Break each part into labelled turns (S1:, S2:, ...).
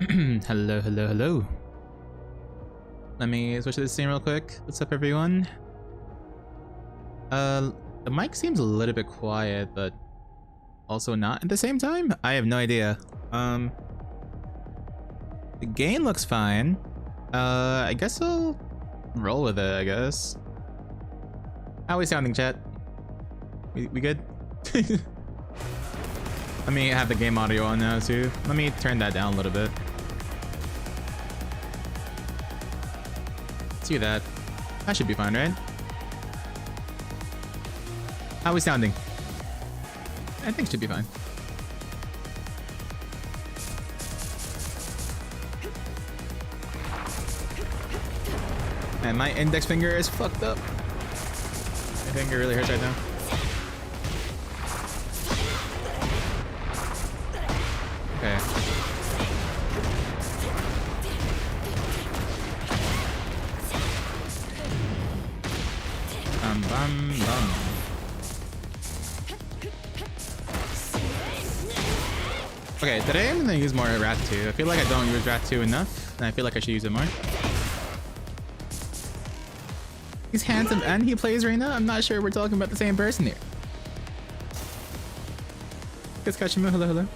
S1: Hello, hello, hello. Let me switch to the scene real quick. What's up, everyone? The mic seems a little bit quiet, but also not at the same time. I have no idea. The game looks fine. I guess I'll roll with it, I guess. How are we sounding, chat? We good? Let me have the game audio on now, too. Let me turn that down a little bit. See that. That should be fine, right? How are we sounding? I think it should be fine. Man, my index finger is fucked up. My finger really hurts right now. Okay. Bum. Okay, today I'm gonna use more Rat 2. I feel like I don't use Rat 2 enough, and I feel like I should use it more. He's handsome and he plays Reina? I'm not sure we're talking about the same person here. Guess Kashimu, hello.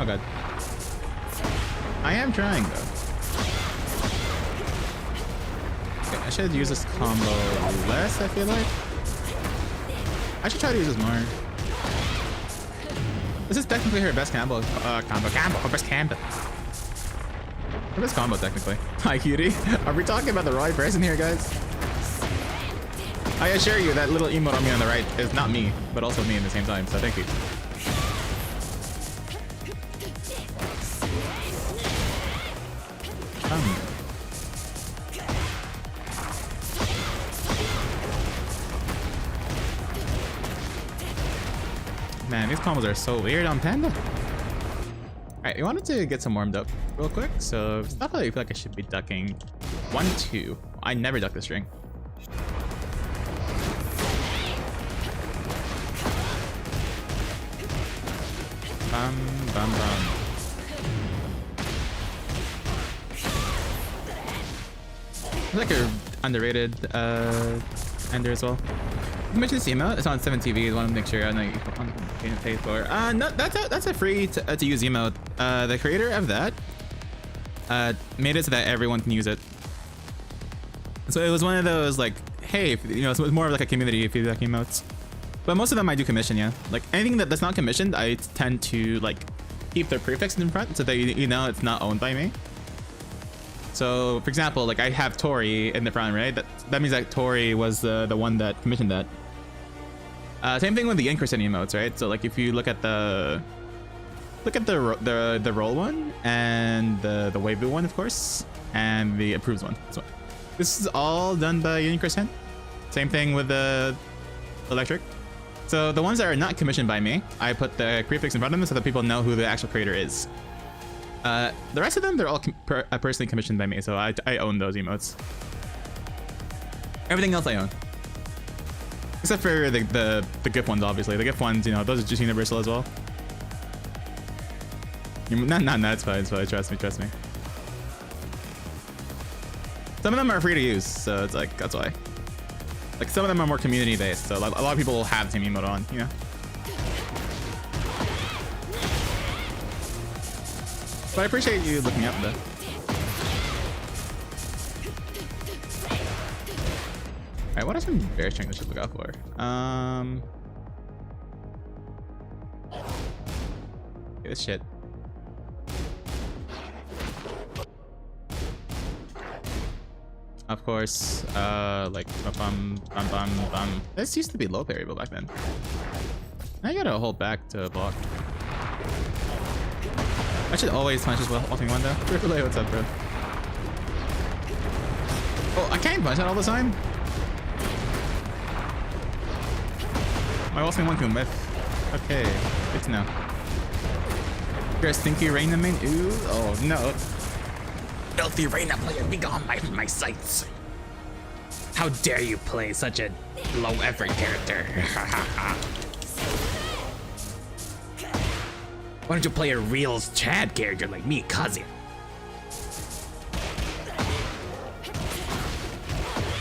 S1: Oh god. I am trying though. Okay, I should use this combo less, I feel like. I should try to use this more. This is technically her best combo. Her best combo. Her best combo, technically. Hi, cutie. Are we talking about the right person here, guys? I assure you that little emote on me on the right is not me, but also me at the same time, so thank you. Man, these combos are so weird on Panda. Alright, we wanted to get some warmed up real quick, so stuff that I feel like I should be ducking. 1-2. I never duck this ring. Bum. I feel like a underrated ender as well. You mentioned this emote. It's on 7TV. I want to make sure I know you pay for. No, that's a free to use emote. The creator of that made it so that everyone can use it. So it was one of those like, hey, you know, so it was more of like a community feedback emotes. But most of them I do commission, yeah. Like anything that's not commissioned, I tend to like keep their prefix in front so that you know it's not owned by me. So, for example, like I have Tori in the front, right? That means that Tori was the one that commissioned that. Same thing with the increasing emotes, right? So, like if you look at the roll one and the waifu one, of course, and the approves one. So, this is all done by Unicrescent. Same thing with the electric. So the ones that are not commissioned by me, I put the prefix in front of them so that people know who the actual creator is. The rest of them, they're all personally commissioned by me, so I own those emotes. Everything else I own. Except for the GIF ones, obviously. The GIF ones, you know, those are just universal as well. No, it's fine, trust me. Some of them are free to use, so it's like, that's why. Like, some of them are more community-based, so a lot of people will have the same emote on, you know? But I appreciate you looking up though. Alright, what are some bear strength I should look out for? Okay, this shit. Of course, like bum. This used to be low parry back then. Now you gotta hold back to block. I should always punch as well, ulting one though. Triple what's up, bro? Oh, I can't punch that all the time. My ulting one can whiff. Okay, good to know. You're a stinky Reina main? Ooh, oh no. Filthy Reina player, be gone by my sights. How dare you play such a low effort character? Why don't you play a real Chad character like me, Kazuya?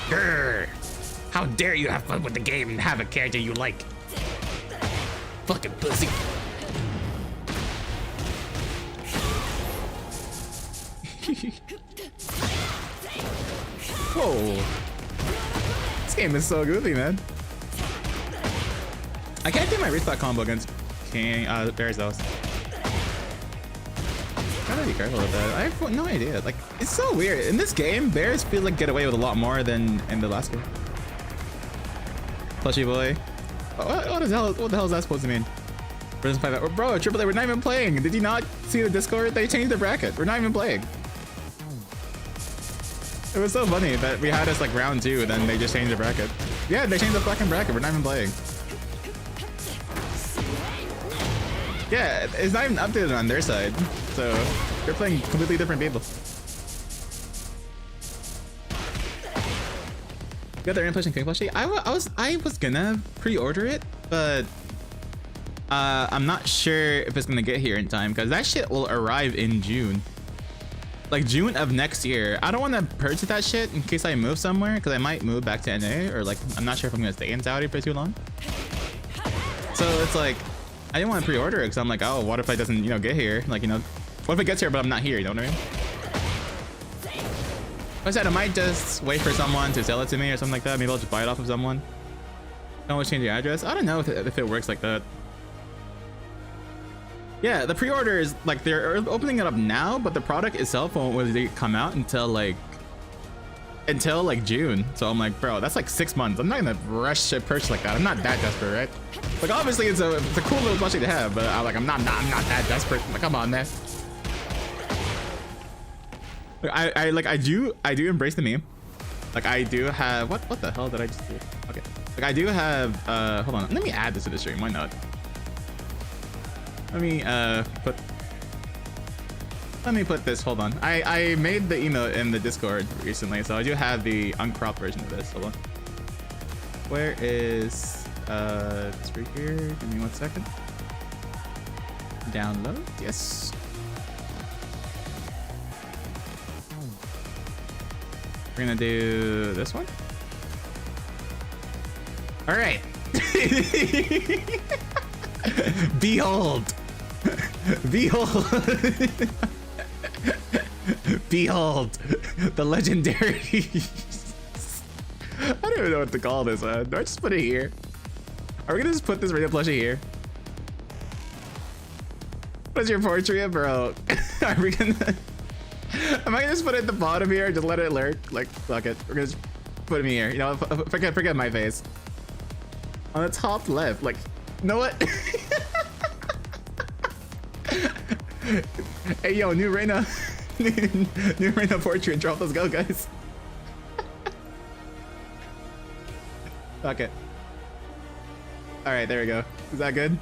S1: Grr. How dare you have fun with the game and have a character you like? Fucking pussy. Whoa. This game is so goofy, man. I can't do my restock combo against King Bears though. Gotta be careful with that. I have no idea. Like, it's so weird. In this game, Bears feel like get away with a lot more than in the last game. Plushy boy. What the hell is that supposed to mean? Bro, AAA, we're not even playing. Did you not see the Discord? They changed the bracket. We're not even playing. It was so funny that we had us like round 2, then they just changed the bracket. Yeah, they changed the fucking bracket. We're not even playing. Yeah, it's not even updated on their side. So they're playing completely different people. Got the pushing King plushie. I was gonna pre-order it, but I'm not sure if it's gonna get here in time because that shit will arrive in June. Like June of next year. I don't want to purchase that shit in case I move somewhere because I might move back to NA or like I'm not sure if I'm gonna stay in Saudi for too long. So it's like I didn't want to pre-order it because I'm like, oh, what if it doesn't, you know, get here? Like, you know, what if it gets here but I'm not here? You know what I mean? I said I might just wait for someone to sell it to me or something like that. Maybe I'll just buy it off of someone. Don't want to change your address. I don't know if it works like that. Yeah, the pre-order is like they're opening it up now, but the product itself won't really come out until like June. So I'm like, bro, that's like 6 months. I'm not gonna rush a purchase like that. I'm not that desperate, right? Like obviously it's a cool little plushie to have, but I'm not that desperate. Like, come on, man. I do embrace the meme. Like I do have what the hell did I just do? Okay. Like I do have hold on. Let me add this to the stream. Why not? Let me put this. Hold on. I made the emote in the Discord recently, so I do have the uncropped version of this. Hold on. Where is it's right here. Give me 1 second. Download. Yes. We're gonna do this one. All right. Behold. Behold. Behold the legendary. I don't even know what to call this. Do I just put it here? Are we gonna just put this Reina plushie here? What's your portrait, bro? Are we gonna? Am I gonna just put it at the bottom here? Just let it lurk? Like, fuck it. We're gonna just put him here. You know, forget my face. On the top left, like, you know what? Hey, yo, new Reina. New Reina portrait drop. Let's go, guys. Fuck it. All right, there we go. Is that good?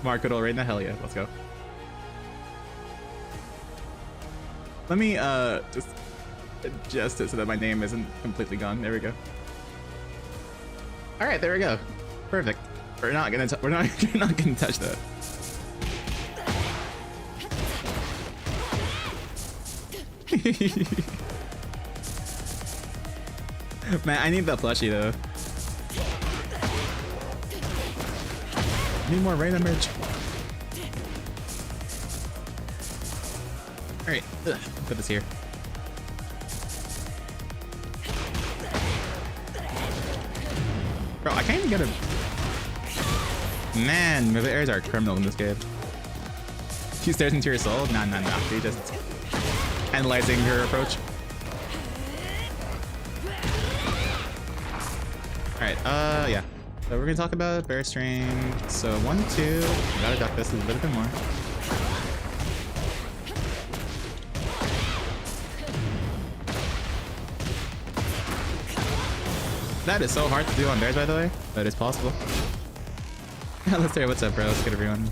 S1: Marketable Reina, hell yeah. Let's go. Let me just adjust it so that my name isn't completely gone. There we go. All right, there we go. Perfect. We're not gonna touch that. Man, I need that plushie though. I need more Reina merch. All right, put this here. Bro, I can't even get a. Man, the airs are criminal in this game. She stares into your soul. Nah. She just analyzing her approach. All right, yeah. So we're gonna talk about bear string. So 1, 2. Gotta duck this a little bit more. That is so hard to do on bears, by the way, but it's possible. Let's say what's up, bro. Let's get everyone.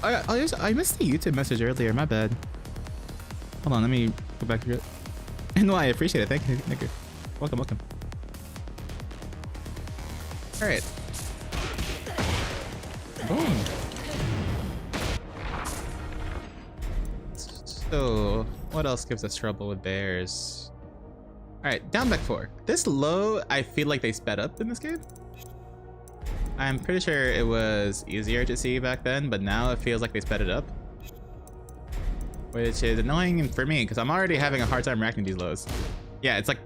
S1: I missed the YouTube message earlier. My bad. Hold on, let me go back to it. No, I appreciate it. Thank you. Thank you. Welcome, welcome. All right. Boom. So, what else gives us trouble with bears? All right, down back 4. This low, I feel like they sped up in this game. I'm pretty sure it was easier to see back then, but now it feels like they sped it up. Which is annoying for me, because I'm already having a hard time reacting to these lows. Yeah, it's like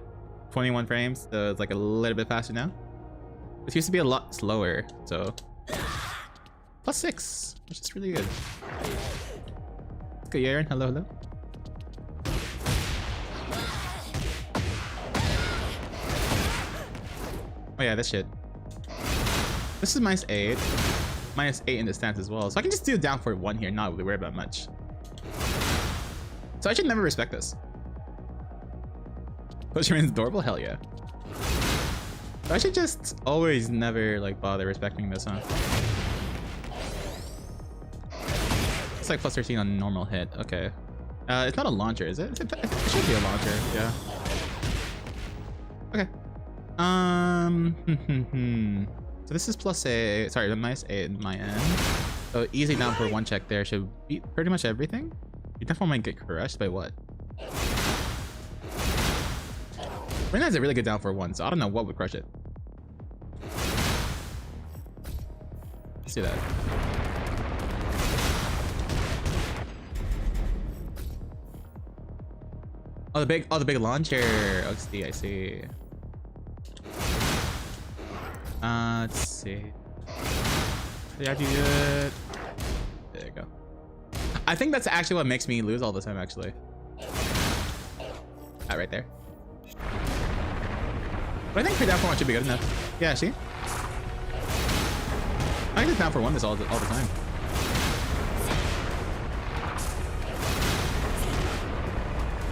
S1: 21 frames, so it's like a little bit faster now. This used to be a lot slower, so... +6, which is really good. Good, Aaron. Hello, hello. Oh yeah, this shit. This is -8. -8 in the stance as well. So I can just do down for 1 here, not really worry about much. So I should never respect this. Push remains adorable? Hell yeah. I should just always never like bother respecting this, huh? It's like +13 on normal hit. Okay. It's not a launcher, is it? It should be a launcher, yeah. Okay. So this is +8. Sorry, -8 in my end. So easy down for 1 check there should beat pretty much everything. You definitely might get crushed by what? Reina has a really good down for 1, so I don't know what would crush it. Let's do that. Oh, the big launcher. I see. Let's see. Yeah, I do it. There you go. I think that's actually what makes me lose all the time, actually. That right there. But I think her down for 1 should be good enough. Yeah, see? I can just down for 1 this all the time.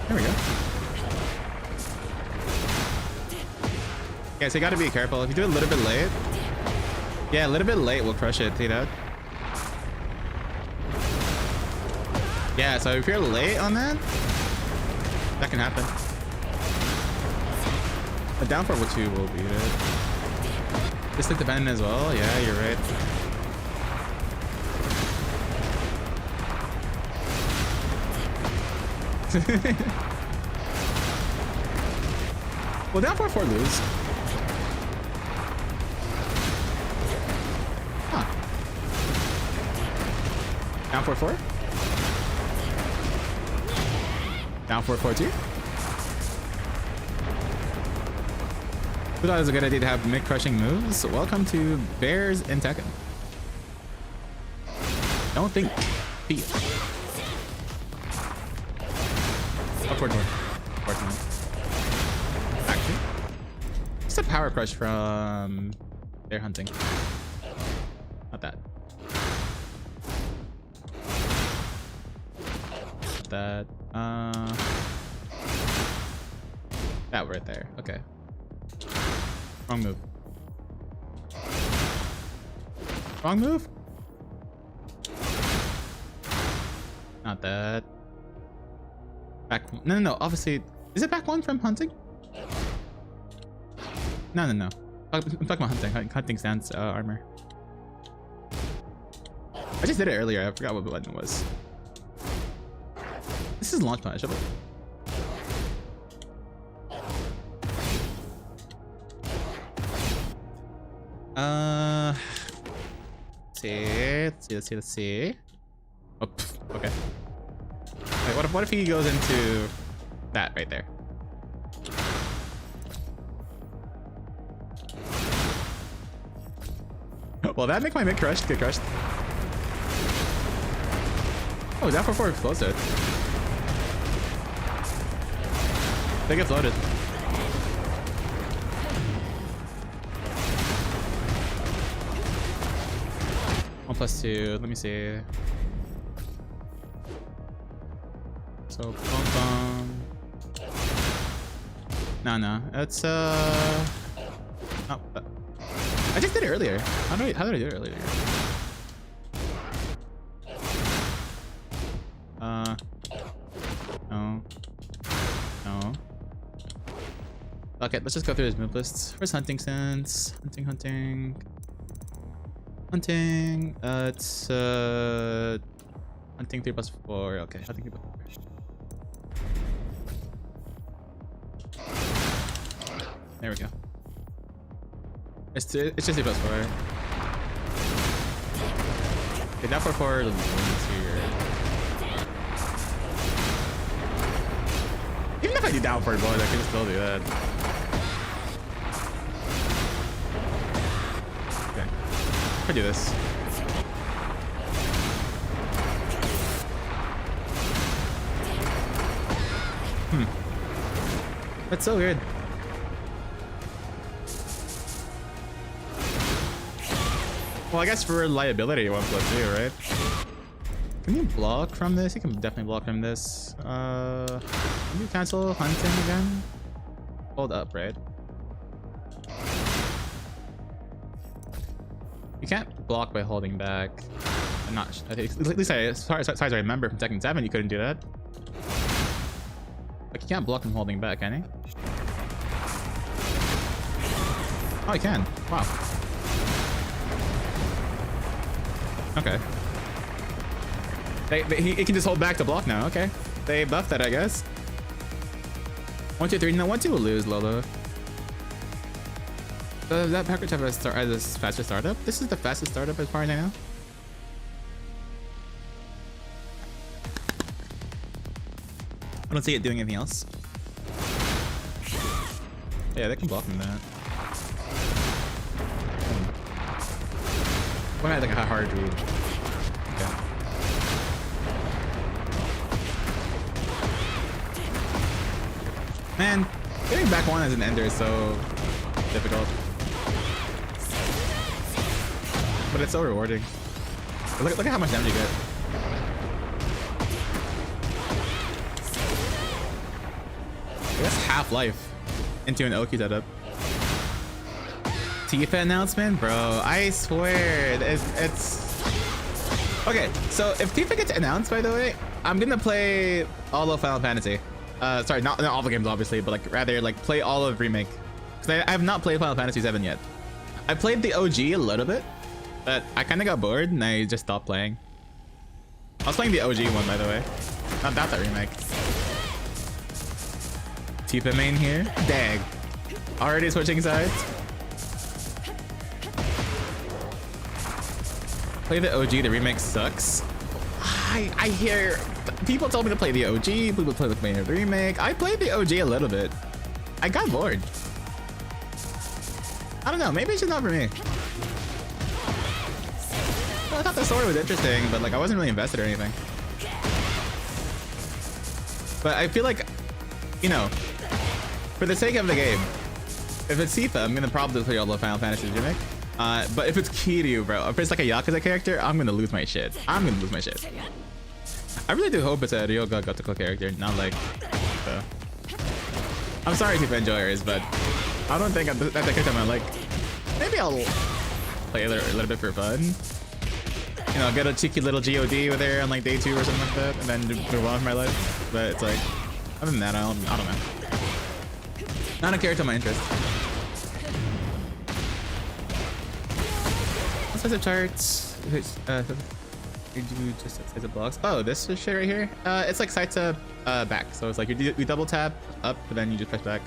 S1: There we go. Yeah, so you gotta be careful. If you do it a little bit late, yeah, a little bit late will crush it, see that? Yeah, so if you're late on that, that can happen. A down for 2 will beat it. Just like the bend as well. Yeah, you're right. Well, down for 4 lose. Huh. Down for 4? Down for 4 too? Who thought it was a good idea to have mid-crushing moves? Welcome to Bears in Tekken. Don't think. Feel. Upward door. Back two. Just a power crush from bear hunting. Not that. That. That right there. Okay. Wrong move. Wrong move? Not that. Back. No. Obviously, is it back 1 from hunting? No. I'm talking about hunting. Hunting stance armor. I just did it earlier. I forgot what button it was. This is launch punish. Let's see. Oh, okay. Wait, what if he goes into that right there? Well, that make my mid crushed. Get crushed. Oh, down for 4 explodes it. They get floated. +2. Let me see. So boom. No. It's oh, I just did it earlier. How did I do it earlier? right, let's just go through his move lists. First hunting sense. Hunting. It's hunting 3+4. Okay, hunting 3+4. There we go. It's just 3+4. Okay, down for 4 here. Even if I do down for boys, I can still do that. Okay, I do this. That's so weird. Well, I guess for reliability, 1+2, right? Can you block from this? You can definitely block from this. Can you cancel hunting again? Hold up, right? You can't block by holding back. I'm not. I think, at least as far as I remember from Tekken 7, you couldn't do that. Like you can't block from holding back, can you? Oh, you can. Wow. Okay. He can just hold back to block now. Okay. They buffed that, I guess. 1, 2, 3. No, 1, 2 will lose, Lolo. Does that package have a faster startup? This is the fastest startup as far as I know. I don't see it doing anything else. Yeah, they can block from that. What had like a hard read? Okay. Man, getting back one as an ender is so difficult. But it's so rewarding. Look at how much damage you get. That's half life into an Oki setup. Tifa announcement, bro. I swear, it's okay. So if Tifa gets announced, by the way, I'm gonna play all of Final Fantasy. Sorry, not all the games, obviously, but like rather like play all of Remake. Because I have not played Final Fantasy 7 yet. I played the OG a little bit, but I kind of got bored and I just stopped playing. I was playing the OG one, by the way, not that Remake. Tifa main here. Dag. Already switching sides. Play the OG, the remake sucks. I hear people told me to play the OG, people play the remake. I played the OG a little bit. I got bored. I don't know, maybe it's just not for me. Well, I thought the story was interesting, but like I wasn't really invested or anything. But I feel like, you know, for the sake of the game, if it's Tifa, I'm gonna probably play all the Final Fantasy remake. But if it's Kiryu, bro, if it's like a Yakuza character, I'm gonna lose my shit. I'm gonna lose my shit. I really do hope it's a Ryoga Gotoku character, not like Tifa. I'm sorry, Tifa enjoyers, but I don't think that's the character I'm gonna like. Maybe I'll play a little bit for fun. You know, get a cheeky little GOD with her on like day 2 or something like that, and then move on with my life. But it's like, other than that, I don't know. Not a character of my interest. Size of charts. You do just size of blocks. Oh, this is shit right here. It's like side to back. So it's like you double tap up, but then you just press back.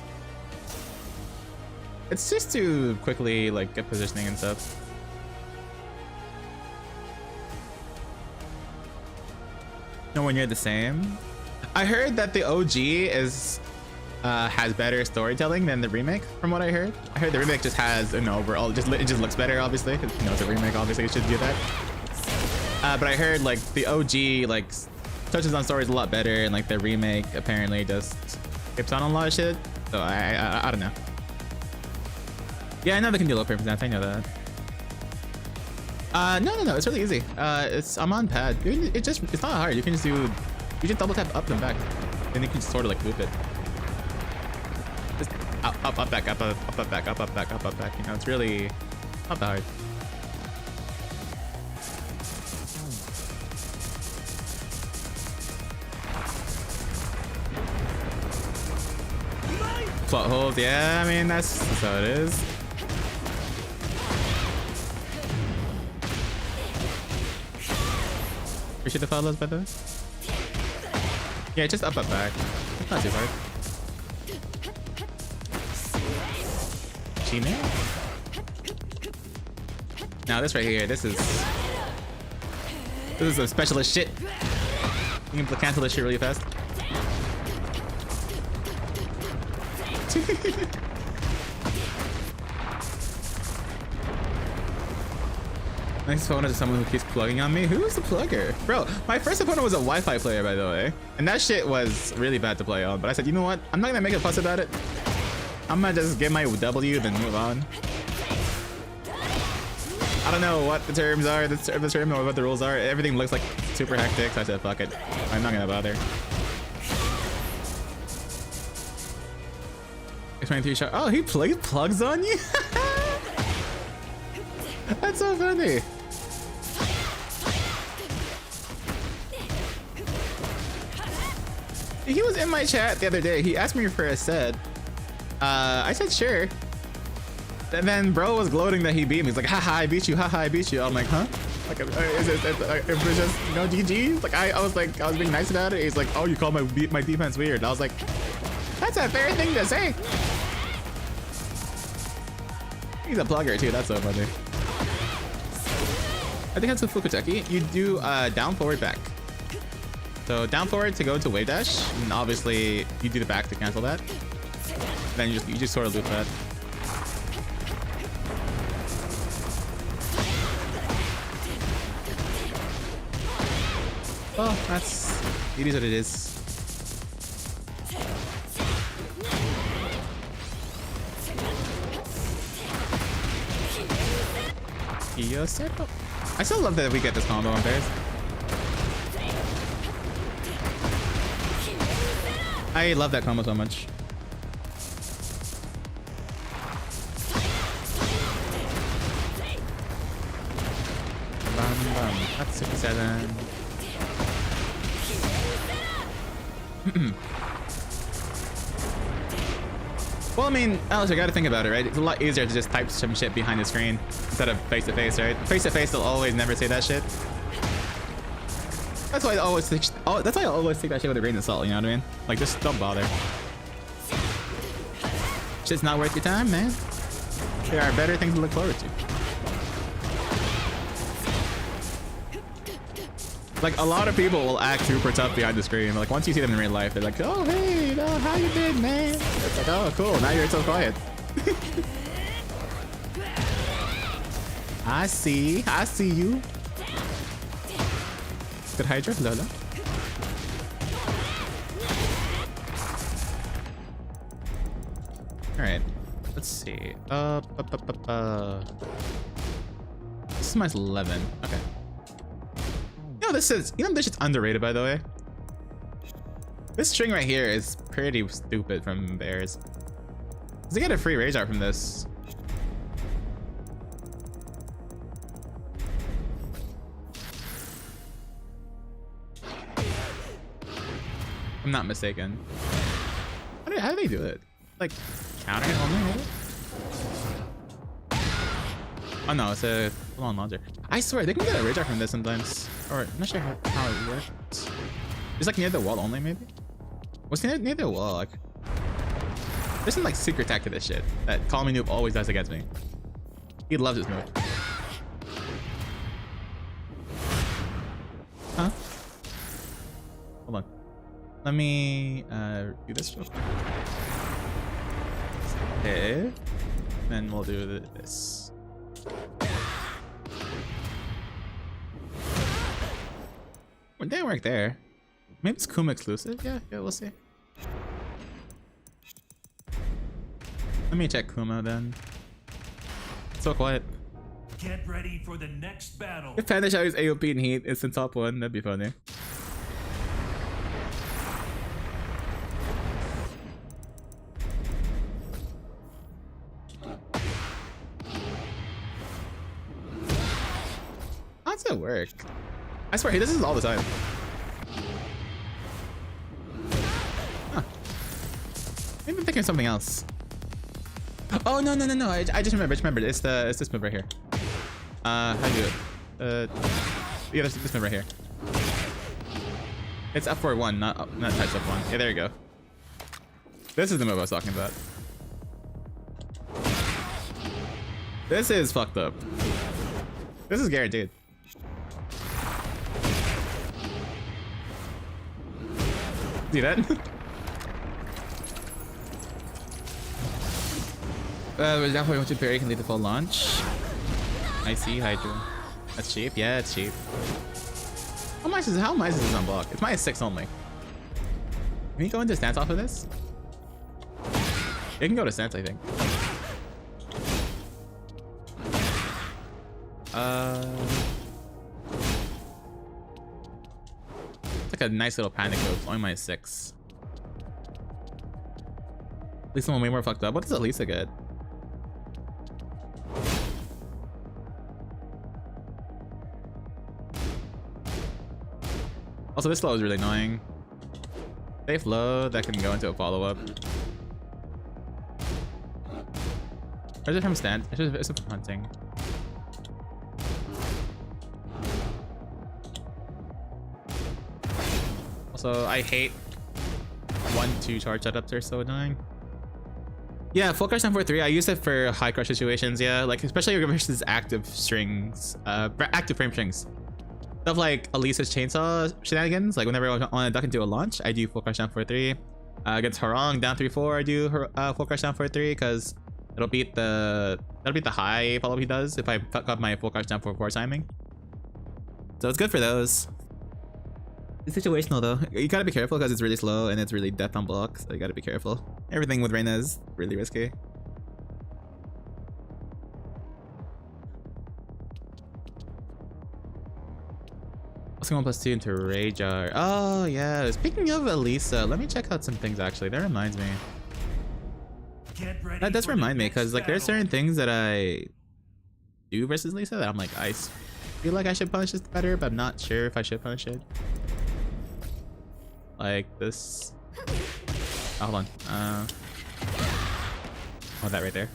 S1: It's just to quickly like get positioning and stuff. No, when you're the same. I heard that the OG is has better storytelling than the remake, from what I heard. I heard the remake just has an overall, it just looks better, obviously. You know, it's a remake, obviously, it should do that. But I heard like the OG like touches on stories a lot better, and like the remake apparently just skips on a lot of shit. So I don't know. Yeah, I know they can do low frame percent. I know that. No, it's really easy. I'm on pad. It's not hard. You can just double tap up and back, then you can just sort of like loop it. Just up, back, up, back, up, back, up, back. You know, it's really not that hard. spot hold. Yeah, I mean, that's how it is. Appreciate the follows, by the way. Yeah, just up, back. It's not too hard. Chino? Now this right here, this is some specialist shit. You can cancel this shit really fast. Next opponent is someone who keeps plugging on me. Who is the plugger? Bro, my first opponent was a Wi-Fi player, by the way. And that shit was really bad to play on. But I said, you know what? I'm not gonna make a fuss about it. I'm gonna just get my W then move on. I don't know what the terms are, the term or what the rules are. Everything looks like super hectic, so I said, fuck it. I'm not gonna bother. 23 shot. Oh, he plugs on you? That's so funny. He was in my chat the other day. He asked me for a set. I said sure. And then bro was gloating that he beat me. He's like, haha, I beat you, haha, I beat you. I'm like, huh? Like, it was just, you know, GG? Like, I was being nice about it. He's like, oh, you call my defense weird. And I was like, that's a fair thing to say. He's a plugger too, that's so funny. I think that's a Fukuteki. You do down, forward, back. So down, forward to go into wave dash, and obviously you do the back to cancel that. Then you just sort of loop that. Well, it is what it is. I still love that we get this combo on pairs. I love that combo so much. That's 67. Well, I mean, Alice, you gotta think about it, right? It's a lot easier to just type some shit behind the screen instead of face to face, right? Face to face, they'll always never say that shit. That's why I always take that shit with a grain of salt. You know what I mean? Like, just don't bother. Shit's not worth your time, man. There are better things to look forward to. Like, a lot of people will act super tough behind the screen. Like, once you see them in real life, they're like, oh, hey, you know, how you been, man? It's like, oh, cool. Now you're so quiet. I see you. Good Hydra, Lola. All right, let's see. This is my 11. Okay. This is underrated, by the way. This string right here is pretty stupid from Bears. Does he get a free rage art from this? I'm not mistaken. How do they do it? Like, counter it only, maybe? Oh no, it's a full-on launcher. I swear, they can get a rage art from this sometimes. Or, I'm not sure how it works. It's like near the wall only, maybe? What's near the wall? Like, there's some like secret attack to this shit that Call Me Noob always does against me. He loves his move. Huh? Hold on. Let me do this real quick. Okay. Then we'll do this. It didn't work there. Maybe it's Kuma exclusive. Yeah, we'll see. Let me check Kuma then. So quiet.
S2: Get ready for the next battle.
S1: If Panda Show's AOP and Heat is in top 1, that'd be funny. How does it work? I swear he does this all the time. Huh. Maybe I'm thinking of something else. Oh no. I just remembered. It's this move right here. How do you do it? Yeah, this move right here. It's up for one, not touch up one. Yeah, there you go. This is the move I was talking about. This is fucked up. This is guaranteed. See that? We're definitely going to parry can lead to full launch. I see, Hydra. That's cheap. Yeah, it's cheap. How much is this unblocked? It's -6 only. Can you go into stance off of this? You can go to stance, I think. It's like a nice little panic move. It's only -6. At least someone way more fucked up. What does Alisa get? Also, this slow is really annoying. Safe low that can go into a follow-up. Or is it from stand? It's from hunting. Also, I hate 1-2 charge setups. They're so annoying. Yeah, full crush 943. I use it for high crush situations. Yeah, like especially versus active strings, active frame strings. Stuff like Alisa's chainsaw shenanigans. Like whenever I want to duck into a launch, I do full crush down 4-3. Against Harong down 3-4, I do full crush down 4-3 because that'll beat the high follow he does if I fuck up my full crush down 4-4 timing. So it's good for those. It's situational though. You gotta be careful because it's really slow and it's really death on block, so you gotta be careful. Everything with Reina is really risky. Also 1+2 into Rajar. Oh yeah. Speaking of Alisa, let me check out some things actually. That reminds me. That does remind me because like there's certain things that I do versus Lisa that I'm like I feel like I should punish this better, but I'm not sure if I should punish it. Like this. Oh, hold on. Oh, that right there.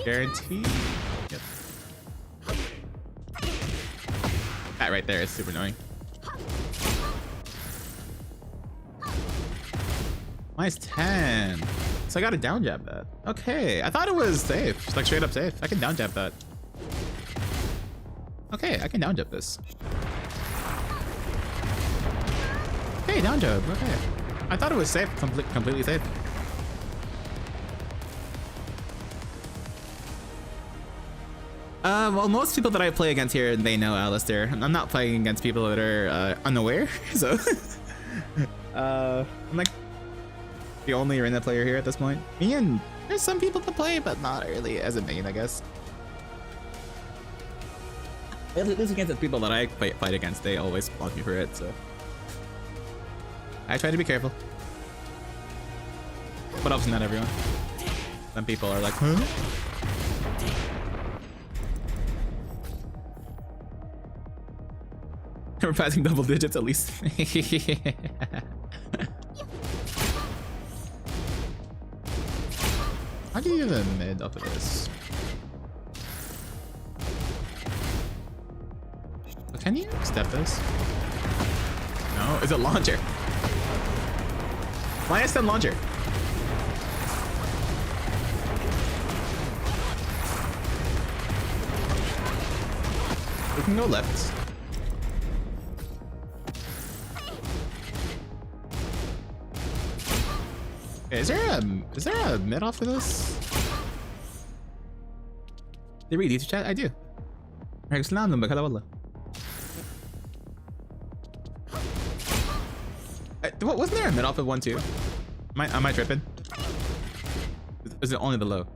S1: Guarantee. Yep. That right there is super annoying. -10. So I gotta down jab that. Okay, I thought it was safe. Just like straight up safe. I can down jab that. Okay, I can down jab this. Okay, down jab. Okay. I thought it was safe. Completely safe. Well, most people that I play against here, they know Alistair. I'm not playing against people that are unaware, so I'm like the only Reina player here at this point. Me and there's some people to play, but not really as a main, I guess. At least against the people that I fight against, they always want me for it, so I try to be careful. But obviously not everyone. Some people are like, huh? We're passing double digits at least. How do you do the mid off of this? Can you step this? No, it's a launcher. -10 launcher. We can go left. Okay, is there a mid off of this? Did you read YouTube chat? I do. Wasn't there a mid off of 1-2? Am I tripping? Is it only the low?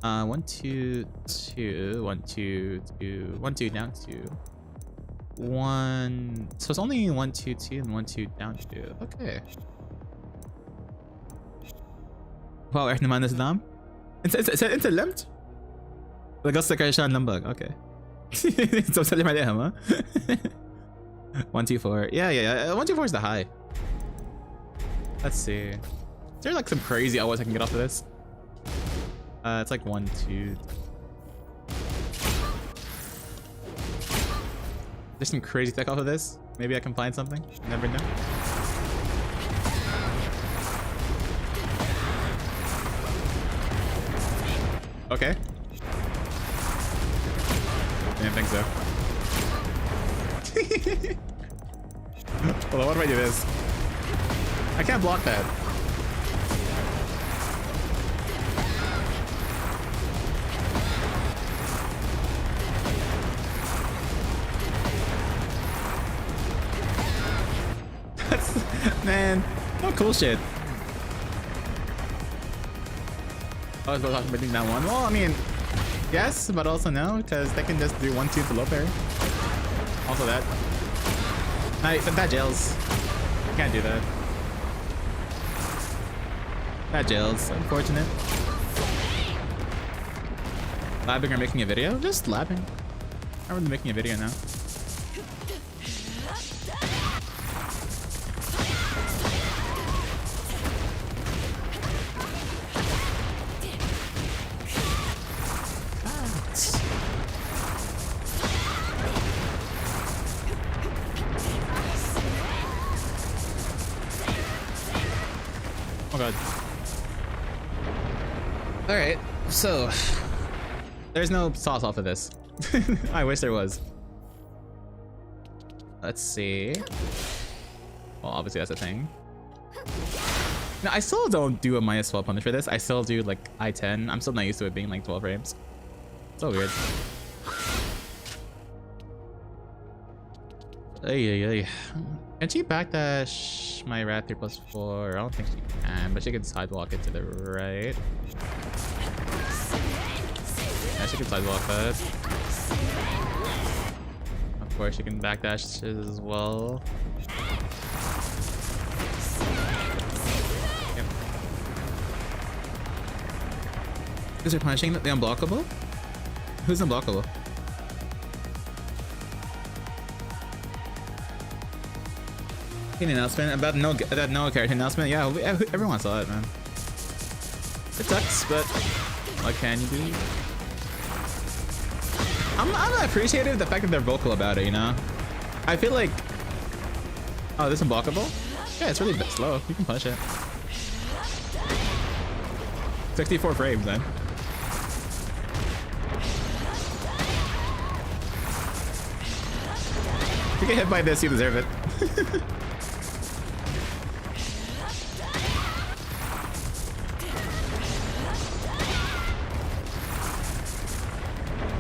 S1: One, two, two, 1, 2, 2, 1, 2, down 2. 1. So it's only 1, 2, 2, and 1, 2, down 2. Okay. Wow, echt naman is naam? It's a limt? Legal sa kaya siya ng lambag. Okay. So such my damn, huh? 124. Yeah. 124 is the high. Let's see. Is there like some crazy hours I can get off of this? It's like 1, 2. There's some crazy tech off of this. Maybe I can find something. You never know. Okay. Didn't think so. Hold on, what do I do this? I can't block that. That's, man, no cool shit. I was about to talk about that one. Well, I mean, yes, but also no, because they can just do 1-2 to low pair. Also that. That jails. Can't do that. That jails. Unfortunate. Labbing or making a video? Just labbing. I'm really making a video now. Oh god. Alright, so there's no sauce off of this. I wish there was. Let's see. Well, obviously that's a thing. No, I still don't do a -12 punish for this. I still do like I-10. I'm still not used to it being like 12 frames. So weird. Ay. Can she backdash my rat 3+4? I don't think she can, but she can sidewalk it to the right. Yeah, she can sidewalk that. Of course, she can backdash as well. Yep. Is her punishing the unblockable? Who's unblockable? An announcement about that no character announcement. Yeah, everyone saw it, man. It sucks, but what can you do? I'm appreciative of the fact that they're vocal about it, you know? I feel like... Oh, this is unblockable? Yeah, it's really slow. You can punch it. 64 frames, then. If you get hit by this, you deserve it.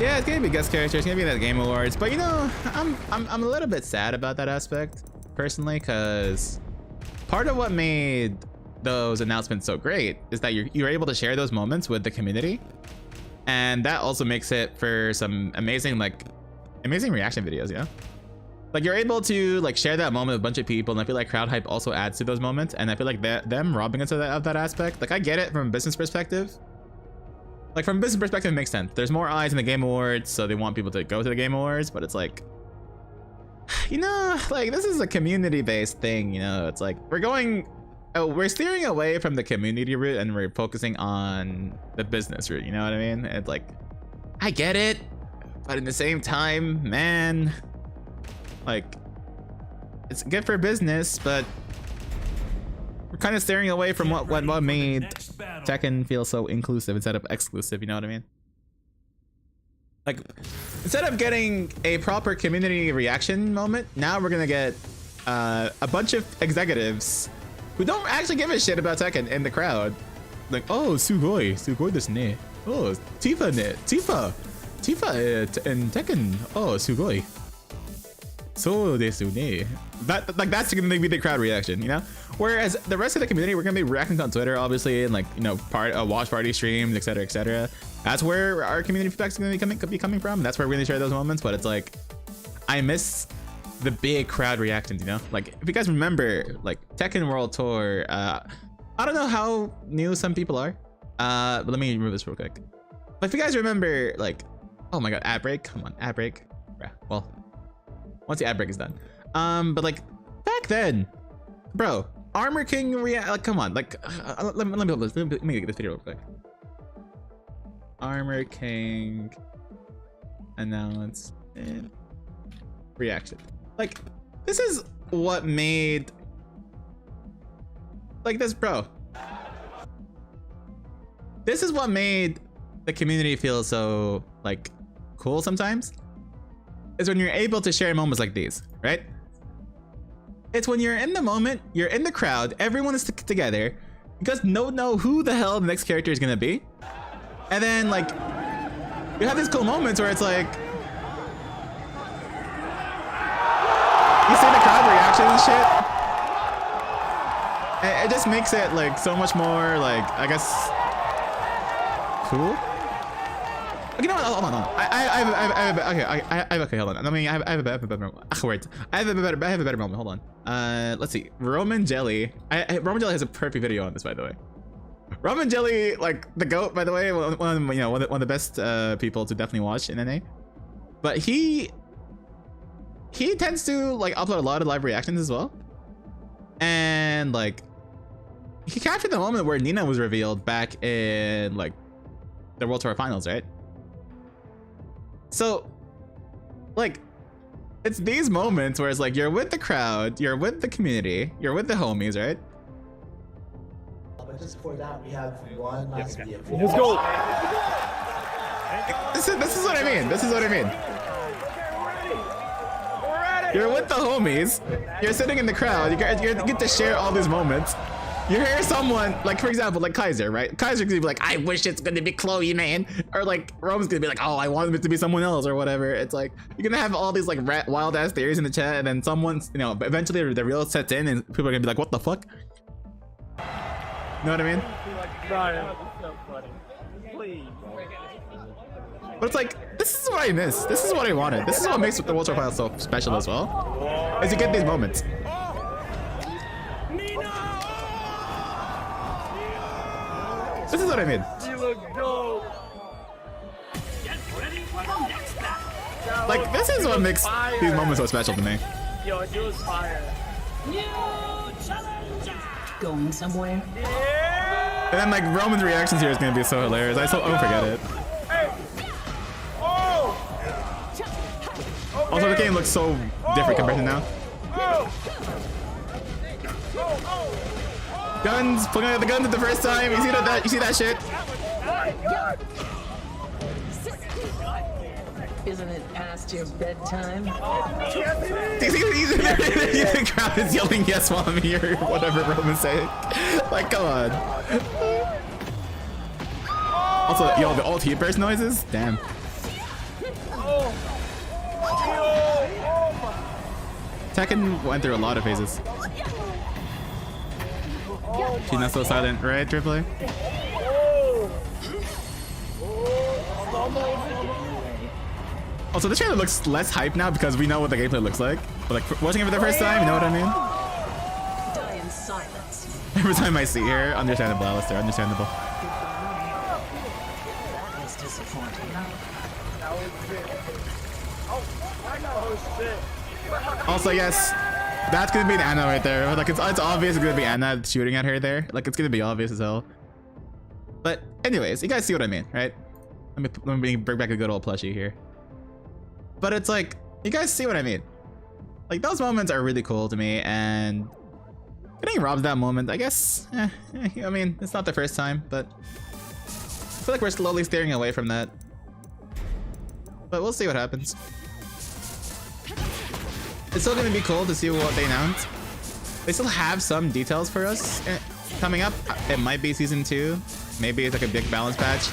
S1: Yeah, it's gonna be guest characters, it's gonna be that Game Awards, but you know, I'm a little bit sad about that aspect, personally, because part of what made those announcements so great is that you're able to share those moments with the community, and that also makes it for some amazing reaction videos, you know? Like you're able to like share that moment with a bunch of people, and I feel like crowd hype also adds to those moments, and I feel like them robbing us of that aspect, like I get it from a business perspective. Like from a business perspective, it makes sense. There's more eyes in the Game Awards, so they want people to go to the Game Awards, but it's like, you know, like this is a community-based thing, you know? It's like we're steering away from the community route and we're focusing on the business route, you know what I mean? It's like, I get it, but at the same time, man, like, it's good for business, but we're kind of steering away from what made Tekken feel so inclusive instead of exclusive, you know what I mean? Like, instead of getting a proper community reaction moment, now we're gonna get a bunch of executives who don't actually give a shit about Tekken in the crowd. Like, oh, sugoi desu ne. Oh, Tifa and Tekken. Oh, sugoi. So desu ne. That's gonna be the crowd reaction, you know? Whereas the rest of the community, we're gonna be reacting on Twitter, obviously, and like, you know, watch party streams, etc., etc. That's where our community feedback is gonna be coming from. That's where we're gonna share those moments. But it's like, I miss the big crowd reactions, you know? Like, if you guys remember, like Tekken World Tour, I don't know how new some people are, but let me remove this real quick. But if you guys remember, like Oh my god, ad break. Come on, ad break. Yeah, well, once the ad break is done. But like back then, bro, Armor King like come on, like let me hold this. Let me get this video real quick. Armor King announcement reaction. Like this is what made like this, bro. This is what made the community feel so like cool sometimes. Is when you're able to share moments like these, right? It's when you're in the moment, you're in the crowd, everyone is together, you guys don't know who the hell the next character is gonna be, and then like you have these cool moments where it's like you see the crowd reaction and shit. It just makes it like so much more like, I guess, cool. You know what? Hold on. Okay, hold on. I mean, I have a better moment. I have a better moment. Hold on. Let's see. Roman Jelly. Roman Jelly has a perfect video on this, by the way. Roman Jelly, like the GOAT, by the way, one of the best people to definitely watch in NA. But he tends to like upload a lot of live reactions as well, and like he captured the moment where Nina was revealed back in like the World Tour Finals, right? So like it's these moments where it's like you're with the crowd, you're with the community, you're with the homies, right?
S3: But just before that, we have one last vehicle.
S4: Let's go.
S1: This is what I mean. This is what I mean. You're with the homies, you're sitting in the crowd, you get to share all these moments. You hear someone, like for example, like Kaiser, right? Kaiser's gonna be like, I wish it's gonna be Chloe, man. Or like Rome's gonna be like, oh, I want it to be someone else or whatever. It's like, you're gonna have all these like wild ass theories in the chat, and then someone's, you know, eventually the real sets in and people are gonna be like, what the fuck? You know what I mean?
S4: Bryan, so funny. Please.
S1: But it's like, this is what I miss. This is what I wanted. This is what makes the World Tour Finals so special as well, is you get these moments. This is what I mean.
S4: You look dope.
S1: Like, this is what makes these moments so special to me.
S4: Yo, it was fire.
S5: Going somewhere?
S4: Yeah.
S1: And then like Roman's reactions here is gonna be so hilarious. I won't forget it.
S4: Hey. Oh. Okay.
S1: Also, the game looks so different compared to now.
S4: Oh.
S1: Guns, pulling out the guns at the first time. You see that? You see that shit?
S5: Isn't it past your bedtime?
S1: The crowd is yelling yes while I'm here, whatever Roman's saying. Like, come on. Also, yo, the alt heat burst noises? Damn. Tekken went through a lot of phases. She's not so silent, right, AAA? Also, this trailer looks less hype now because we know what the gameplay looks like. But like watching it for the first time, you know what I mean?
S5: Die in silence.
S1: Every time I see her, understandable, Alistair, understandable.
S5: That was disappointing.
S1: Also, yes, that's gonna be an Anna right there. Like it's obvious it's gonna be Anna shooting at her there. Like it's gonna be obvious as hell. But anyways, you guys see what I mean, right? Let me bring back a good old plushie here. But it's like, you guys see what I mean? Like those moments are really cool to me, and getting robbed that moment, I guess, I mean, it's not the first time, but I feel like we're slowly steering away from that. But we'll see what happens. It's still gonna be cool to see what they announce. They still have some details for us coming up. It might be season 2. Maybe it's like a big balance patch.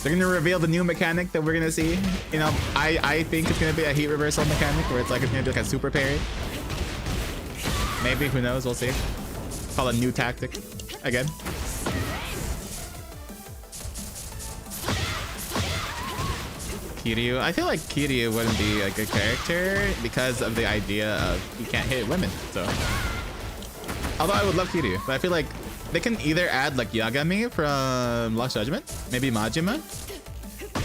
S1: They're gonna reveal the new mechanic that we're gonna see. You know, I think it's gonna be a heat reversal mechanic where it's like it's gonna be like a super parry. Maybe, who knows? We'll see. Call it a new tactic again. Kiryu. I feel like Kiryu wouldn't be a good character because of the idea of he can't hit women. So, although I would love Kiryu, but I feel like they can either add like Yagami from Lost Judgment, maybe Majima.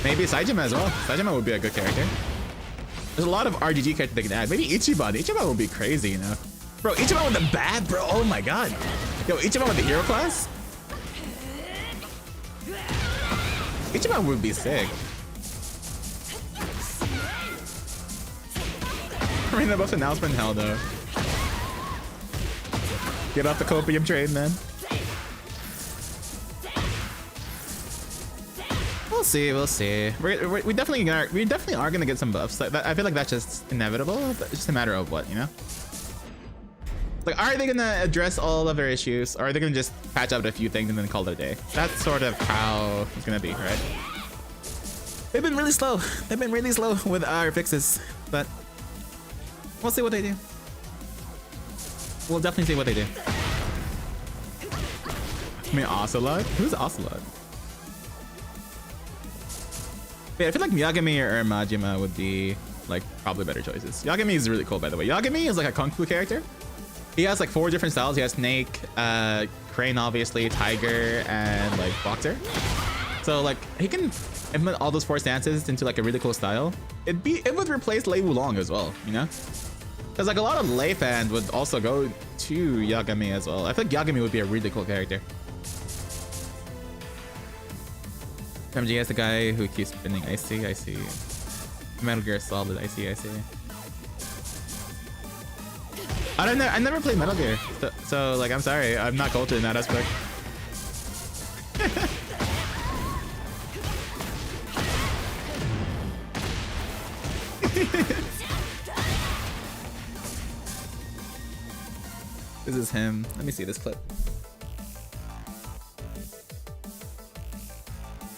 S1: Maybe Saejima as well. Saejima would be a good character. There's a lot of RGG characters they can add. Maybe Ichiban. Ichiban would be crazy, you know? Bro, Ichiban with the bad, bro. Oh my god. Yo, Ichiban with the hero class? Ichiban would be sick. Reina buff announcement, hell no. Get off the copium train, man. We'll see, we'll see. We definitely are gonna get some buffs. I feel like that's just inevitable. But it's just a matter of what, you know? Like, are they gonna address all of their issues, or are they gonna just patch up a few things and then call it a day? That's sort of how it's gonna be, right? They've been really slow. They've been really slow with our fixes, but we'll see what they do. We'll definitely see what they do. I mean, Ocelot? Who's Ocelot? Yeah, I feel like Yagami or Majima would be like probably better choices. Yagami is really cool, by the way. Yagami is like a kung fu character. He has like 4 different styles. He has Snake, Crane, obviously, Tiger, and like Boxer. So like he can implement all those 4 stances into like a really cool style. It would replace Lei Wulong as well, you know? Because like a lot of Lei fans would also go to Yagami as well. I feel like Yagami would be a really cool character. MG is the guy who keeps spinning. I see. Metal Gear Solid. I see. I never played Metal Gear, so like I'm sorry, I'm not cultured in that aspect. This is him. Let me see this clip.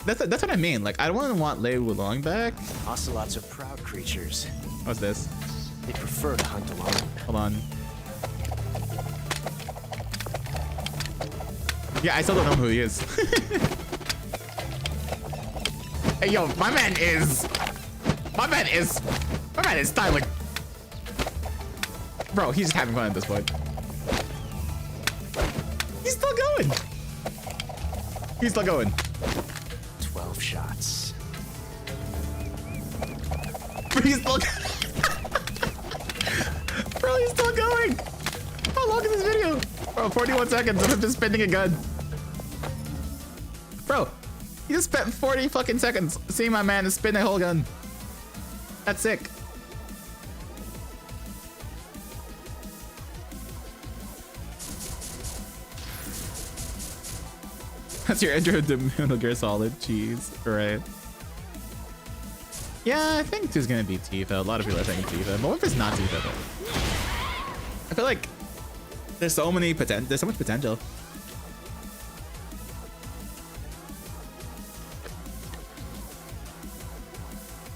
S1: That's what I mean. Like, I don't want Lei Wulong back.
S6: Ocelots are proud creatures.
S1: What's this?
S6: They prefer to hunt alone.
S1: Hold on. Yeah, I still don't know who he is. Hey, yo, my man is styling. Bro, he's just having fun at this point. He's still going.
S6: 12 shots.
S1: Bro, he's still Bro, he's still going. How long is this video? Bro, 41 seconds of him just spinning a gun. Bro, he just spent 40 fucking seconds seeing my man spin a whole gun. That's sick. That's your intro to Metal Gear Solid. Jeez. Right. Yeah, I think it's gonna be Tifa. A lot of people are saying Tifa. But what if it's not Tifa though? I feel like there's so much potential.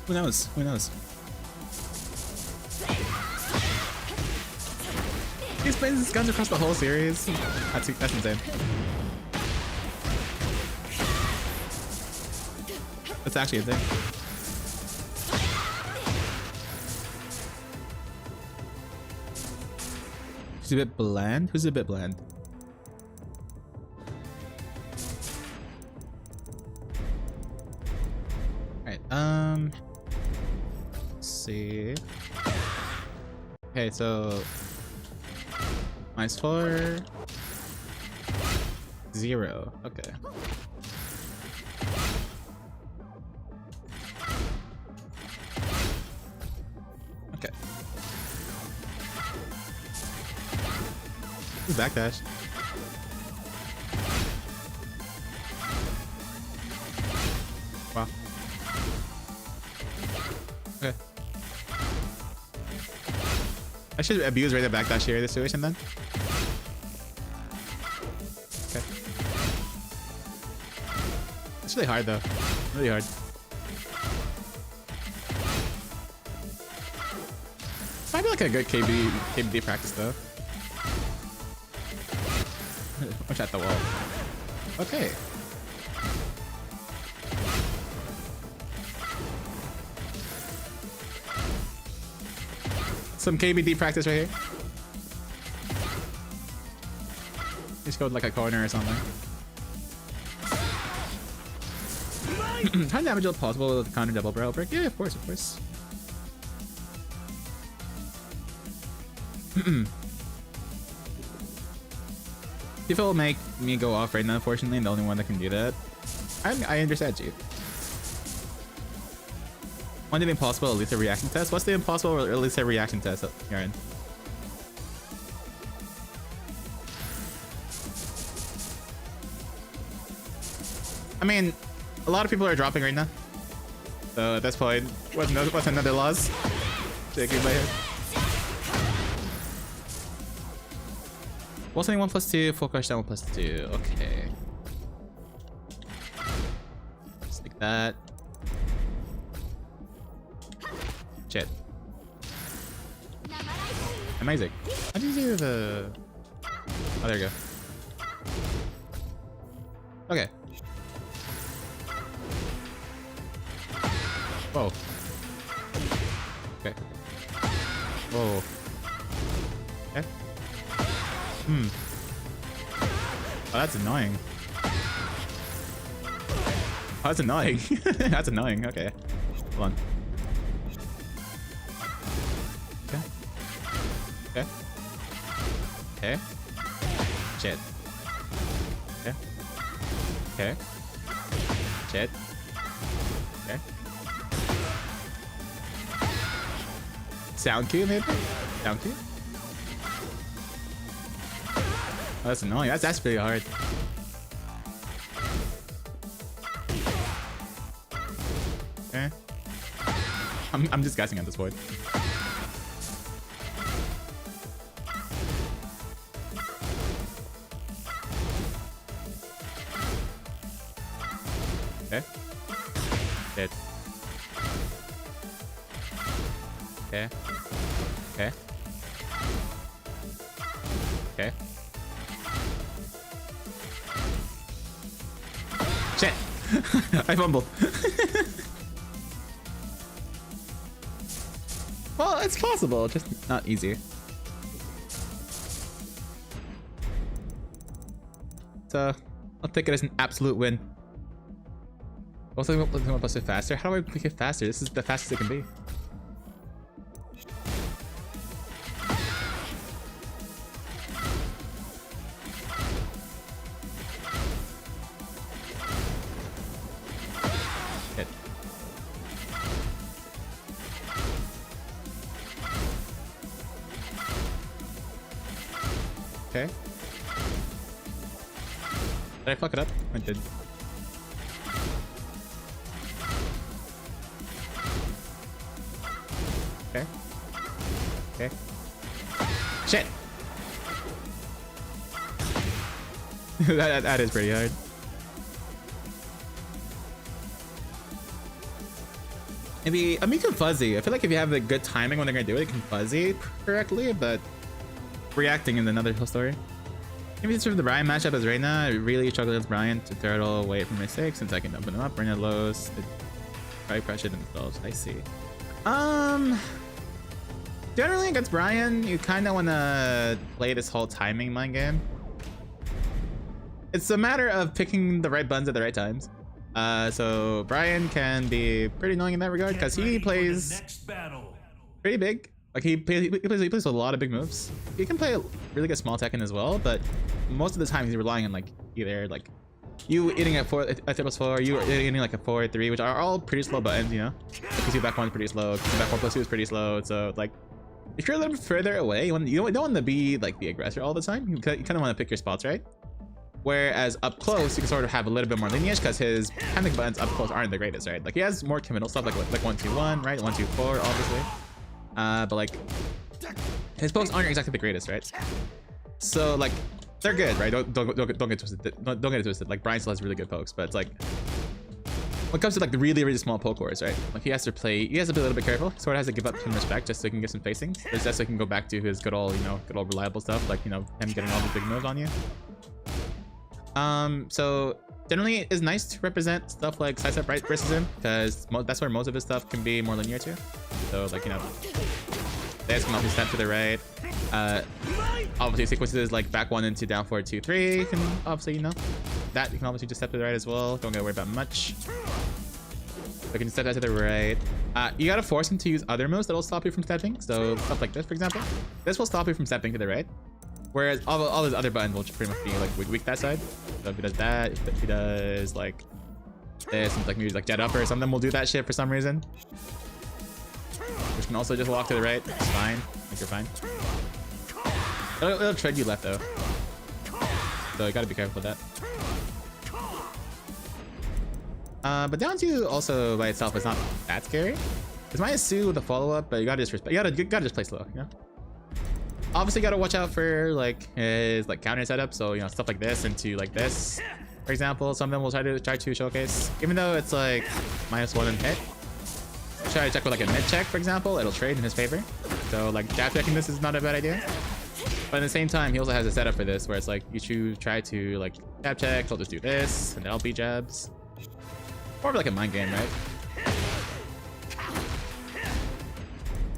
S1: Who knows? He spins his guns across the whole series. That's insane. That's actually insane. He's a bit bland? Who's a bit bland? Alright, let's see. Okay, so -4 0. Okay. Okay. This is backdash. Wow. Okay. I should abuse Reina backdash here in this situation then. Okay. It's really hard though. Really hard. Might be like a good KBD practice though. Watch at the wall. Okay. Some KBD practice right here. Just go like a corner or something. High damage if possible with counter double barrel break. Yeah, of course, of course. People will make me go off right now, unfortunately, I'm the only one that can do that. I understand you. One the impossible Alisa reaction test? What's the impossible Alisa reaction test, Aaron? I mean, a lot of people are dropping right now. So at this point, what's another loss? Shaking my head. What's something 1+2, full crush down 1+2. Okay. Just like that. Shit. Amazing. How do you do the... Oh, there you go. Okay. Whoa. Okay. Whoa. Okay. Hmm. Oh, that's annoying. Oh, that's annoying. That's annoying. Okay. Hold on. Okay. Okay. Okay. Shit. Okay. Okay. Shit. Okay. Sound cue, maybe? Sound cue? Oh, that's annoying. That's pretty hard. Okay. I'm just guessing at this point. Okay. Dead. Okay. Okay. Okay. Shit! I fumbled. Well, it's possible, just not easy. So, I'll take it as an absolute win. Also, I want to bust it faster. How do I make it faster? This is the fastest it can be. Hit. Okay. Did I fuck it up? I did. Okay. Okay. Shit! that is pretty hard. Maybe I mean, it can fuzzy. I feel like if you have the good timing when they're gonna do it, it can fuzzy correctly, but reacting is another whole story. Maybe it's from the Bryan matchup as Reina. I really struggled with Bryan to turtle away from mistakes since I can open them up, Reina lows, probably pressure themselves. I see. Generally against Bryan, you kind of want to play this whole timing mind game. It's a matter of picking the right buttons at the right times. So Bryan can be pretty annoying in that regard because he plays pretty big. Like he plays a lot of big moves. He can play a really good small Tekken as well, but most of the time he's relying on like either like you hitting a 3+4, you hitting like a 4-3, which are all pretty slow buttons, you know. Like, back 1 is pretty slow, back 1+2 is pretty slow. So like, if you're a little bit further away, you don't want to be like the aggressor all the time. You kind of want to pick your spots right. Whereas up close, you can sort of have a little bit more lineage because his panic buttons up close aren't the greatest, right? Like he has more committal stuff like 1-2-1, right? 1-2-4, obviously. But like his pokes aren't exactly the greatest, right? So like they're good, right? Don't get twisted. Don't get it twisted. Like Bryan still has really good pokes, but it's like when it comes to like the really small poke wars, right? Like he has to be a little bit careful. He sort of has to give up some respect just so he can get some facing, just so he can go back to his good old reliable stuff, like him getting all the big moves on you. So generally it is nice to represent stuff like sidestep right versus him because that's where most of his stuff can be more linear too. So like this can obviously step to the right. Obviously sequences like back 1 into down 4 2 3 can obviously that you can obviously just step to the right as well. Don't gotta worry about much. So you can step that to the right. You gotta force him to use other moves that'll stop you from stepping. So stuff like this, for example. This will stop you from stepping to the right. Whereas all his other buttons will pretty much be like weak that side. So if he does that, if he does like this, and like maybe like jet up or something, will do that shit for some reason. Which can also just walk to the right. It's fine. Like you're fine. It'll trade you left though. So you gotta be careful with that. But down two also by itself is not that scary. It's minus 2 with a follow-up, but you gotta just respect. You gotta just play slow, you know? Obviously you gotta watch out for like his like counter setup, so you know, stuff like this into like this. For example, some of them will try to showcase. Even though it's like -1 in hit. Try to check with like a mid check, for example, it'll trade in his favor. So like jab checking this is not a bad idea. But at the same time, he also has a setup for this where it's like you try to like jab check, he'll just do this, and LB jabs. More of like a mind game, right?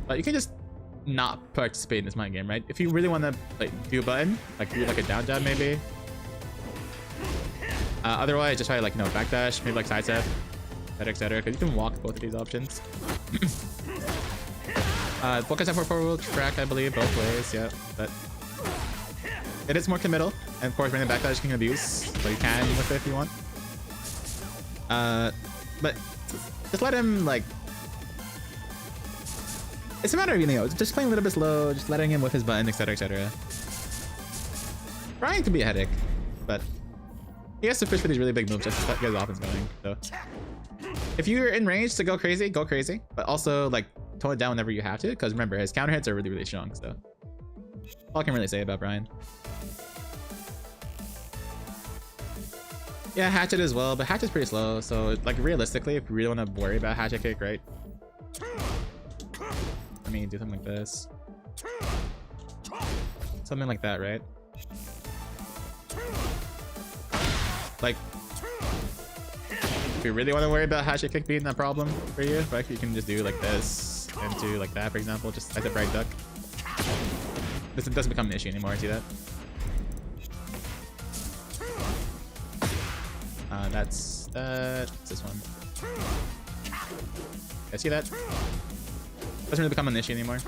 S1: But you can just not participate in this mind game, right? If you really want to like do a button, like do like a down jab maybe. Otherwise, just try to like backdash, maybe like side step, etc. Because you can walk both of these options. Focus on forward track, I believe, both ways, yeah. But it is more committal, and of course, random backdash you can abuse, so you can with it if you want. But just let him like. It's a matter of just playing a little bit slow, just letting him with his button, etc., etc. Bryan can be a headache, but he has to fish for these really big moves just to get his offense going. So if you're in range to go crazy, but also like tone it down whenever you have to, because remember his counter hits are really, really strong. So all I can really say about Bryan. Yeah, hatchet as well, but hatchet's pretty slow. So like realistically, if you really want to worry about hatchet kick, right? I mean, do something like this, something like that, right? Like, if you really want to worry about hatchet kick being a problem for you, right? You can just do like this and do like that, for example. Just like the right duck. This doesn't become an issue anymore. See that? That's this one. I see that. Doesn't really become an issue anymore.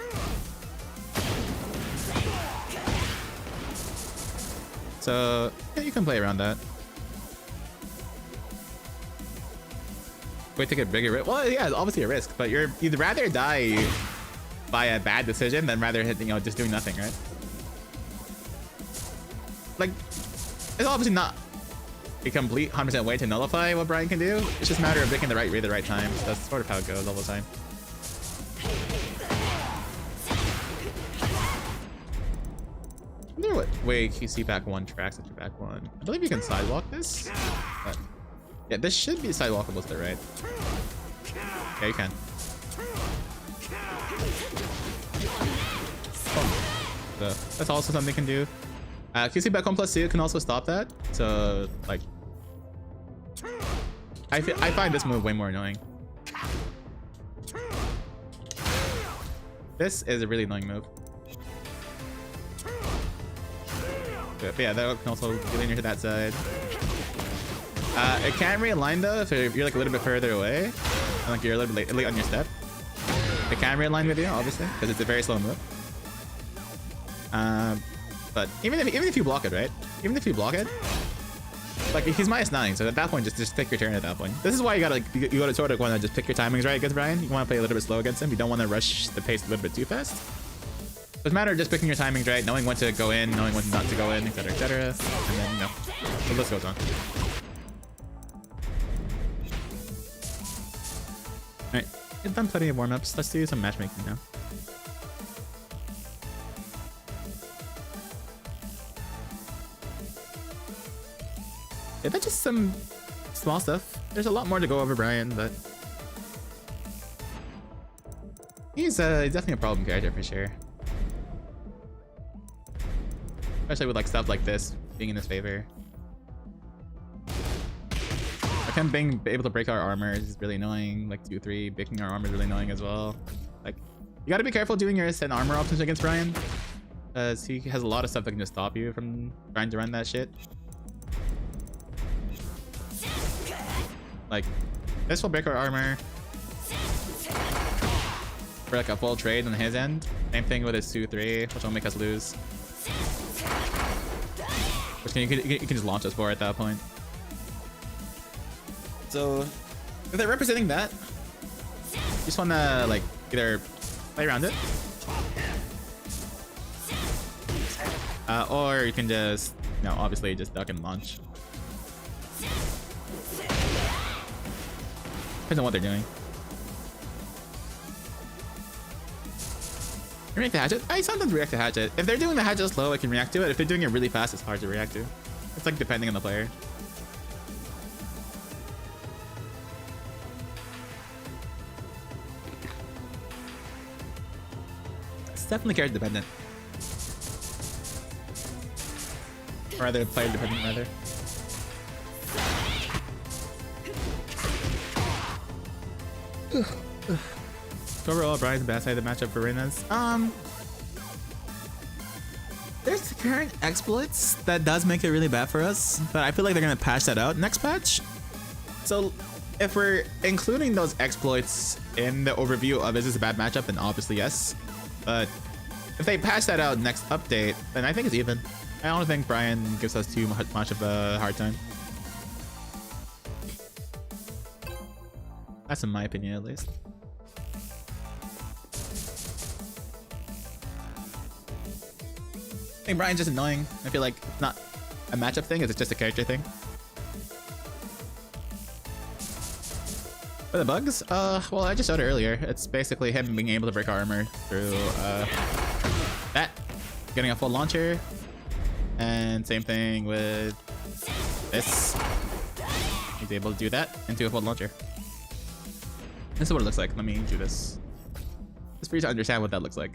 S1: So yeah, you can play around that. Wait to get bigger. Well, yeah, it's obviously a risk, but you'd rather die by a bad decision than rather hit, just doing nothing, right? Like, it's obviously not a complete 100% way to nullify what Bryan can do. It's just a matter of picking the right read at the right time. So that's sort of how it goes all the time. I wonder what way QC back 1 tracks after back 1. I believe you can sidewalk this. But yeah, this should be sidewalkable to the right. Yeah, you can. So that's also something you can do. QC back 1+2 can also stop that. So like, I find this move way more annoying. This is a really annoying move. But yeah, that can also get linear to that side. It can realign though if you're like a little bit further away, and like you're a little bit late on your step. It can realign with you, obviously, because it's a very slow move. But even if you block it, right? Even if you block it, like he's -9, so at that point, just pick your turn at that point. This is why you gotta sort of want to just pick your timings right against Bryan. You want to play a little bit slow against him. You don't want to rush the pace a little bit too fast. So it's a matter of just picking your timings right, knowing when to go in, knowing when not to go in, etc., etc. And then the list goes on. All right, we've done plenty of warm-ups. Let's do some matchmaking now. Yeah, that's just some small stuff. There's a lot more to go over Bryan, but he's definitely a problem character for sure. Especially with like stuff like this being in his favor. Like him being able to break our armor is really annoying. Like 2-3 breaking our armor is really annoying as well. Like you got to be careful doing your ascent armor options against Bryan, because he has a lot of stuff that can just stop you from trying to run that shit. Like this will break our armor. for like a full trade on his end. Same thing with his 2-3, which will make us lose. Which you can just launch us for at that point. So if they're representing that, you just want to like either play around it, or you can just, you know, obviously just duck and launch. Depends on what they're doing. React to hatchet? I sometimes react to hatchet. If they're doing the hatchet slow, I can react to it. If they're doing it really fast, it's hard to react to. It's like depending on the player. It's definitely character dependent. Or rather, player dependent, rather. So overall, Bryan's the best side of the matchup for Reina's. There's current exploits that does make it really bad for us, but I feel like they're gonna patch that out next patch. So if we're including those exploits in the overview of is this a bad matchup, then obviously yes. But if they patch that out next update, then I think it's even. I don't think Bryan gives us too much of a hard time. That's in my opinion, at least. I think Bryan's just annoying. I feel like it's not a matchup thing, it's just a character thing. For the bugs, well, I just showed it earlier. It's basically him being able to break armor through that, getting a full launcher, and same thing with this. He's able to do that into a full launcher. This is what it looks like. Let me do this. Just for you to understand what that looks like.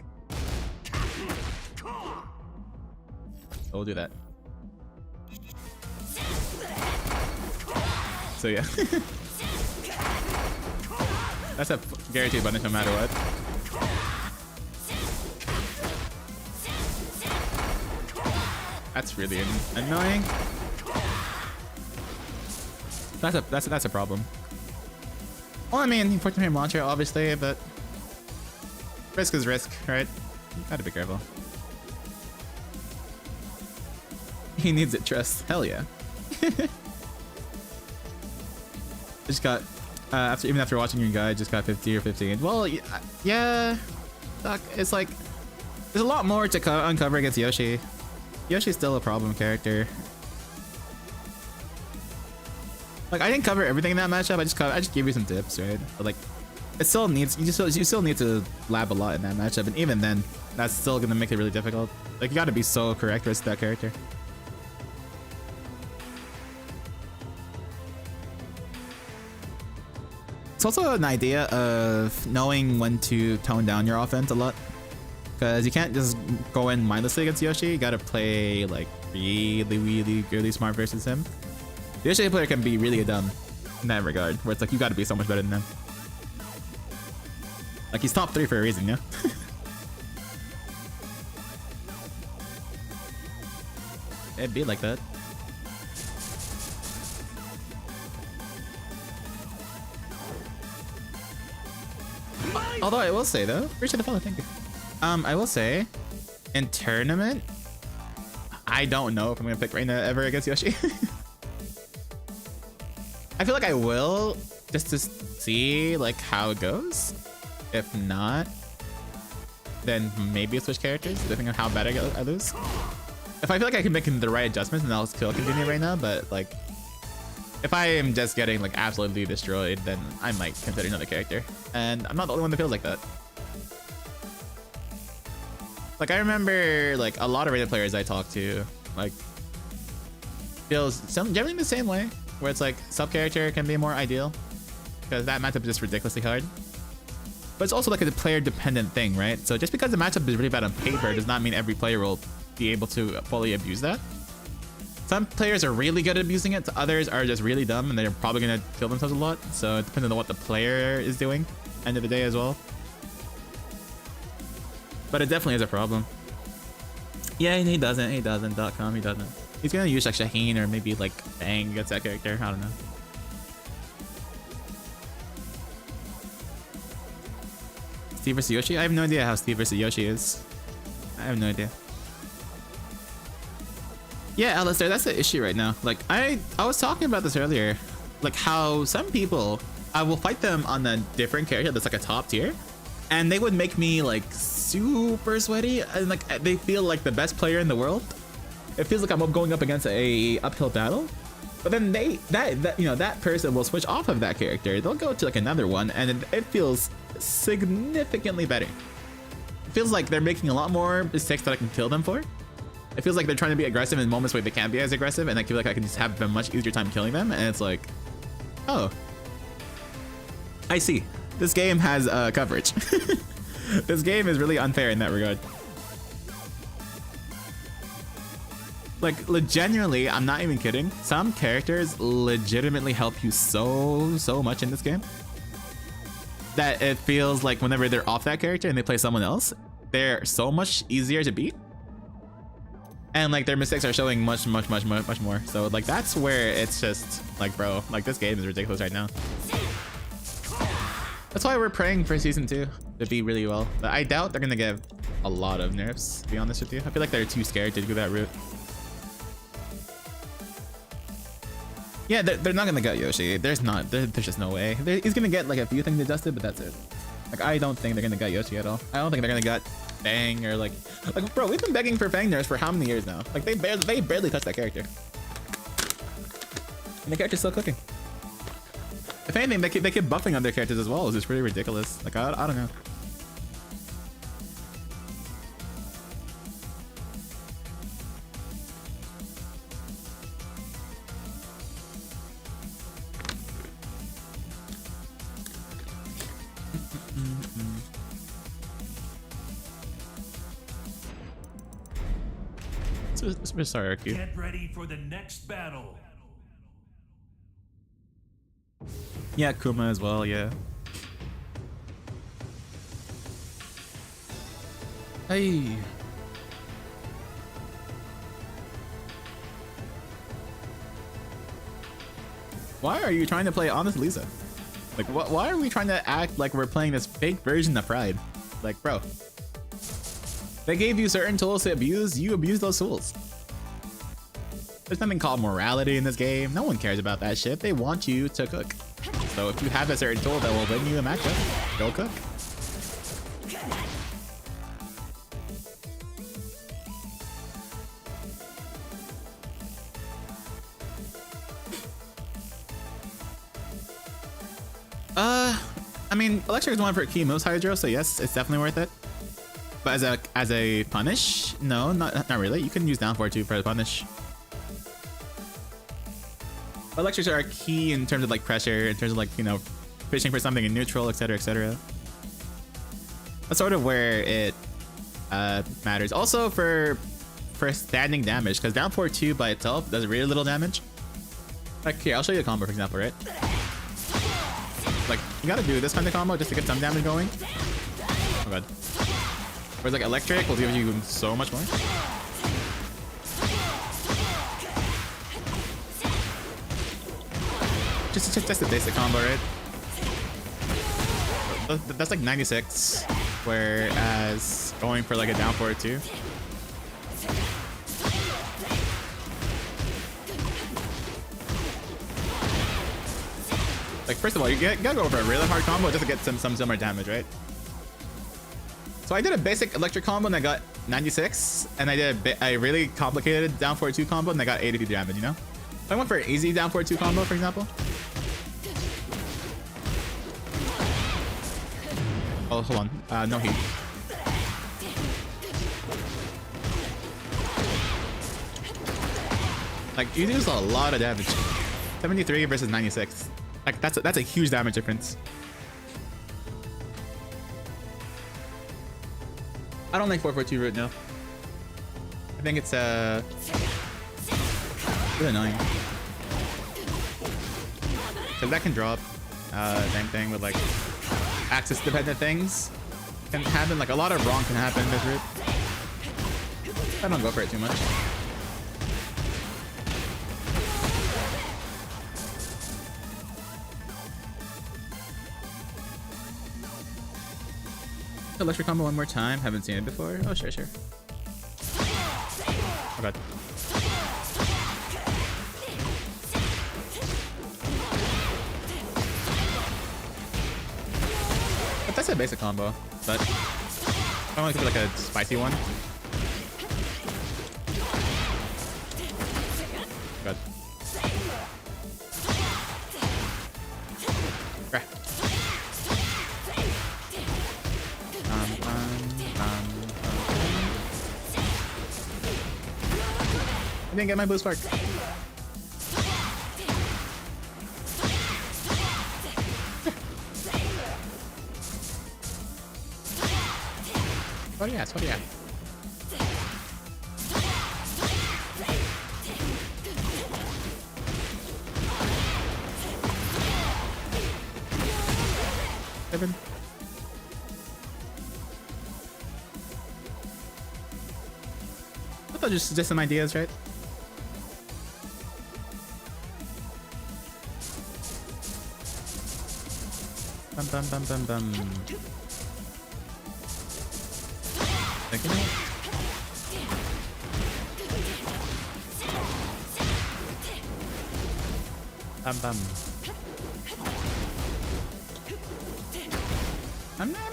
S1: So we'll do that. So yeah. That's a guaranteed punish no matter what. That's really annoying. That's a problem. Well, I mean, 14-frame launcher, obviously, but risk is risk, right? You gotta be careful. He needs it, trust. Hell yeah. Just got even after watching your guide, just got 50 or 15. Well, yeah. It's like there's a lot more to uncover against Yoshi. Yoshi's still a problem character. Like I didn't cover everything in that matchup. I just gave you some tips, right? But like, it still needs you still need to lab a lot in that matchup, and even then, that's still gonna make it really difficult. Like you got to be so correct with that character. It's also an idea of knowing when to tone down your offense a lot, because you can't just go in mindlessly against Yoshi. You gotta play like really smart versus him. The Yoshi player can be really dumb in that regard, where it's like you gotta be so much better than him. Like he's top 3 for a reason, yeah. It'd be like that. Although I will say though, appreciate the follow, thank you. I will say, in tournament, I don't know if I'm gonna pick Reina ever against Yoshi. I feel like I will, just to see like how it goes. If not, then maybe I'll switch characters, depending on how bad I lose. If I feel like I can make the right adjustments, then I'll still continue right now. But like, if I am just getting like absolutely destroyed, then I might consider another character. And I'm not the only one that feels like that. Like I remember like a lot of Reina players I talk to like feels generally the same way, where it's like sub character can be more ideal because that matchup is just ridiculously hard. But it's also like a player dependent thing, right? So just because the matchup is really bad on paper does not mean every player will be able to fully abuse that. Some players are really good at abusing it, others are just really dumb and they're probably gonna kill themselves a lot. So it depends on what the player is doing end of the day as well. But it definitely is a problem. Yeah, he doesn't. He doesn't. .com. He doesn't. He's gonna use like Shaheen or maybe like Bang against that character. I don't know. Steve vs Yoshi? I have no idea how Steve vs Yoshi is. I have no idea. Yeah, Alistair, that's the issue right now. Like, I was talking about this earlier. Like, how some people, I will fight them on a different character that's like a top tier, and they would make me like super sweaty, and like they feel like the best player in the world. It feels like I'm going up against a uphill battle. But then that person will switch off of that character. They'll go to like another one, and it feels significantly better. It feels like they're making a lot more mistakes that I can kill them for. It feels like they're trying to be aggressive in moments where they can't be as aggressive, and I feel like I can just have a much easier time killing them. And it's like, oh, I see. This game has coverage. This game is really unfair in that regard. Like, genuinely, I'm not even kidding. Some characters legitimately help you so much in this game that it feels like whenever they're off that character and they play someone else, they're so much easier to beat. And like their mistakes are showing much more. So like that's where it's just like, bro, like this game is ridiculous right now. That's why we're praying for season 2 to be really well. But I doubt they're gonna give a lot of nerfs, to be honest with you. I feel like they're too scared to go that route. Yeah, they're not gonna gut Yoshi. There's just no way. He's gonna get like a few things adjusted, but that's it. Like I don't think they're gonna gut Yoshi at all. I don't think they're gonna gut Fang or like bro, we've been begging for Fang nerfs for how many years now? Like they barely touched that character, and the character's still cooking. If anything, they keep buffing on their characters as well. It's just really ridiculous. Like I don't know. Sorry, RQ.
S2: Get ready for the next battle.
S1: Yeah, Kuma as well, yeah. Hey. Why are you trying to play honest Lisa? Like, why are we trying to act like we're playing this fake version of Pride? Like, bro. They gave you certain tools to abuse, you abuse those tools. There's nothing called morality in this game. No one cares about that shit. They want you to cook. So if you have a certain tool that will win you a matchup, go cook. I mean, Electric is one for key moves, Hydro, so yes, it's definitely worth it. But as a punish, no, not really. You can use down 4-2 for a punish. Electrics are key in terms of like pressure, in terms of like, you know, fishing for something in neutral, etc, etc. That's sort of where it matters. Also for standing damage, because down 4-2 by itself does really little damage. Like here, I'll show you a combo, for example, right? Like you gotta do this kind of combo just to get some damage going. Oh god. Whereas like electric will give you so much more. Just the basic combo, right? That's like 96, whereas going for like a down 4-2. Like first of all, you gotta go for a really hard combo just to get some similar damage, right? So I did a basic electric combo and I got 96, and I did a really complicated down 4-2 combo and I got 82 damage, you know? If I went for an easy down 4-2 combo, for example. Oh, hold on. No heat. Like, you do a lot of damage. 73 versus 96. Like, that's a huge damage difference. I don't like 4-4-2 route, no. I think it's really annoying. Cause that can drop. Same thing with like axis dependent things can happen. Like a lot of wrong can happen in this route. I don't go for it too much. electric combo one more time. Haven't seen it before. Oh, sure, sure. Oh, God. But that's a basic combo, but I want to do like a spicy one. God. Right. I didn't get my blue spark. What do you ask? What do you ask? Seven. I thought just some ideas, right? Bum bum bum bum bum. Thank you. Bum bum.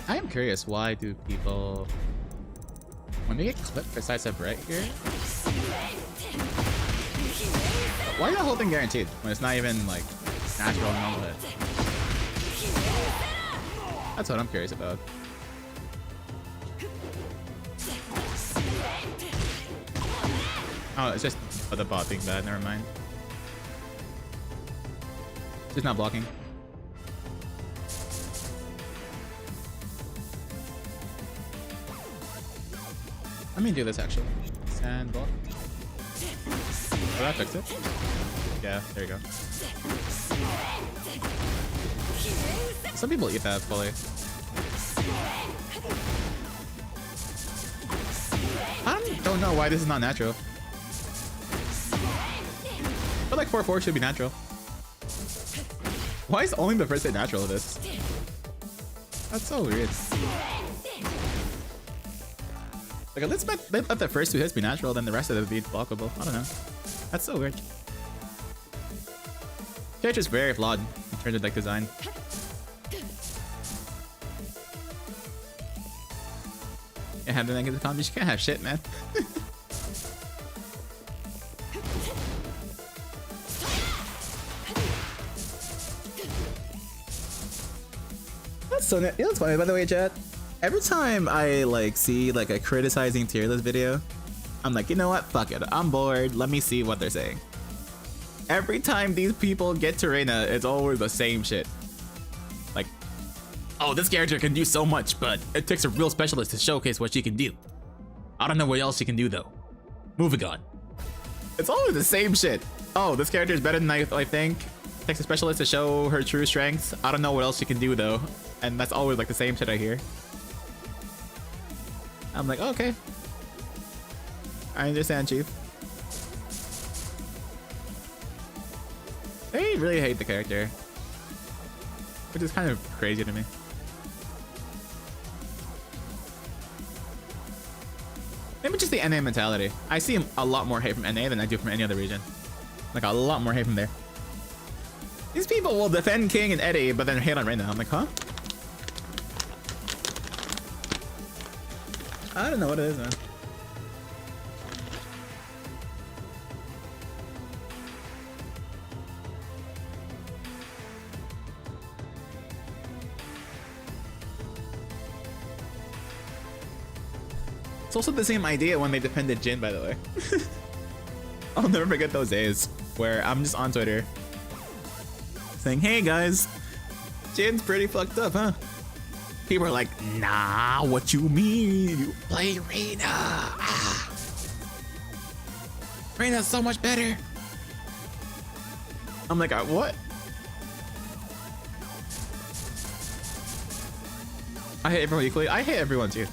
S1: I am curious, why do people, when they get clipped for size up right here, why is the whole thing guaranteed when it's not even like natural and normal hit? That's what I'm curious about. Oh, it's just the bot being bad. Never mind. Just not blocking. Let me do this actually. Sand block. Oh, that fixed it. Yeah, there you go. Some people eat that fully. I don't know why this is not natural. But like 4-4 should be natural. Why is only the first hit natural of this? That's so weird. Like, let's let the first two hits be natural, then the rest of them be blockable. I don't know. That's so weird. Character's very flawed in terms of like design. You have the negative combos. You can't have shit, man. That's so net. You know what's funny, by the way, chat? Every time I like see like a criticizing tier list video, I'm like, you know what? Fuck it. I'm bored. Let me see what they're saying. Every time these people get to Reina, it's always the same shit. Like, oh, this character can do so much, but it takes a real specialist to showcase what she can do. I don't know what else she can do though. Moving on. It's always the same shit. Oh, this character is better than I think. Takes a specialist to show her true strengths. I don't know what else she can do though. And that's always like the same shit I hear. I'm like, oh, okay. I understand, Chief. They really hate the character, which is kind of crazy to me. Maybe just the NA mentality. I see a lot more hate from NA than I do from any other region. Like a lot more hate from there. These people will defend King and Eddie, but then hate on Reina. I'm like, huh? I don't know what it is, man. It's also the same idea when they defended Jin, by the way. I'll never forget those days where I'm just on Twitter saying, hey guys, Jin's pretty fucked up, huh? People are like, nah, what you mean? You play Reina. Ah. Reina's so much better. I'm like, what? I hate everyone equally. I hate everyone too.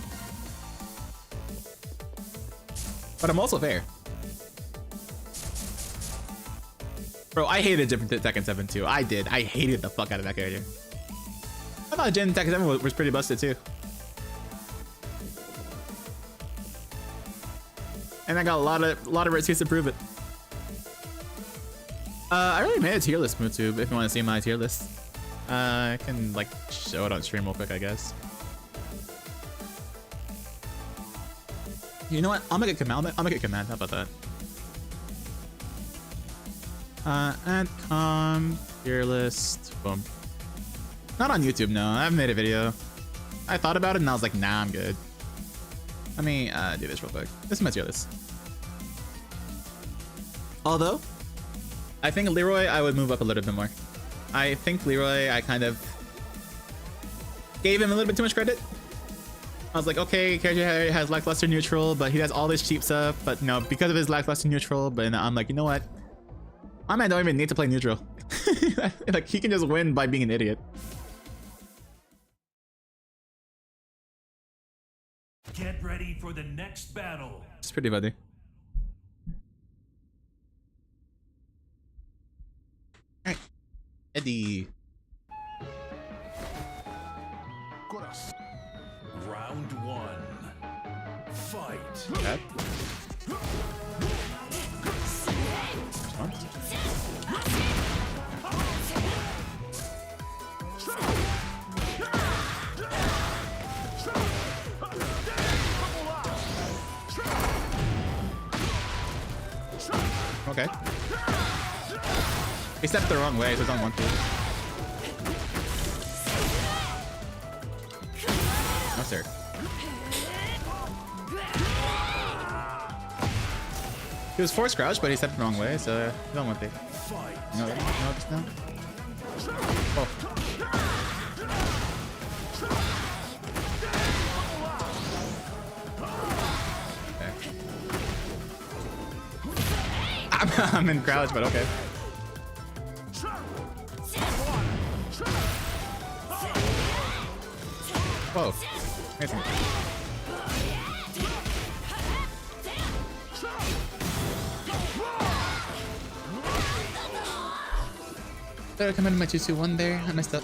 S1: But I'm also fair. Bro, I hated Tekken 7 too. I did. I hated the fuck out of that character. I thought Jin in Tekken 7 was pretty busted too. and I got a lot of receipts to prove it. I already made a tier list, Mutube, if you want to see my tier list. I can like show it on stream real quick, I guess. You know what? I'll make a command. I'll make a command. How about that? Add com tier list. Boom. Not on YouTube, no. I haven't made a video. I thought about it and I was like, nah, I'm good. Let me do this real quick. This is my tier list. Although, I think Leroy, I would move up a little bit more. I think Leroy, I kind of gave him a little bit too much credit. I was like, okay, character has lackluster neutral, but he has all this cheap stuff. But no, because of his lackluster neutral, but I'm like, you know what? My man don't even need to play neutral. Like, he can just win by being an idiot.
S2: Get ready for the next battle.
S1: It's pretty funny. Alright. Eddie.
S2: Round one. Fight.
S1: Okay. Okay. He stepped the wrong way, so it's on 1-2. No, sir. He was forced crouch, but he stepped the wrong way, so he's on 1-2. No, no. Oh. I'm in crouch, but okay. Whoa. Amazing. Thought I'd come into my 2-2-1 there. I messed up.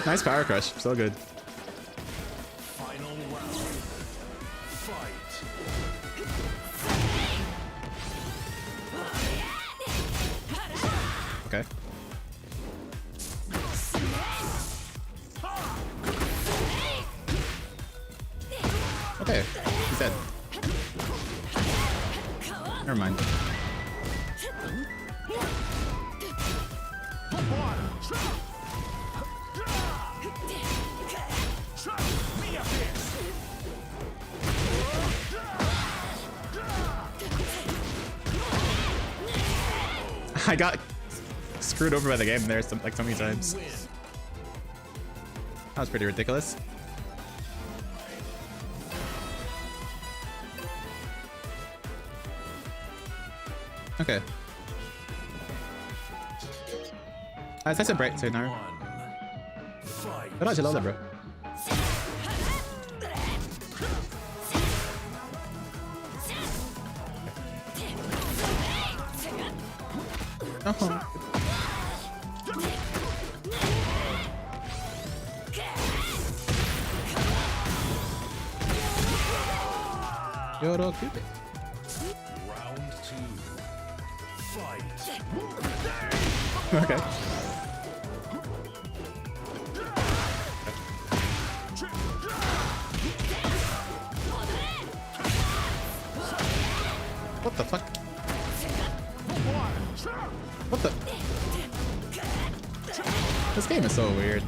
S1: Nice power crush, so good.
S2: Final round. Fight.
S1: Okay. Okay, he's dead. Never mind. I got screwed over by the game there so many times. That was pretty ridiculous. Okay. It's nice and bright so now. But not Jalala, bro. Oh. Yoro Cupid.
S2: Round two. Fight.
S1: Okay. What the fuck? What the? game is so weird.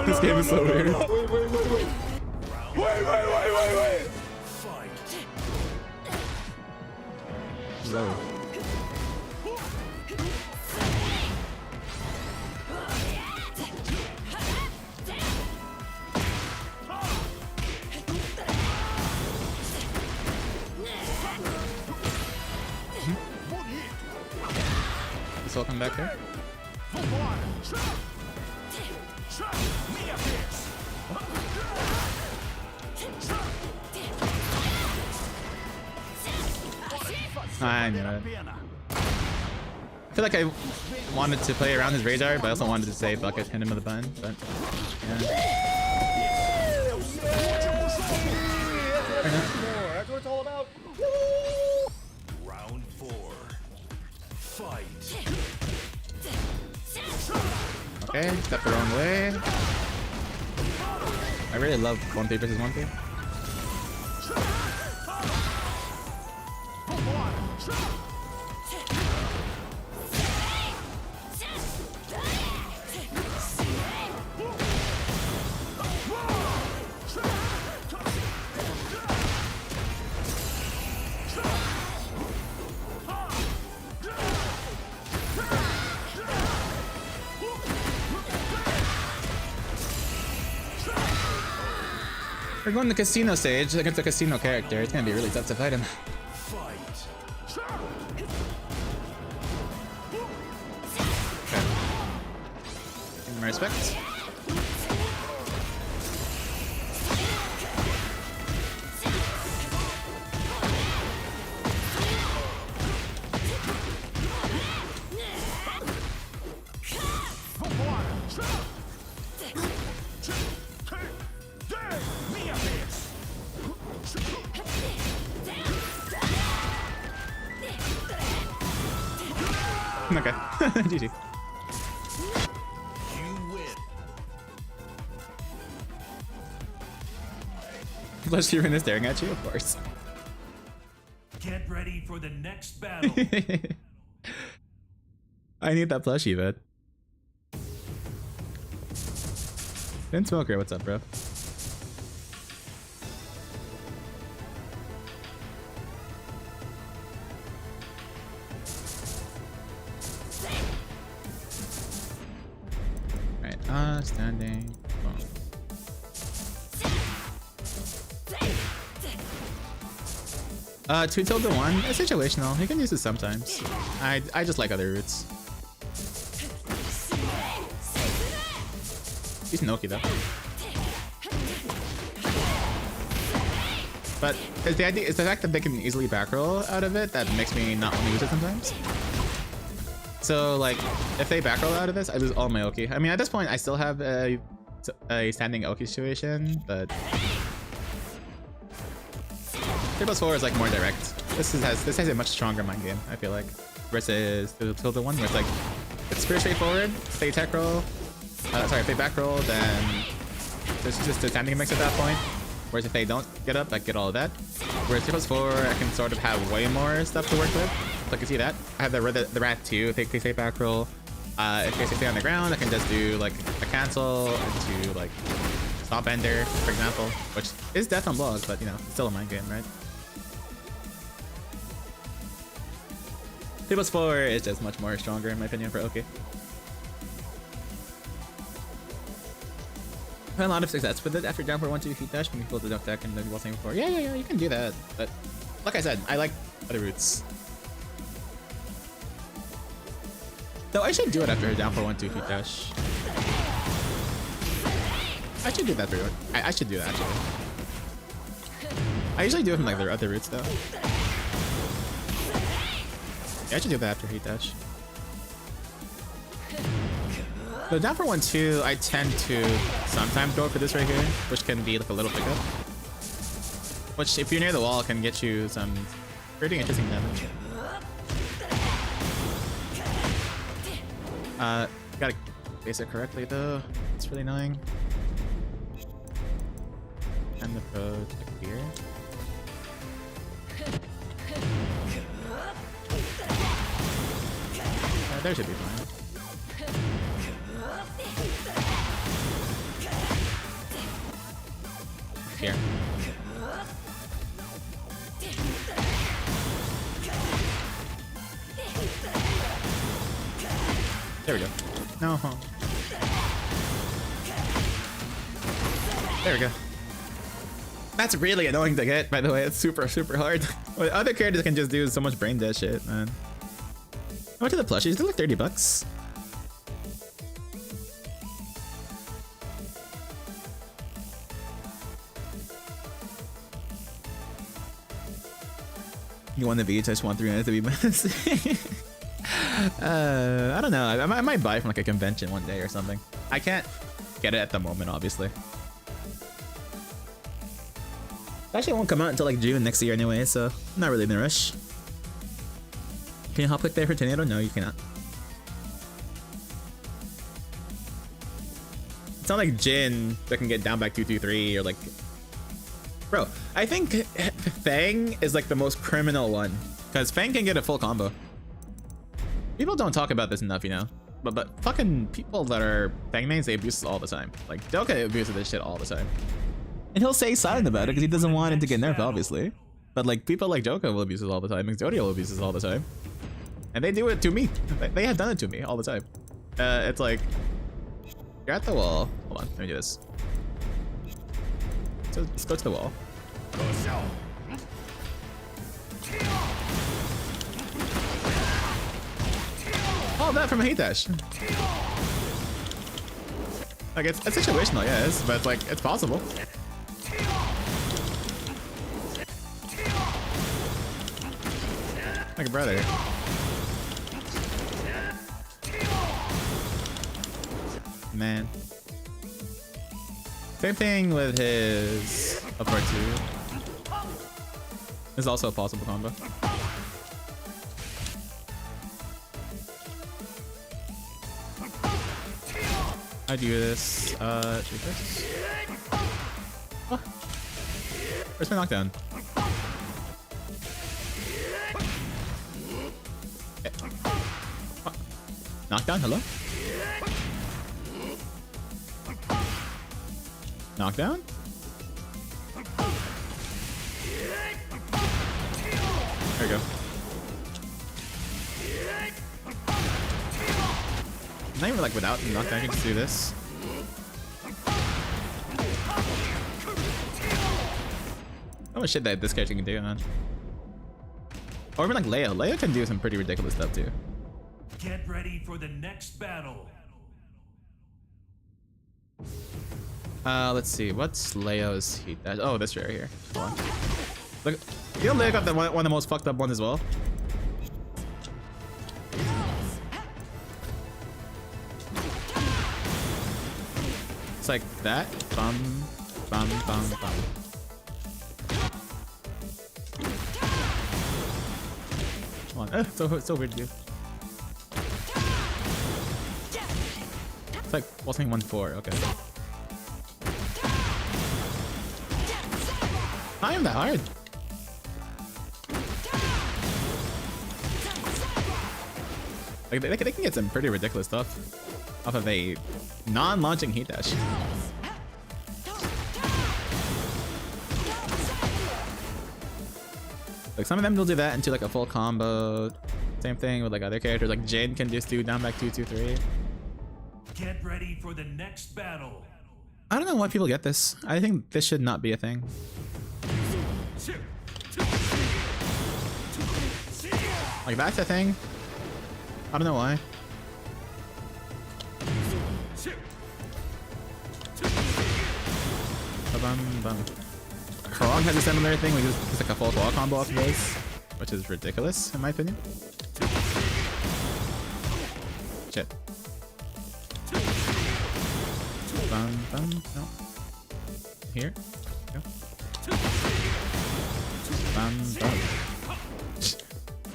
S1: This game is so weird.
S4: Wait.
S2: Fight.
S1: Low. This will come back here. I knew it. I feel like I wanted to play around his radar, but I also wanted to say bucket, hit him with a button. But yeah.
S4: That's what it's all about.
S2: Round 4. Fight.
S1: Okay, step the wrong way. I really love 1v versus 1v. We're going to casino stage against a casino character. It's gonna be really tough to fight him. Okay. Give him my respect. Okay. GG.
S2: You win.
S1: Plus, you're in staring at you, of course.
S2: Get ready for the next battle.
S1: I need that plushie, but. Ben Smoker, what's up, bro? Standing. Oh. 2 tilde 1. It's situational. You can use it sometimes. I just like other routes. He's Noki though. But the idea is the fact that they can easily back roll out of it that makes me not want to use it sometimes. So like, if they back roll out of this, I lose all my Oki. I mean, at this point, I still have a standing Oki situation, but 3+4 is like more direct. This has a much stronger mind game, I feel like, versus the tilde 1, where it's like it's pretty straightforward. If they tech roll, if they back roll, then there's just a standing mix at that point. Whereas if they don't get up, I get all of that. Whereas 3+4, I can sort of have way more stuff to work with. So I can see that. I have the rat too. If they say back roll, if they stay on the ground, I can just do like a cancel into like stop ender, for example, which is death on blogs, but you know, it's still a mind game, right? 3+4 is just much more stronger in my opinion for Oki. Had a lot of success with it after down for 1-2 feet dash when you pull the duck deck and then while saying before. Yeah, you can do that. But like I said, I like other routes. Though I should do it after down for 1-2 feet dash. I should do that for I should do that actually. I usually do it from like their other routes though. Yeah, I should do that after heat dash. So down for 1-2, I tend to sometimes go for this right here, which can be like a little pickup. Which, if you're near the wall, can get you some pretty interesting damage. Gotta base it correctly though. It's really annoying. approach like here. There should be fine. Here. There we go. No. There we go. That's really annoying to get, by the way. It's super hard. What other characters can just do so much brain dead shit, man. How much are the plushies? They're like $30. You want the V, I just want 3 minutes to be messy. I don't know. I might buy from like a convention one day or something. I can't get it at the moment, obviously. Actually, it won't come out until like June next year anyway, so I'm not really in a rush. Can you hop click there for tornado? No, you cannot. It's not like Jin that can get down back 2-2-3 or like. Bro, I think Fang is like the most criminal one because Fang can get a full combo. People don't talk about this enough, you know. But fucking people that are Fang mains, they abuse this all the time. Like Doka abuses this shit all the time. And he'll stay silent about it because he doesn't want it to get nerfed, obviously. But like people like Joka will abuse it all the time. Exodia will abuse it all the time. And they do it to me. They have done it to me all the time. It's like, you're at the wall. Hold on, let me do this. So let's go to the wall. Oh, that from a hate dash. Like it's situational, yes, but like it's possible. Like a brother. Man. Same thing with his upward 2. This is also a possible combo. I do this. Shoot this. Oh. Where's my knockdown? Okay. Oh. Knockdown? Hello? Knockdown? There we go. Not even like without the knockdown, I can just do this. How much shit that this character can do, man. Or even like Leo. Leo can do some pretty ridiculous stuff too.
S2: Get ready for the next battle.
S1: Let's see. What's Leo's heat dash? Oh, this right here. Hold on. Look, you know Leo got the one of the most fucked up ones as well. It's like that. Bum, bum, bum, bum. Come on. So weird to do. It's like pulsing 1-4. Okay. Not even that hard. Like they can get some pretty ridiculous stuff off of a non-launching heat dash. Like some of them will do that into like a full combo. Same thing with like other characters. Like Jin can just do down back 2-2-3.
S2: Get ready for the next battle.
S1: I don't know why people get this. I think this should not be a thing. Like that's a thing. I don't know why. Bum. Krog has a similar thing, like it's like a full wall combo off of this, which is ridiculous in my opinion. Shit. Bum. No. Here. Go. Bum.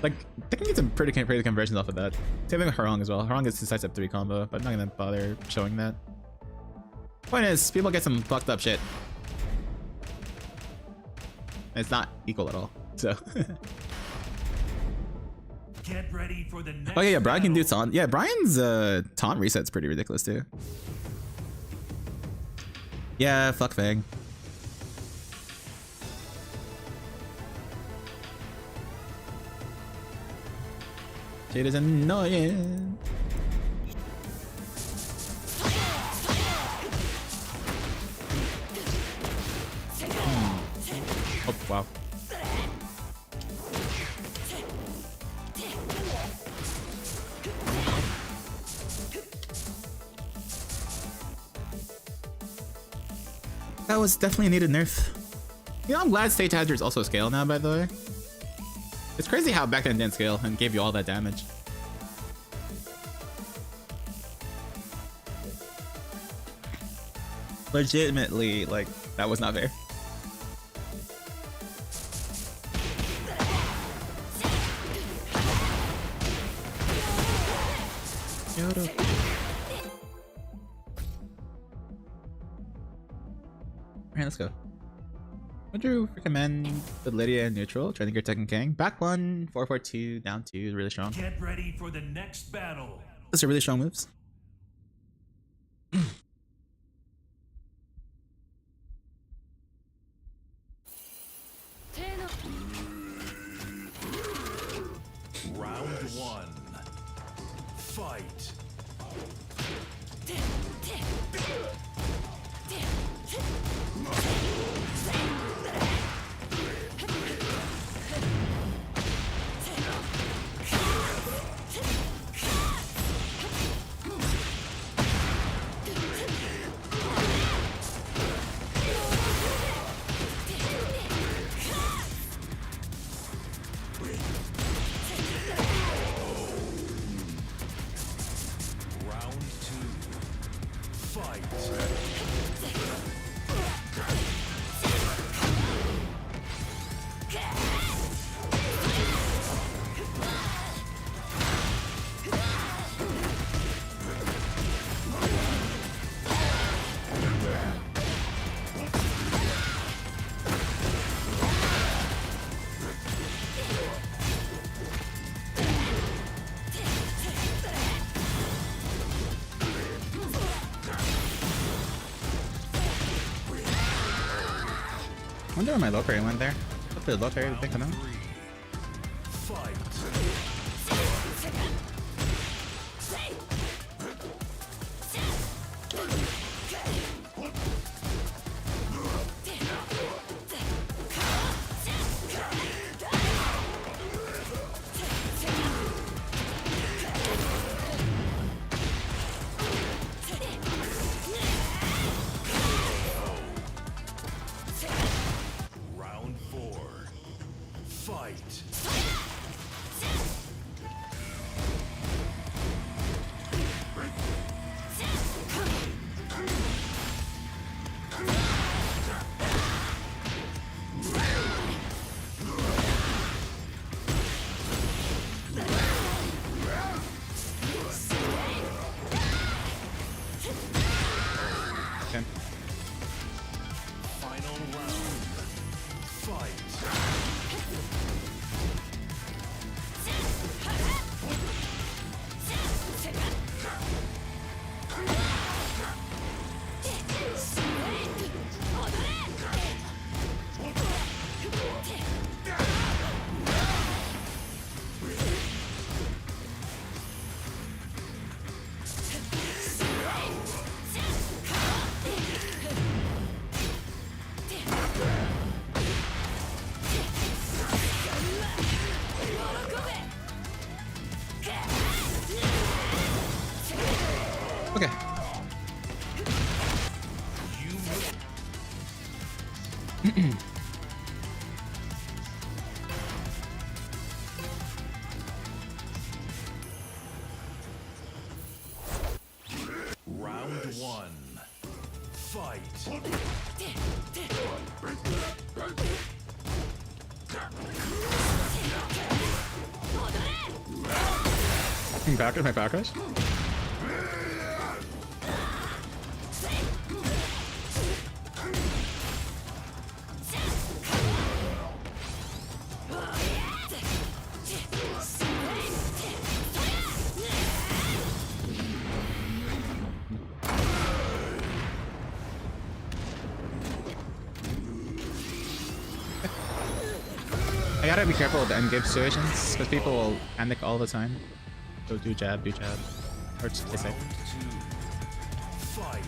S1: Like, they can get some pretty conversions off of that. Same thing with Harong as well. Harong is his sidestep 3 combo, but I'm not gonna bother showing that. Point is, people get some fucked up shit. It's not equal at all. So.
S2: Get ready for the next
S1: Oh yeah, Bryan can do
S2: battle.
S1: taunt. Yeah, Bryan's taunt reset's pretty ridiculous too. Yeah, fuck Fang. Shit is annoying. Oh wow. That was definitely a needed nerf. You know, I'm glad stage hazards also scale now, by the way. It's crazy how back then didn't scale and gave you all that damage. Legitimately, like, that was not fair. Yodo. Alright, let's go. Would you recommend the Lydia and neutral? Trying to get Tekken King. Back one, 442, down two, really strong.
S2: Get ready for the next battle.
S1: Those are really strong moves.
S2: Round one. Fight. Round two. Fight.
S1: I wonder where my low parry went there. Hopefully the low parry didn't come out.
S2: Fight. Round four. Fight.
S1: Okay.
S2: Final round. Fight.
S1: Okay.
S2: Round one. Fight.
S1: Backers, my backers. I gotta be careful with the endgame situations because people will panic all the time. So do jab, or just stay safe.
S2: Fight.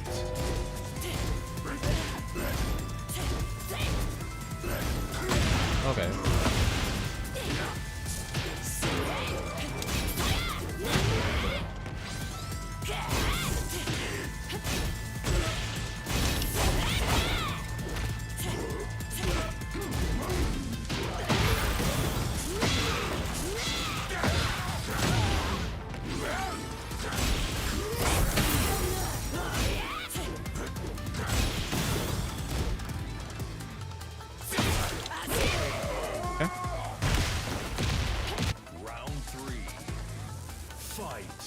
S1: Okay.
S2: Round 3. Fight.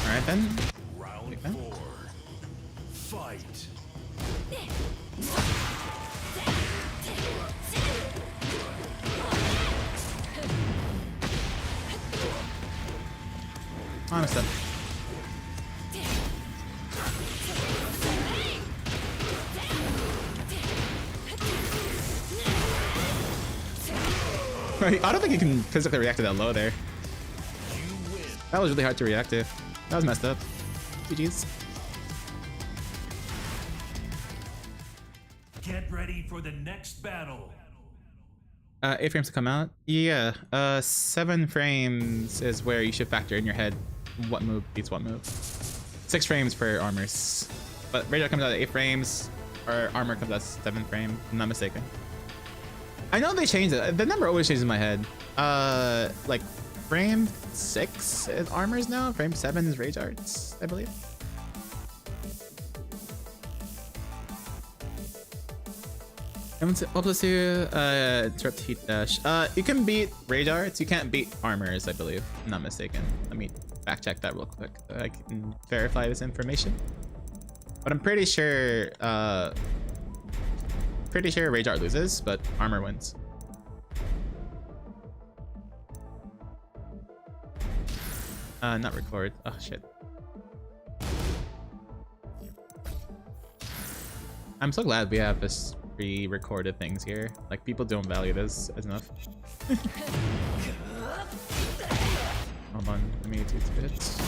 S1: Alright then.
S2: Round
S1: Okay.
S2: 4. Fight.
S1: Honest up. Right, I don't think you can physically react to that low there. That was really hard to react to. That was messed up. GG's.
S2: Get ready for the next battle.
S1: 8 frames to come out? Yeah, 7 frames is where you should factor in your head what move beats what move. 6 frames for armors. But radar comes out at 8 frames, or armor comes out at 7 frame, if I'm not mistaken. I know they changed it. The number always changes in my head. Like frame 6 is armors now, frame 7 is rage arts, I believe. What plus 2, interrupt heat dash. You can beat rage arts, you can't beat armors, I believe. If I'm not mistaken. Let me fact check that real quick. I can verify this information. But I'm pretty sure rage art loses, but armor wins. Not record. Oh shit. I'm so glad we have this pre-recorded things here. Like, people don't value this as enough. Hold on, let me do 2 bits.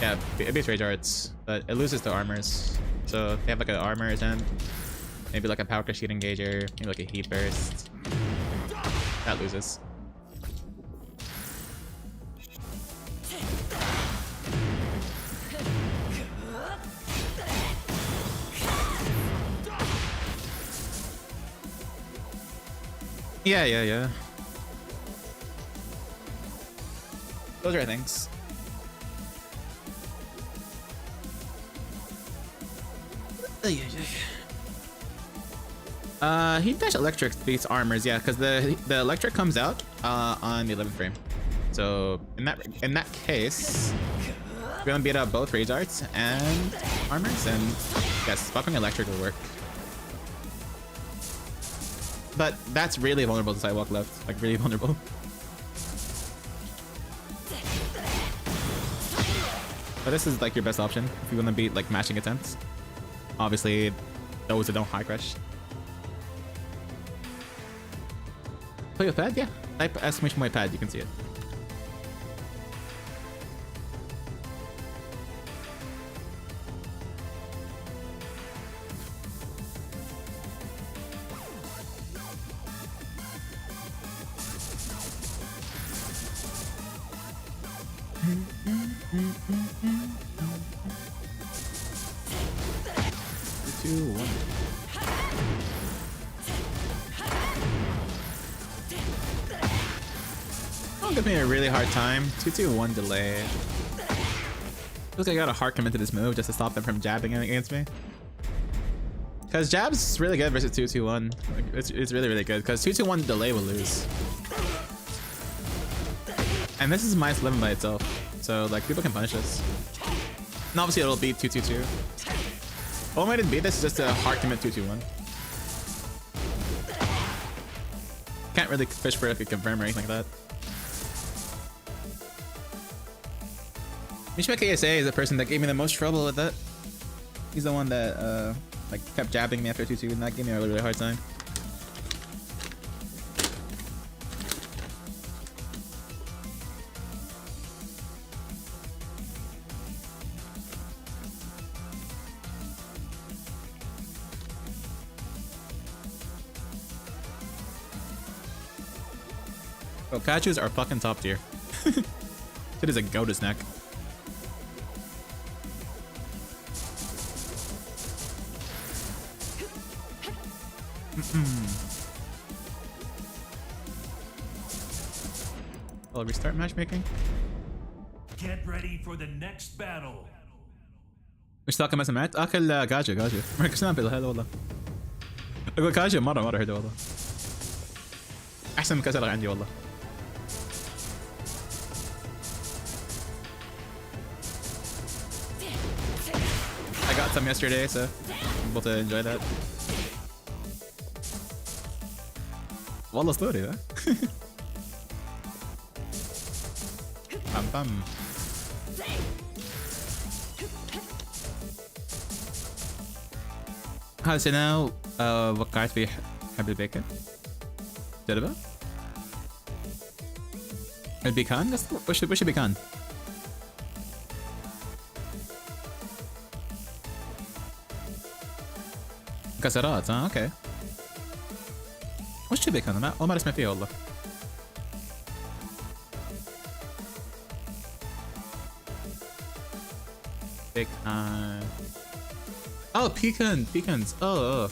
S1: Yeah, it beats rage arts, but it loses to armors. So they have like an armor attempt, maybe like a power sheet engager, maybe like a heat burst. That loses. Yeah. Those are things. Heat dash electric beats armors, yeah, because the electric comes out on the 11th frame. So in that case, we're gonna beat out both rage arts and armors, and yes, buffing electric will work. But that's really vulnerable to sidewalk left, like really vulnerable. But this is like your best option if you want to beat like mashing attempts. Obviously, those that don't high crush. Play with pad? Yeah. Type exclamation point pad, you can see it. Don't give me a really hard time. 2-2-1 delay. Feels like I gotta hard commit to this move just to stop them from jabbing against me. Because jab's really good versus 2-2-1. Like, it's really, really good. Because 2-2-1 delay will lose. And this is -11 by itself. So like people can punish us. And obviously it'll beat 222. Only way to beat this is just a hard commit 221. Can't really fish for like a confirm or anything like that. Mishima KSA is the person that gave me the most trouble with that. He's the one that like kept jabbing me after 2-2 and that gave me a really hard time. Oh, Kachus are fucking top tier. It is a goat his neck. I'll restart matchmaking.
S2: Get ready for the next battle.
S1: مش طاقة مثلا مات اكل كاجو مركز نابل هذا والله اقول كاجو مرة حلو والله احسن من كسر عندي والله. I got some yesterday, so I'm able to enjoy that. والله story ها. Bam bam. هذا سنة وقعت في حبل البيكن. تلبى؟ البيكان؟ وش البيكان؟ كسرات ها اوكي. وش البيكان؟ ما أول مرة اسمع فيها والله. بيكان. Oh, pecans. Oh.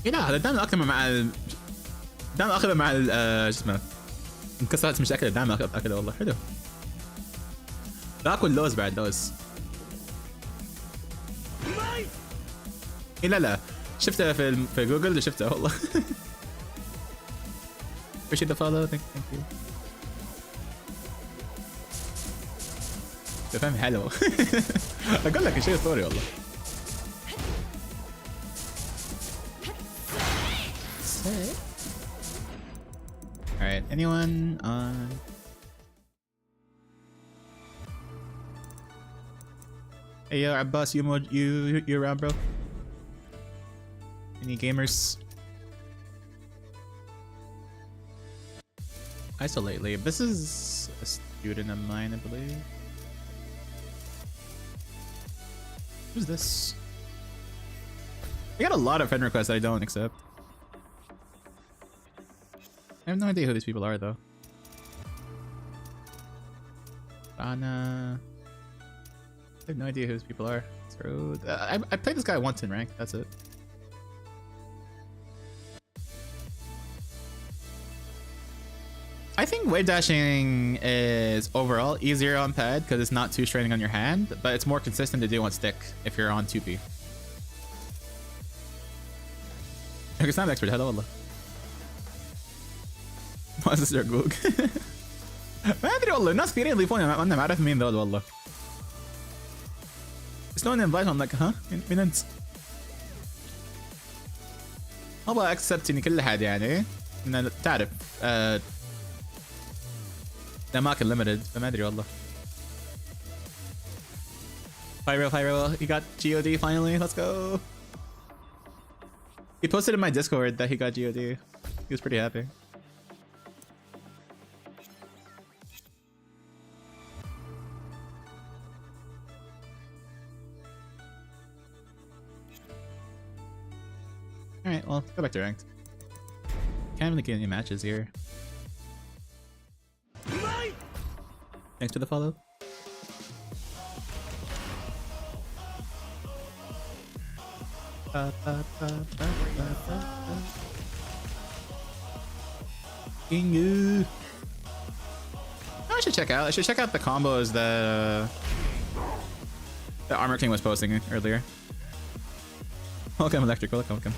S1: ايه لا هذا دائما اكله مع دائما اخذه مع شو اسمه مكسرات مش اكله دائما اكله والله حلو. باكل لوز بعد لوز. ايه لا شفتها في جوجل شفتها والله. appreciate the follow thank you. فاهم حلو. اقول لك شيء اسطوري والله. Alright, anyone on? Hey yo, Abbas, you around, bro? Any gamers? Isolate Leave. This is a student of mine, I believe. Who's this? I got a lot of friend requests that I don't accept. I have no idea who these people are though. Anna. I have no idea who these people are. I played this guy once in rank, that's it. I think wave dashing is overall easier on pad because it's not too straining on your hand, but it's more consistent to do on stick if you're on 2P. It's not expert, hello Allah. ما أسسر جوج. ما أدري والله الناس كثيرين يضيفون أنا ما أعرف مين ذول والله. شلون invite هم like ها مين أنت؟ أبغى accept إني كل أحد يعني إن تعرف الأماكن limited فما أدري والله. Pyro, he got GOD finally. Let's go. He posted in my Discord that he got GOD. He was pretty happy. Alright, well, go back to ranked. Can't really get any matches here. Thanks for the follow. Kingu. I should check out. I should check out the combos that the Armor King was posting earlier. Welcome, Electric. Welcome.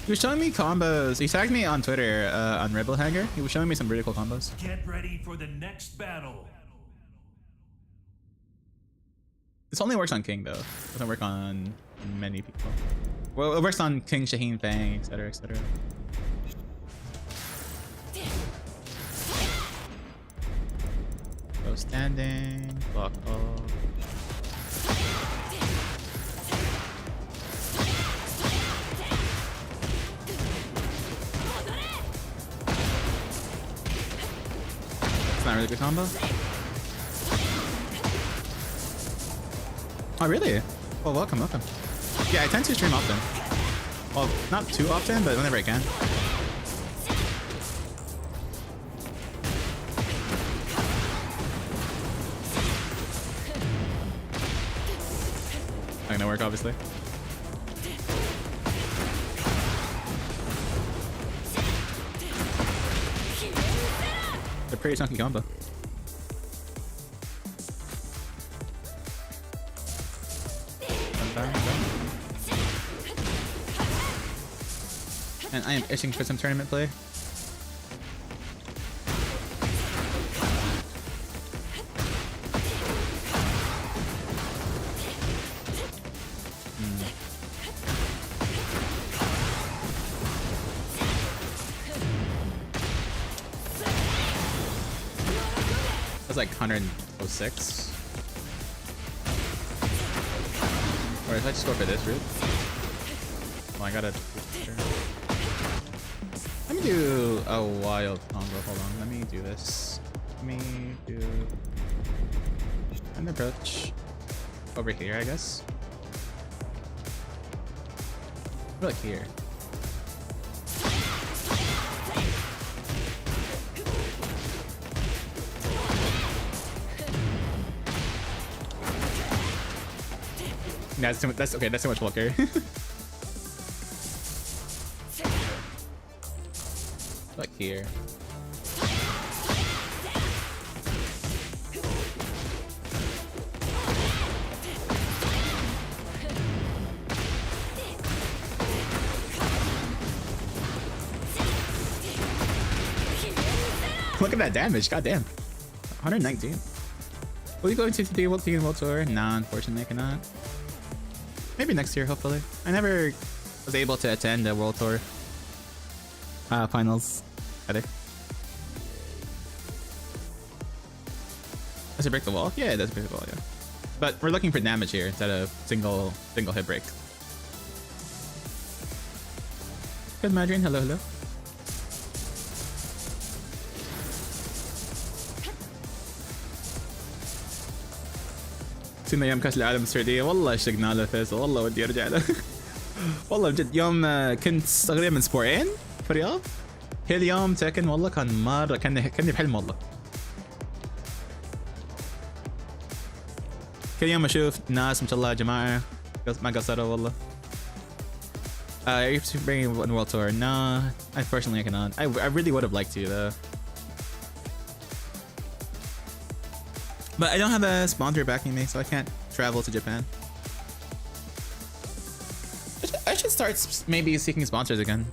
S1: He was showing me combos. He tagged me on Twitter on Rebel Hanger. He was showing me some really cool combos.
S2: Get ready for the next battle.
S1: This only works on King though. It doesn't work on many people. Well, it works on King, Shaheen, Fang, etc., etc. Go standing, block all. It's not a really good combo. Oh, really? Well, welcome, welcome. Yeah, I tend to stream often. Well, not too often, but whenever I can. Not gonna work, obviously. They're pretty chunky combo. And I am itching for some tournament play. That's like 106. Or if I just go for this route. Oh, I gotta. Let me do a wild combo. Hold on. Let me do this. Let me do an approach over here, I guess. Like here. That's too much. That's okay. That's too much Walker. Like here. Look at that damage. God damn. 119. Will you go into the World Tour? Nah, unfortunately I cannot. Maybe next year, hopefully. I never was able to attend the World Tour finals. Does it break the wall? Yeah, it does break the wall, yeah. But we're looking for damage here instead of single hit break. Good, Madrine. Hello, hello. سينا يوم كاس العالم السعودية والله اشتقنا له فيصل والله ودي ارجع له. والله بجد يوم كنت تقريبا من اسبوعين في الرياض اليوم تكن والله كان مرة كاني بحلم والله. كل يوم اشوف ناس ما شاء الله يا جماعة ما قصروا والله. You're bringing one world tour? Nah, unfortunately I cannot. I really would have liked to though. But I don't have a sponsor backing me, so I can't travel to Japan. I should start maybe seeking sponsors again.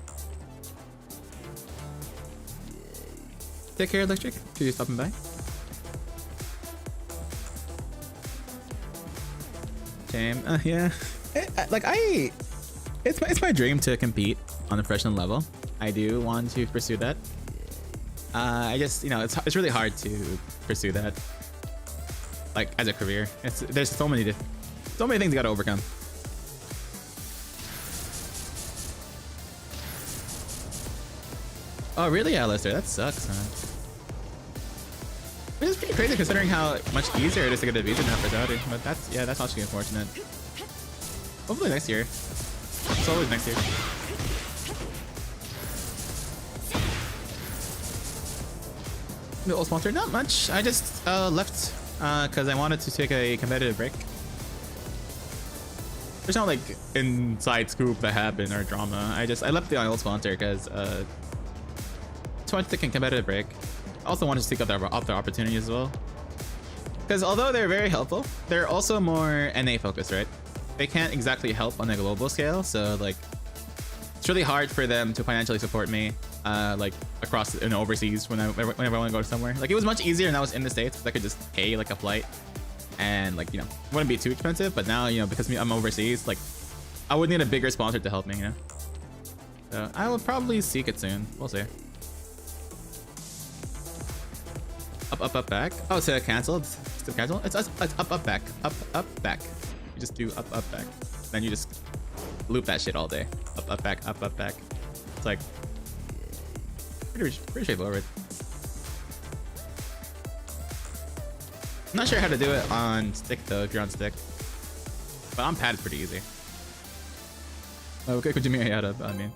S1: Take care, Electric. Are you stopping by? Shame. Yeah. It's my dream to compete on a professional level. I do want to pursue that. I just, you know, it's really hard to pursue that. Like as a career, there's so many things you gotta overcome. Oh really, Alistair? That sucks, man. It's pretty crazy considering how much easier it is to get a visa now for Saudi. But that's actually unfortunate. Hopefully next year. It's always next year. The old sponsor, not much. I just left. Because I wanted to take a competitive break. There's not like inside scoop that happened or drama. I left the old sponsor because just wanted to take a competitive break. I also wanted to seek out other opportunities as well. Because although they're very helpful, they're also more NA focused, right? They can't exactly help on a global scale, so like it's really hard for them to financially support me, like across and overseas whenever I want to go somewhere. Like it was much easier when I was in the States because I could just pay like a flight and like, you know, it wouldn't be too expensive. But now, you know, because I'm overseas, like I would need a bigger sponsor to help me, you know. So I will probably seek it soon. We'll see. Up, back. Oh, so cancelled. Still cancel? It's up, back. Up, back. You just do up, back. Then you just loop that shit all day. Up, back. It's like pretty straightforward. I'm not sure how to do it on stick though, if you're on stick. But on pad it's pretty easy. Okay, could you mean I mean.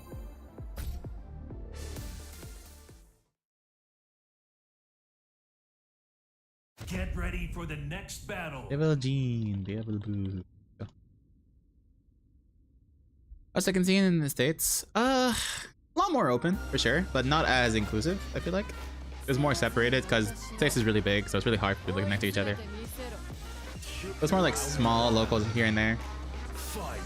S2: Get ready for the next battle.
S1: Devil Gene, Devil Boo. A second scene in the States. A lot more open for sure, but not as inclusive, I feel like. It was more separated because States is really big, so it's really hard for people to connect to each other. It's more like small locals here and there.
S2: Fight.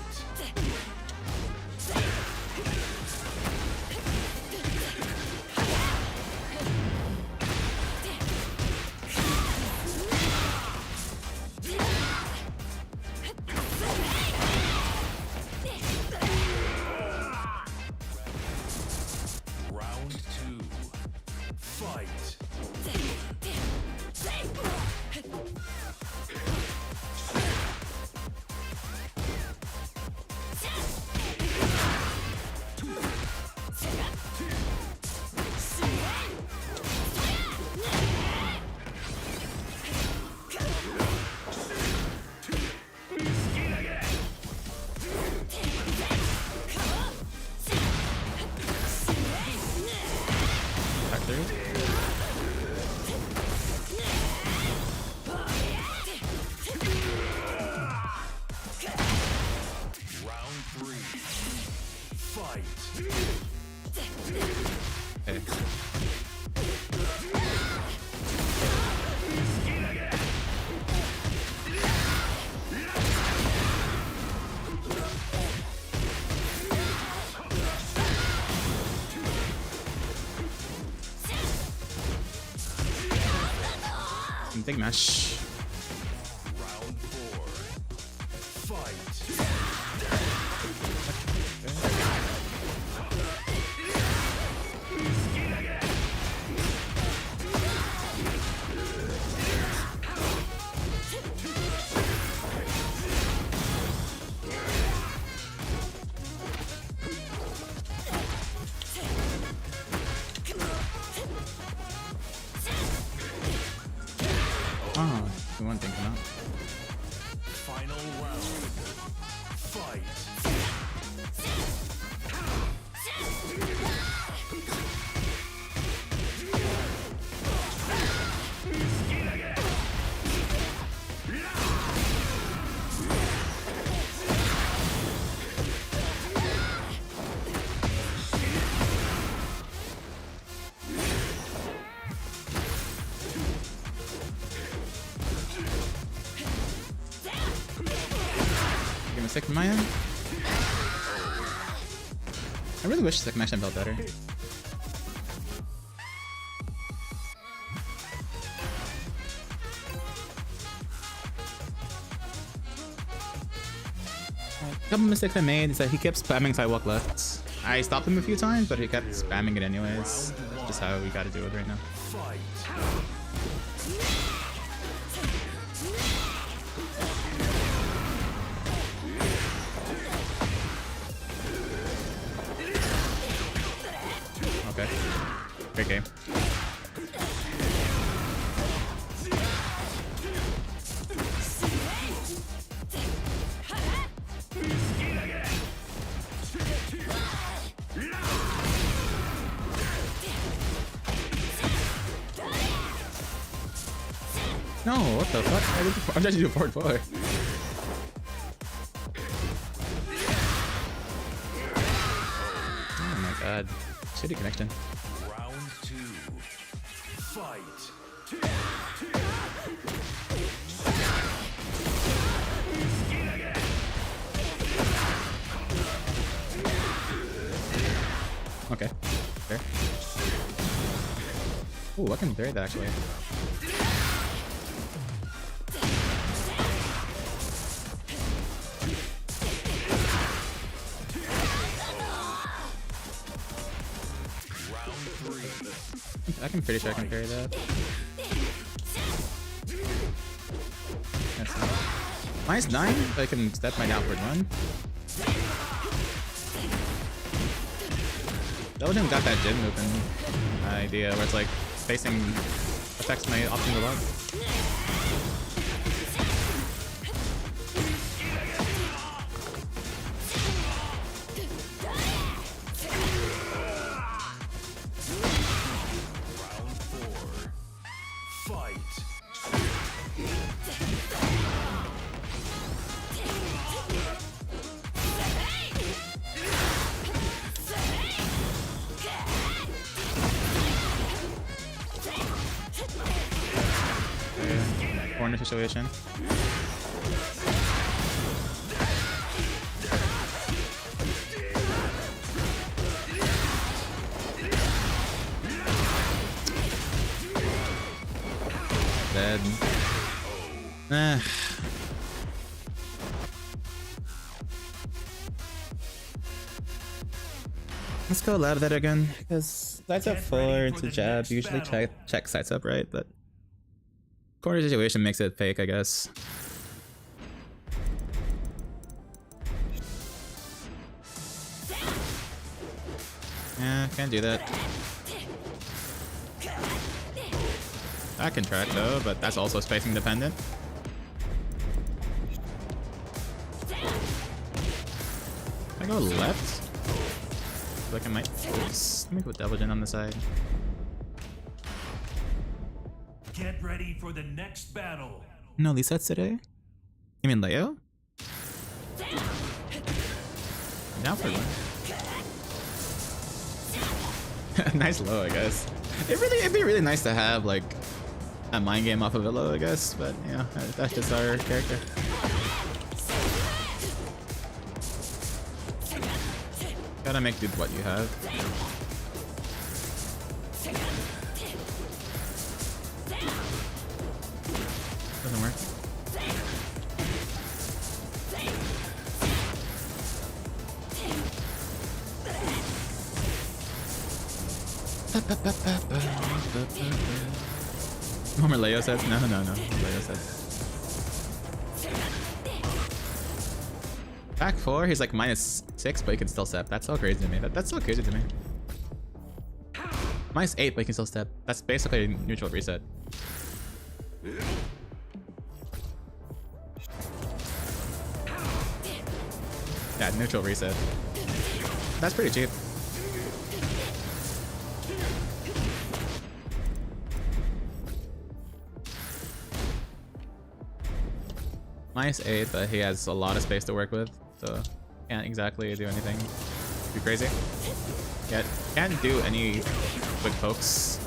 S2: Round 2. Fight.
S1: Big match.
S2: Round 4. Fight.
S1: Oh, the one thing come out.
S2: Final round. Fight.
S1: Sick from my end. I really wish the connection felt better. A couple mistakes I made is that he kept spamming sidewalk left. I stopped him a few times, but he kept spamming it anyways. That's just how we gotta do it right now.
S2: Fight.
S1: Okay. Great game. No, what the fuck? I'm trying to do a forward four. Oh my god. Shitty connection.
S2: Round 2. Fight.
S1: Ooh, I can parry that actually. I can pretty sure I can parry that. That's nice. -9, but I can step my downward run. That wouldn't got that Jin movement idea where it's like spacing affects my options a lot. Corner situation. Dead. Let's go lab that again, because sides up 4 into jab. Usually check sides up, right? But corner situation makes it fake, I guess. Yeah, can't do that. I can track though, but that's also spacing dependent. I go left. Like I might. Let me put Devil Jin on the side.
S2: Get ready for the next battle.
S1: No resets today? You mean Leo? Down for one. Nice low, I guess. It'd be really nice to have like a mind game off of a low, I guess. But yeah, that's just our character. Gotta make do with what you have. Doesn't work. More Leo sets? No. Leo sets. Back 4, he's like -6, but he can still step. That's so crazy to me. That's so crazy to me. -8, but he can still step. That's basically a neutral reset. Yeah, neutral reset. That's pretty cheap. -8, but he has a lot of space to work with, so can't exactly do anything too crazy. Yeah, can't do any quick pokes.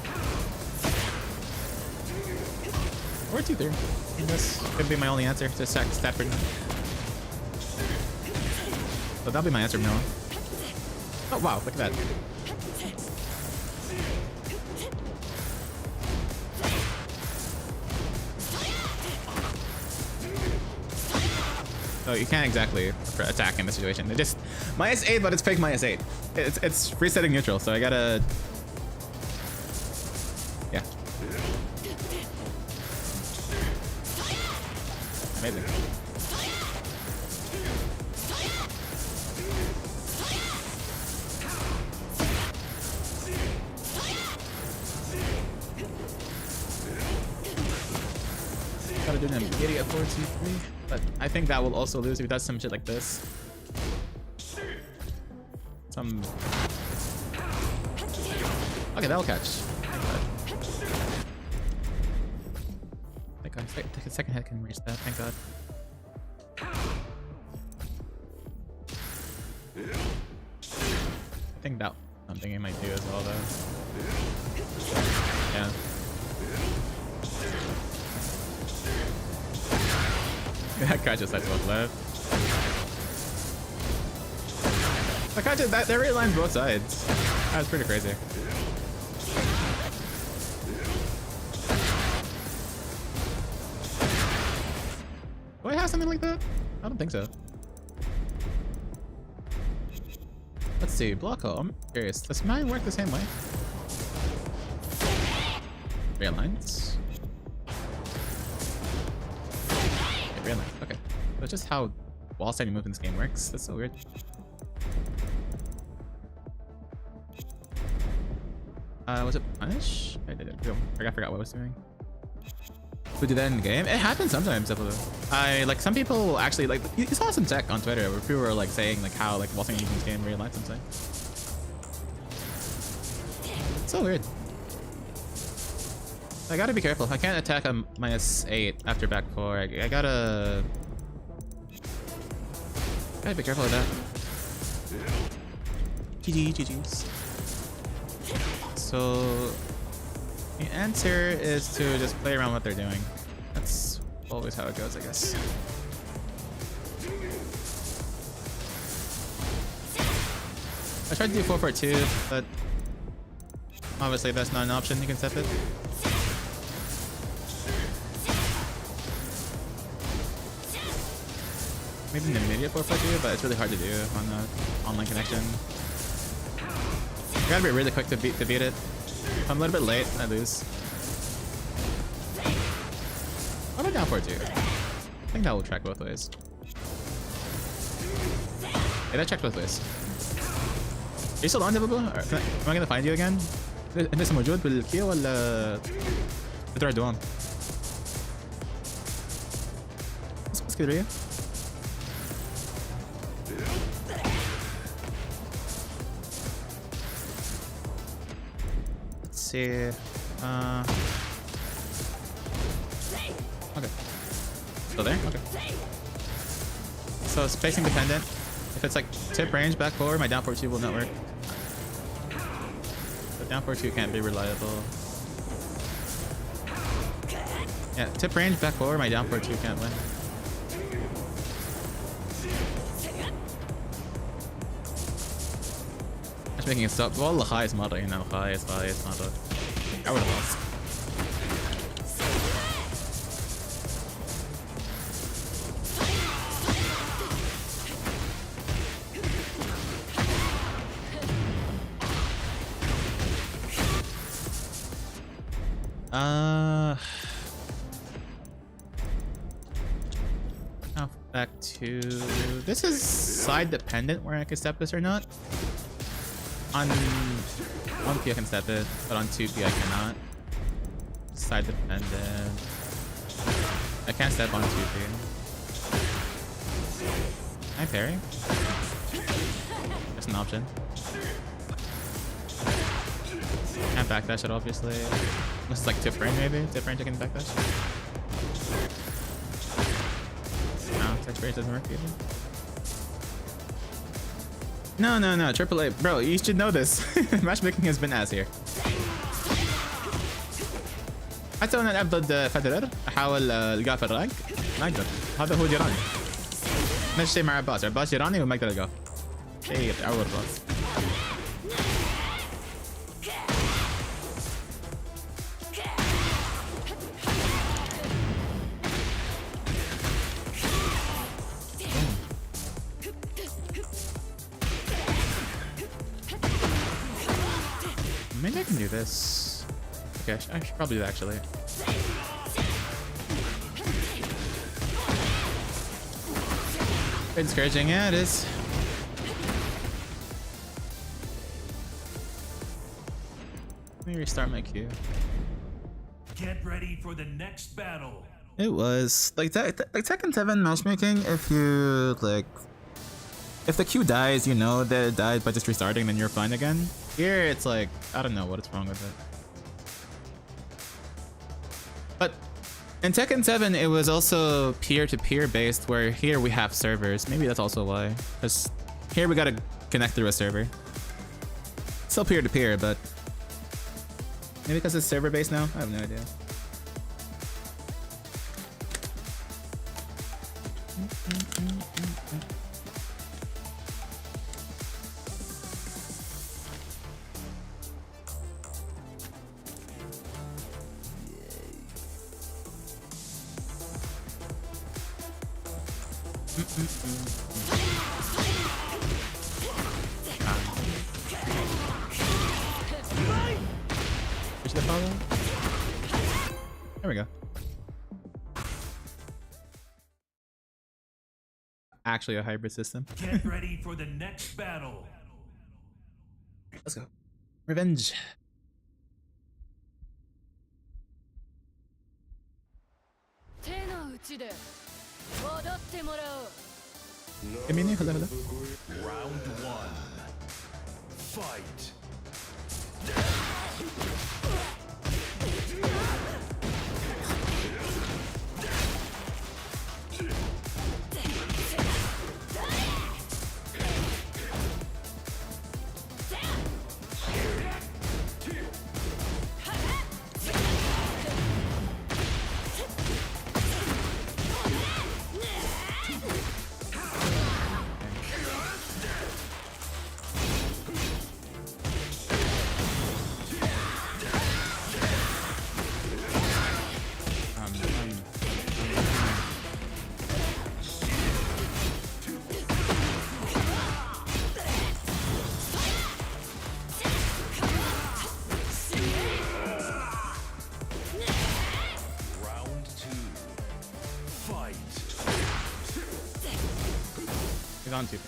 S1: Or 2-3. I guess could be my only answer to Stafford. So that'll be my answer from now on. Oh wow, look at that. So you can't exactly attack in this situation. It just -8, but it's fake -8. It's resetting neutral, so I gotta. Yeah. Amazing. Gotta do an idiot 4-2-3. But I think that will also lose if he does some shit like this. Okay, that'll catch. Thank God. Take a second head can reach that, thank God. I think that something he might do as well though. Yeah. That guy just had to look left. That guy just, that realigns both sides. That was pretty crazy. Do I have something like that? I don't think so. Let's see, block home. Curious, does mine work the same way? Real lines. Okay, real lines, okay. That's just how wall standing move in this game works. That's so weird. Was it punish? I forgot what I was doing. We do that in the game? It happens sometimes. Like some people actually like you saw some tech on Twitter where people were like saying like how like wall standing in this game real life something. It's so weird. I gotta be careful. I can't attack a -8 after back 4. I gotta be careful of that. GG's. So the answer is to just play around what they're doing. That's always how it goes, I guess. I tried to do 4-4-2, but obviously that's not an option. You can set it. Maybe an immediate 4-4-2, but it's really hard to do on the online connection. You gotta be really quick to beat it. If I'm a little bit late, I lose. What about down 4-2? I think that will track both ways. Yeah, that checked both ways. Are you still on, Dibbable? Am I gonna find you again? انت لسه موجود بالكيو ولا بتروح دوام؟ بس كده ريا. Let's see. Okay. Still there? Okay. So it's spacing dependent. If it's like tip range back forward, my down 4-2 will not work. But down 4-2 can't be reliable. Yeah, tip range back forward, my down 4-2 can't win. Matchmaking is stop. والله خايس مرة هنا خايس مرة. I would have lost. Now back to this is side dependent where I can step this or not. On 1P I can step it, but on 2P I cannot. Side dependent. I can't step on 2P. Can I parry? That's an option. Can't backdash it obviously. Unless it's like tip range maybe? Tip range I can backdash. No, tip range doesn't work either. No, triple A. Bro, you should know this. Matchmaking has been ass here. حتى وانا العب ضد فدرر احاول القاه في الرانك ما اقدر. هذا هو جيراني. نفس الشيء مع باس. باس جيراني وما اقدر القاه. شيء يتعور باس. Maybe I can do this. Okay, I should probably do that actually. Bit discouraging, yeah, it is. Let me restart my queue.
S2: Get ready for the next battle.
S1: It was like Tekken 7 matchmaking. If you like, if the queue dies, you know that it died by just restarting, then you're fine again. Here, it's like I don't know what's wrong with it. But in Tekken 7, it was also peer-to-peer based, where here we have servers. Maybe that's also why. Because here we gotta connect through a server. Still peer-to-peer, but maybe because it's server based now. I have no idea. Push the follow. There we go. Actually a hybrid system.
S2: Get ready for the next battle.
S1: Let's go. Revenge.
S7: 手の内で踊ってもらおう。
S1: Give me a name. Hello, hello.
S2: Round one. Fight. Round two. Fight.
S1: He's on two.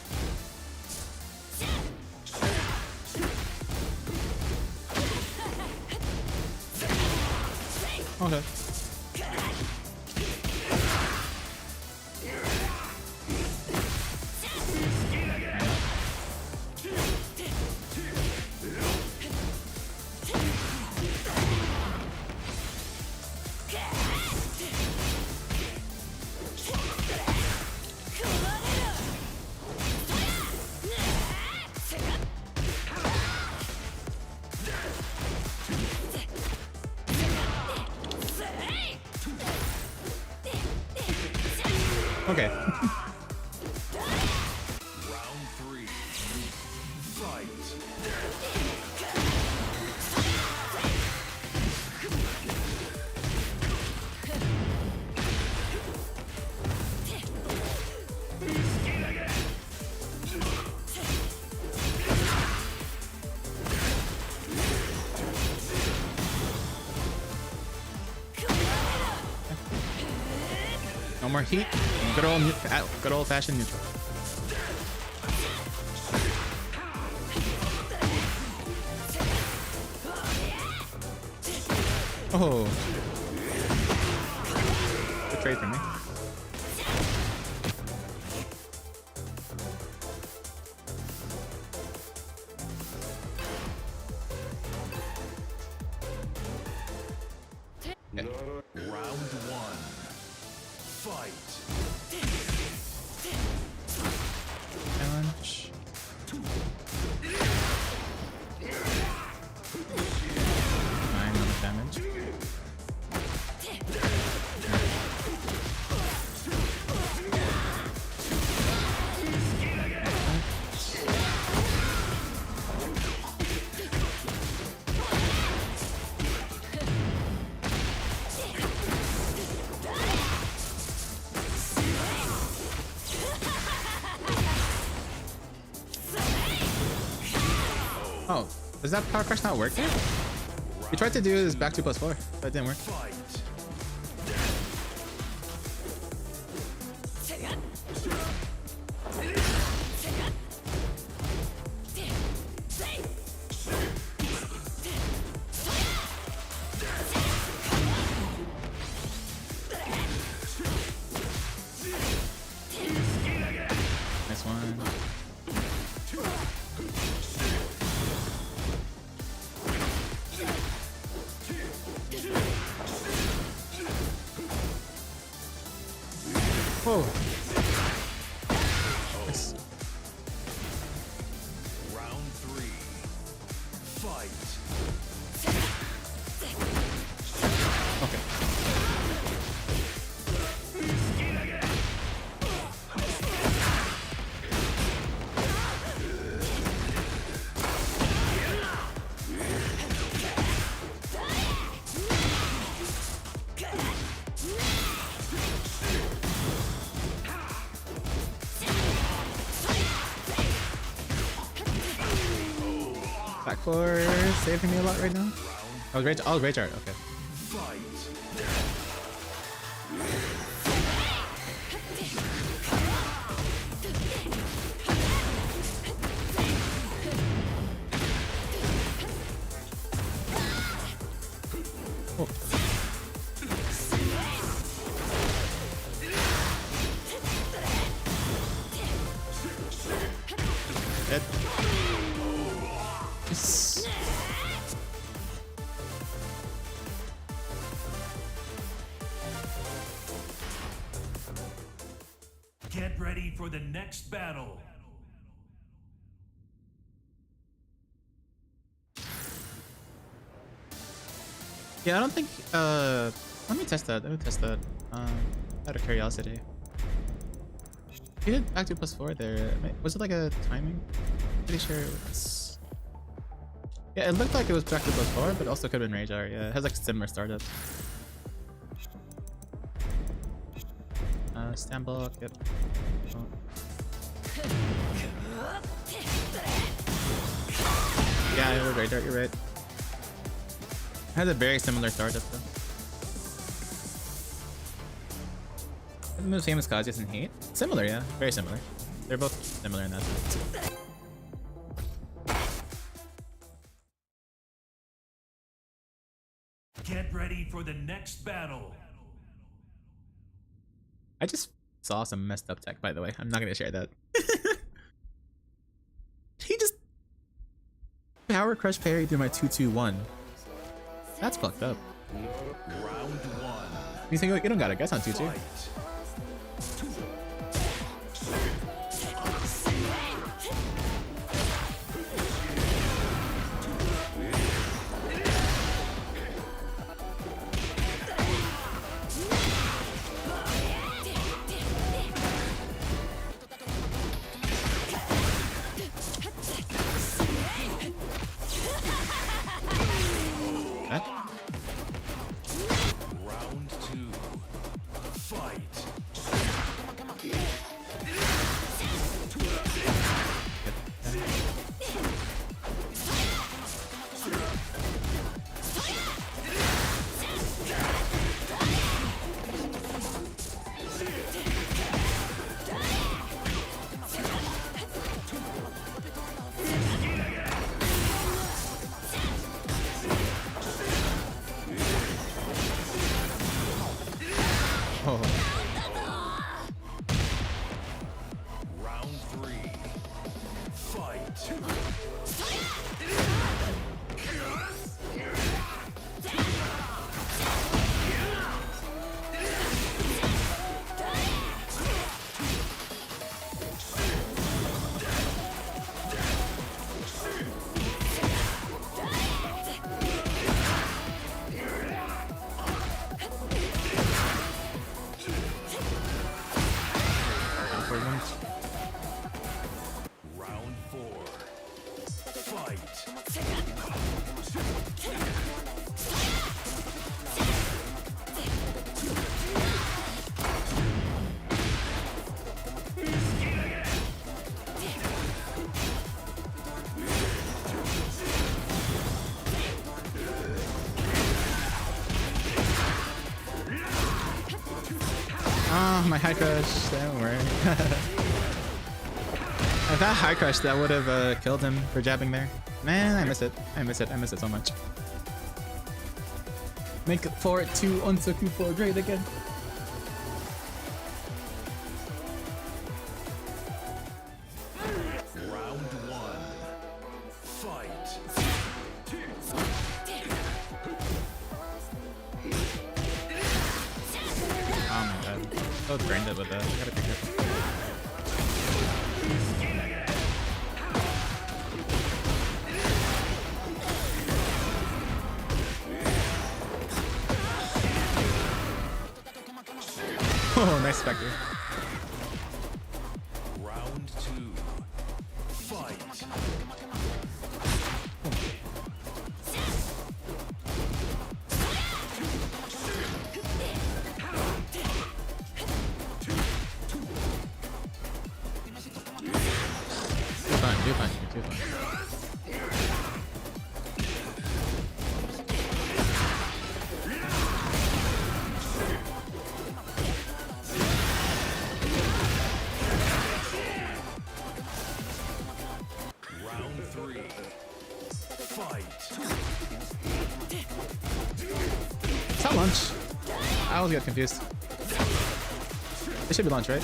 S1: Okay. Okay.
S2: Round three. Fight.
S1: No more heat. Good old fashioned neutral. Oh. Good trade for me.
S2: Round one. Fight.
S1: Challenge. Damage. Oh, does that power crush not work yet? We tried to do this back 2+4, but it didn't work.
S2: Fight.
S1: Nice one. Whoa. Nice.
S2: Round three. Fight.
S1: Okay. Back four saving me a lot right now. Oh, great! Oh, great art. Okay. Oh. Dead. Yes.
S2: Get ready for the next battle.
S1: Yeah, I don't think. Let me test that. Let me test that. Out of curiosity. He did back 2+4 there. Was it like a timing? Pretty sure it was. Yeah, it looked like it was back 2+4, but also could have been Rage Art. Yeah, it has like similar startup. Stand block. Yep. Oh. Yeah, you're right, Art. You're right. It has a very similar startup though. The most famous Kazuya's in Hate? Similar, yeah. Very similar. They're both similar in that sense.
S2: Get ready for the next battle.
S1: I just saw some messed up tech, by the way. I'm not gonna share that. He just power crush parry through my 2-2-1. That's fucked up.
S2: Round one.
S1: You think like, you don't got a guess on 2-2?
S2: Round two. Fight.
S1: Oh.
S2: Round three. Fight. Round four. Fight.
S1: Oh, my high crush. Don't worry. If that high crush, that would have killed him for jabbing there. Man, I miss it. I miss it. I miss it so much. Make it for it to Onsoku for great again.
S2: Round one. Fight.
S1: Oh my god. So brain dead with that. I gotta be careful. Oh, nice Spectre.
S2: Round two. Fight.
S1: Too fun, too fun, too fun. always get confused. It should be launch, right?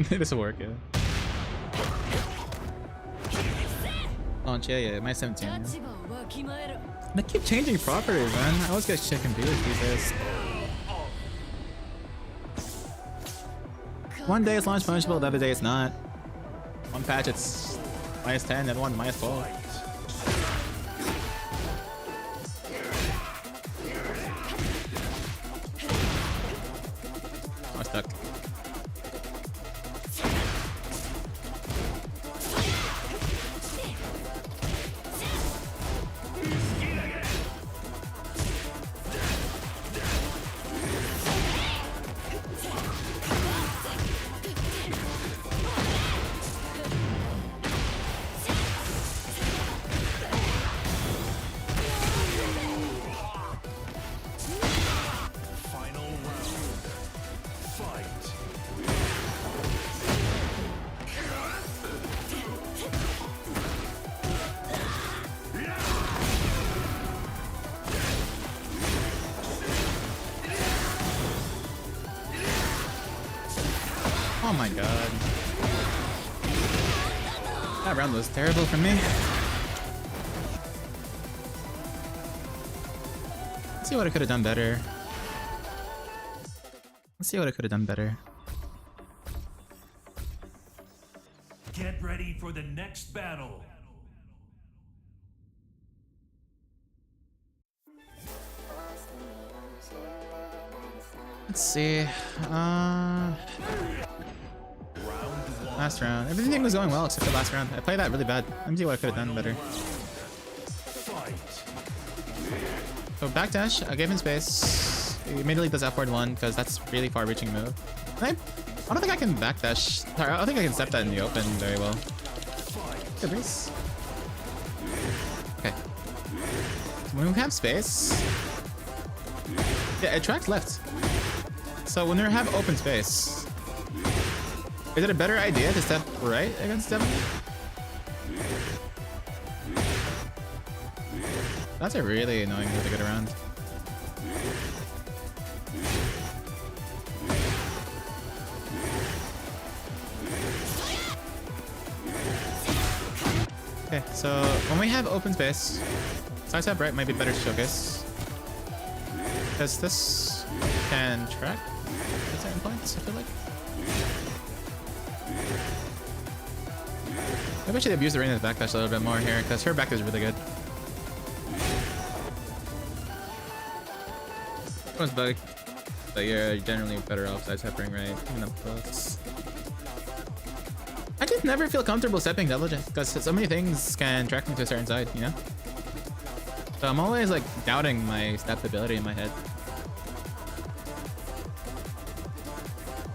S1: This will work, yeah. Launch, yeah, my 17. Yeah.
S7: 立場をわきまえろ
S1: They keep changing properties, man. I always get shit confused these days. One day it's launch punishable, the other day it's not. One patch it's -10, the other one -12. I'm stuck. Oh my god. That round was terrible for me. Let's see what I could have done better. Let's see what I could have done better.
S2: Get ready for the next battle.
S1: Let's see. Last round. Everything was going well except for last round. I played that really bad. Let me see what I could have done better. So backdash, I gave him space. He immediately does upward one because that's really far-reaching move. And I don't think I can backdash. Sorry, I don't think I can step that in the open very well. Good breeze. Okay. So when we have space, yeah, it tracks left. So when we have open space, is it a better idea to step right against Devon? That's a really annoying way to get around. Okay, so when we have open space, side step right might be better to showcase. Because this can track at certain points, I feel like. Maybe I should abuse the Reina's backdash a little bit more here, because her back is really good. Everyone's bug, but you're generally better off side stepping right, even up close. I just never feel comfortable stepping double jump, because so many things can track me to a certain side, you know? So I'm always like doubting my step ability in my head.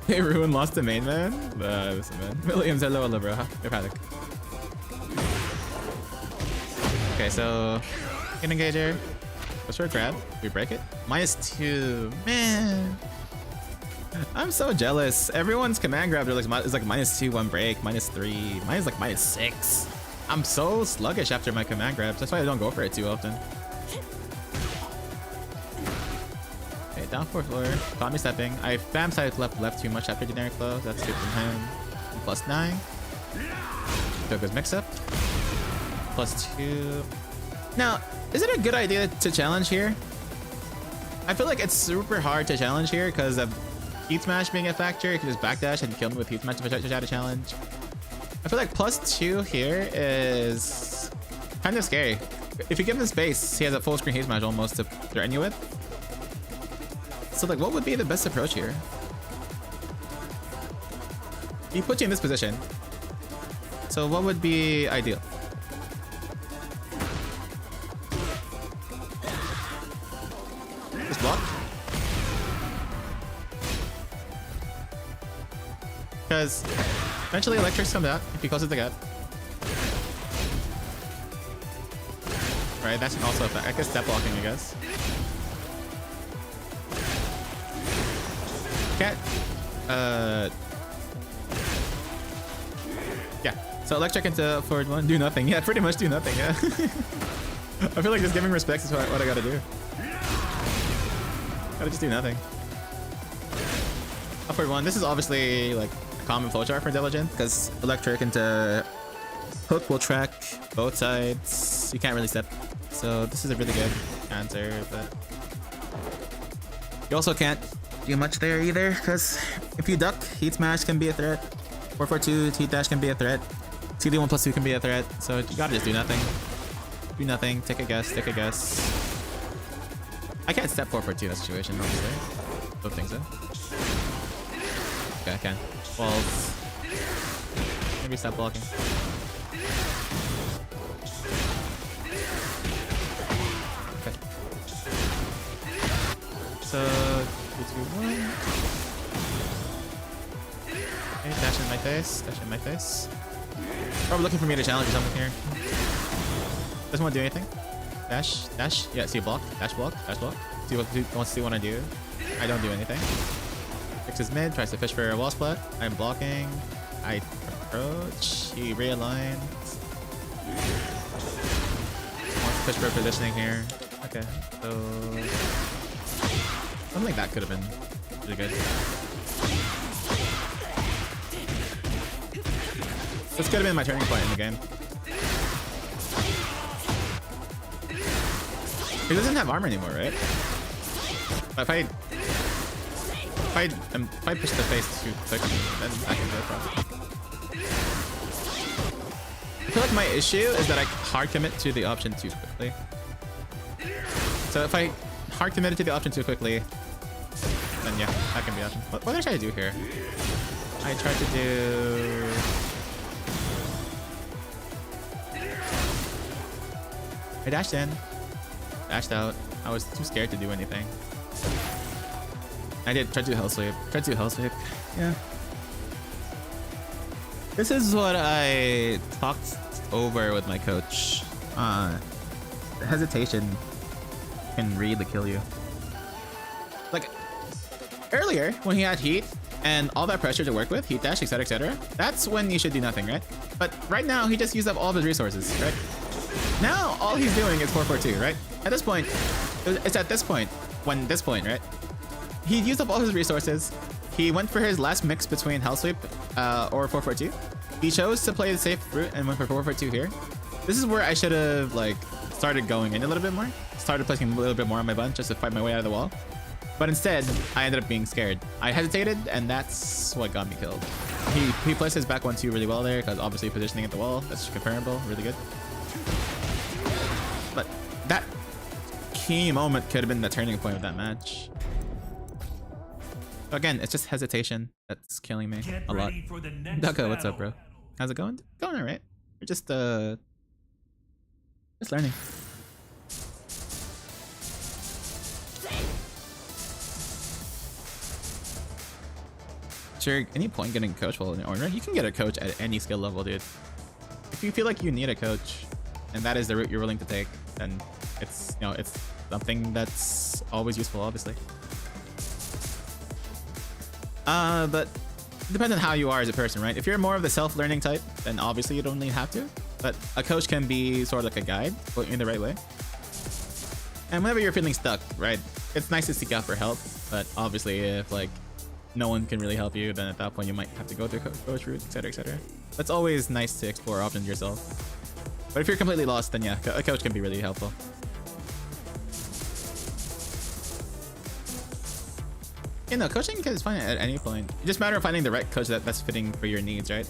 S1: Hey, Ruin lost the main man? Listen, man. Williams, hello, bro. They're panic. Okay, so hit engager. Go short grab. We break it. -2. Man. I'm so jealous. Everyone's command grab is like -2 one break, -3. Mine is like -6. I'm so sluggish after my command grabs. That's why I don't go for it too often. Okay, down 4th floor. Caught me stepping. I fam side left too much after generic flow. That's good from him. +9. Took his mix up. +2. Now, is it a good idea to challenge here? I feel like it's super hard to challenge here because of Heat Smash being a factor. You can just backdash and kill me with Heat Smash if I try to challenge. I feel like +2 here is kind of scary. If you give him space, he has a full screen Heat Smash almost to threaten you with. So like, what would be the best approach here? He puts you in this position. So what would be ideal? Because eventually electrics come out if he closes the gap. Right, that's also a fact. I guess step blocking, I guess. Can't. Yeah. So electric into forward one, do nothing. Yeah, pretty much do nothing. Yeah. I feel like just giving respect is what I gotta do. Gotta just do nothing. Upward one. This is obviously like a common flowchart for Diligent because electric into hook will track both sides. You can't really step. So this is a really good answer, but you also can't do much there either because if you duck, heat smash can be a threat. 442 heat dash can be a threat. CD1+2 can be a threat. So you gotta just do nothing. Do nothing. Take a guess. Take a guess. I can't step 442 in that situation, obviously. Don't think so. Okay, I can. Walls. Maybe stop blocking. Okay. So 3, 2, 1. Okay, dash in my face. Dash in my face. Probably looking for me to challenge or something here. Doesn't want to do anything. Dash, dash. Yeah, see block. Dash block. Dash block. See what wants to see what I do. I don't do anything. Fixes mid. Tries to fish for a wall split. I'm blocking. I approach. He realigns. Wants to fish for positioning here. Okay, so something like that could have been really good. This could have been my turning point in the game. He doesn't have armor anymore, right? But if I push the face too quickly, then I can go problem. I feel like my issue is that I hard commit to the option too quickly. So if I hard committed to the option too quickly, then yeah, that can be option. What did I try to do here? I tried to do... I dashed in. Dashed out. I was too scared to do anything. I did try to do hell sweep. Tried to do hell sweep. Yeah. This is what I talked over with my coach. Hesitation can really kill you. Like earlier when he had heat and all that pressure to work with, heat dash, etc., that's when you should do nothing, right? But right now he just used up all of his resources, right? Now all he's doing is 442, right? At this point, it's at this point, right? He used up all his resources. He went for his last mix between Hell Sweep or 442. He chose to play the safe route and went for 442 here. This is where I should have like started going in a little bit more. Started placing a little bit more on my bunch just to fight my way out of the wall. But instead, I ended up being scared. I hesitated, and that's what got me killed. He placed his back 1-2 really well there because obviously positioning at the wall, that's comparable, really good. But that key moment could have been the turning point of that match. Again, it's just hesitation that's killing me a lot. Ducko, what's up, bro? How's it going? Going alright. We're just learning. Sure, any point getting coach while in order, you can get a coach at any skill level, dude. If you feel like you need a coach, and that is the route you're willing to take, then it's, you know, it's something that's always useful, obviously. But it depends on how you are as a person, right? If you're more of the self-learning type, then obviously you don't really have to. But a coach can be sort of like a guide, point you in the right way. And whenever you're feeling stuck, right, it's nice to seek out for help. But obviously, if like no one can really help you, then at that point you might have to go through coach route, etc., etc. It's always nice to explore options yourself. But if you're completely lost, then yeah, a coach can be really helpful. You know, coaching is fine at any point. It's just a matter of finding the right coach that's fitting for your needs, right?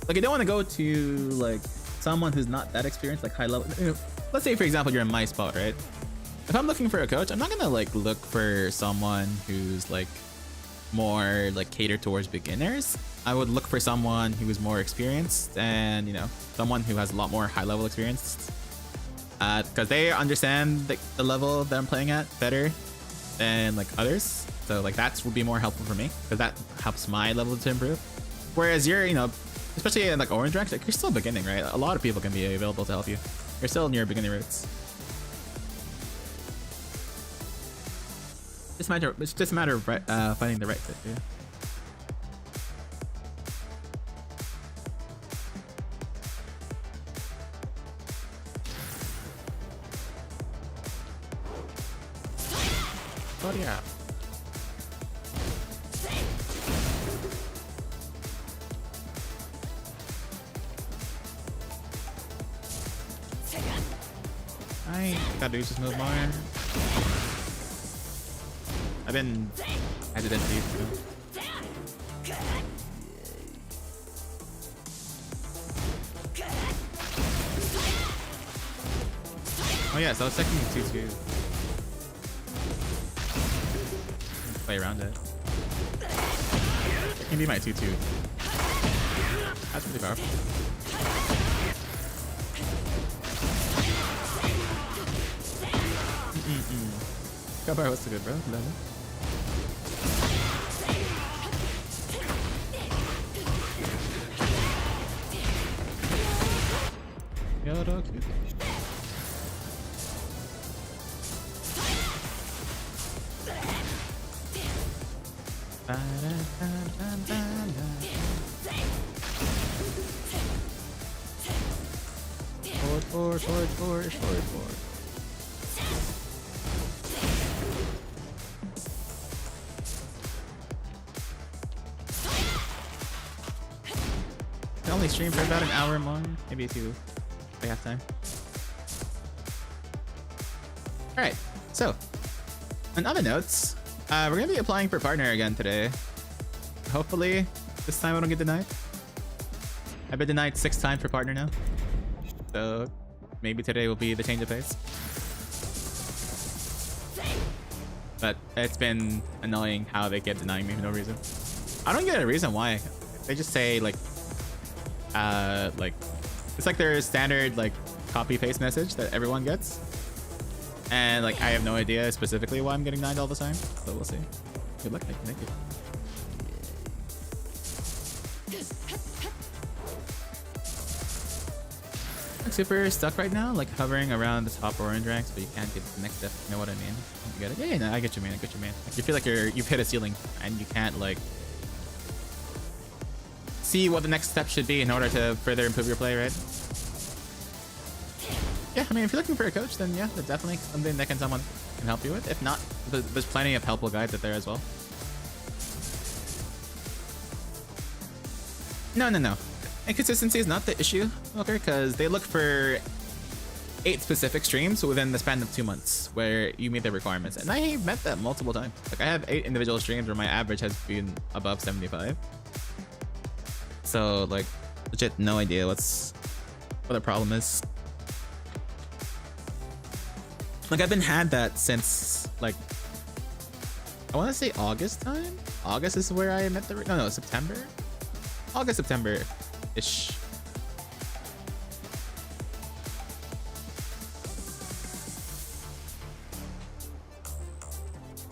S1: Like, you don't want to go to like someone who's not that experienced, like high level. You know, let's say, for example, you're in my spot, right? If I'm looking for a coach, I'm not gonna like look for someone who's like more like catered towards beginners. I would look for someone who is more experienced and, you know, someone who has a lot more high level experience, because they understand the level that I'm playing at better than like others. So like that would be more helpful for me because that helps my level to improve. Whereas you're, you know, especially in like orange ranks, like you're still beginning, right? A lot of people can be available to help you. You're still in your beginning roots. It's just a matter of finding the right fit, yeah. Oh yeah. I gotta use this move more. I've been hesitant to use it too. Oh yeah, so I was checking 2-2. Play around it. It can be my 2-2. That's really powerful. Goodbye, what's the good, bro? Love it. Yodo, cute. Forward. I only stream for about an hour more, maybe 2 by half time. Alright, so on other notes, we're gonna be applying for partner again today. Hopefully this time I don't get denied. I've been denied 6 times for partner now, so maybe today will be the change of pace. But it's been annoying how they keep denying me for no reason. I don't get a reason why. They just say like it's like their standard like copy paste message that everyone gets, and like I have no idea specifically why I'm getting denied all the time, but we'll see. Good luck. Thank you. I'm super stuck right now, like hovering around the top orange ranks, but you can't get to the next step. You know what I mean? You get it? Yeah, no, I get you, man. Like you feel like you've hit a ceiling and you can't like see what the next step should be in order to further improve your play, right? Yeah, I mean, if you're looking for a coach, then yeah, that's definitely something that someone can help you with. If not, there's plenty of helpful guides out there as well. No. Inconsistency is not the issue, okay? Because they look for 8 specific streams within the span of 2 months where you meet the requirements, and I met that multiple times. Like I have 8 individual streams where my average has been above 75. So like legit no idea what the problem is. Like I've been had that since like I want to say August time. August is where I met the no September. August, September ish.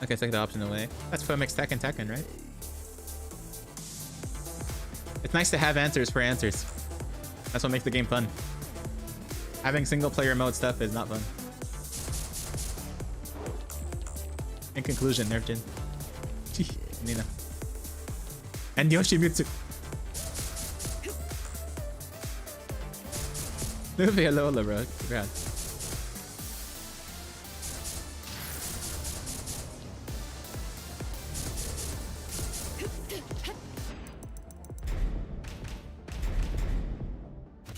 S1: Okay, take the option away. That's what makes Tekken, right? It's nice to have answers for answers. That's what makes the game fun. Having single player mode stuff is not fun. In conclusion, Nerf Jin. Nina. And Yoshimitsu. Luffy, Alola, bro. Congrats.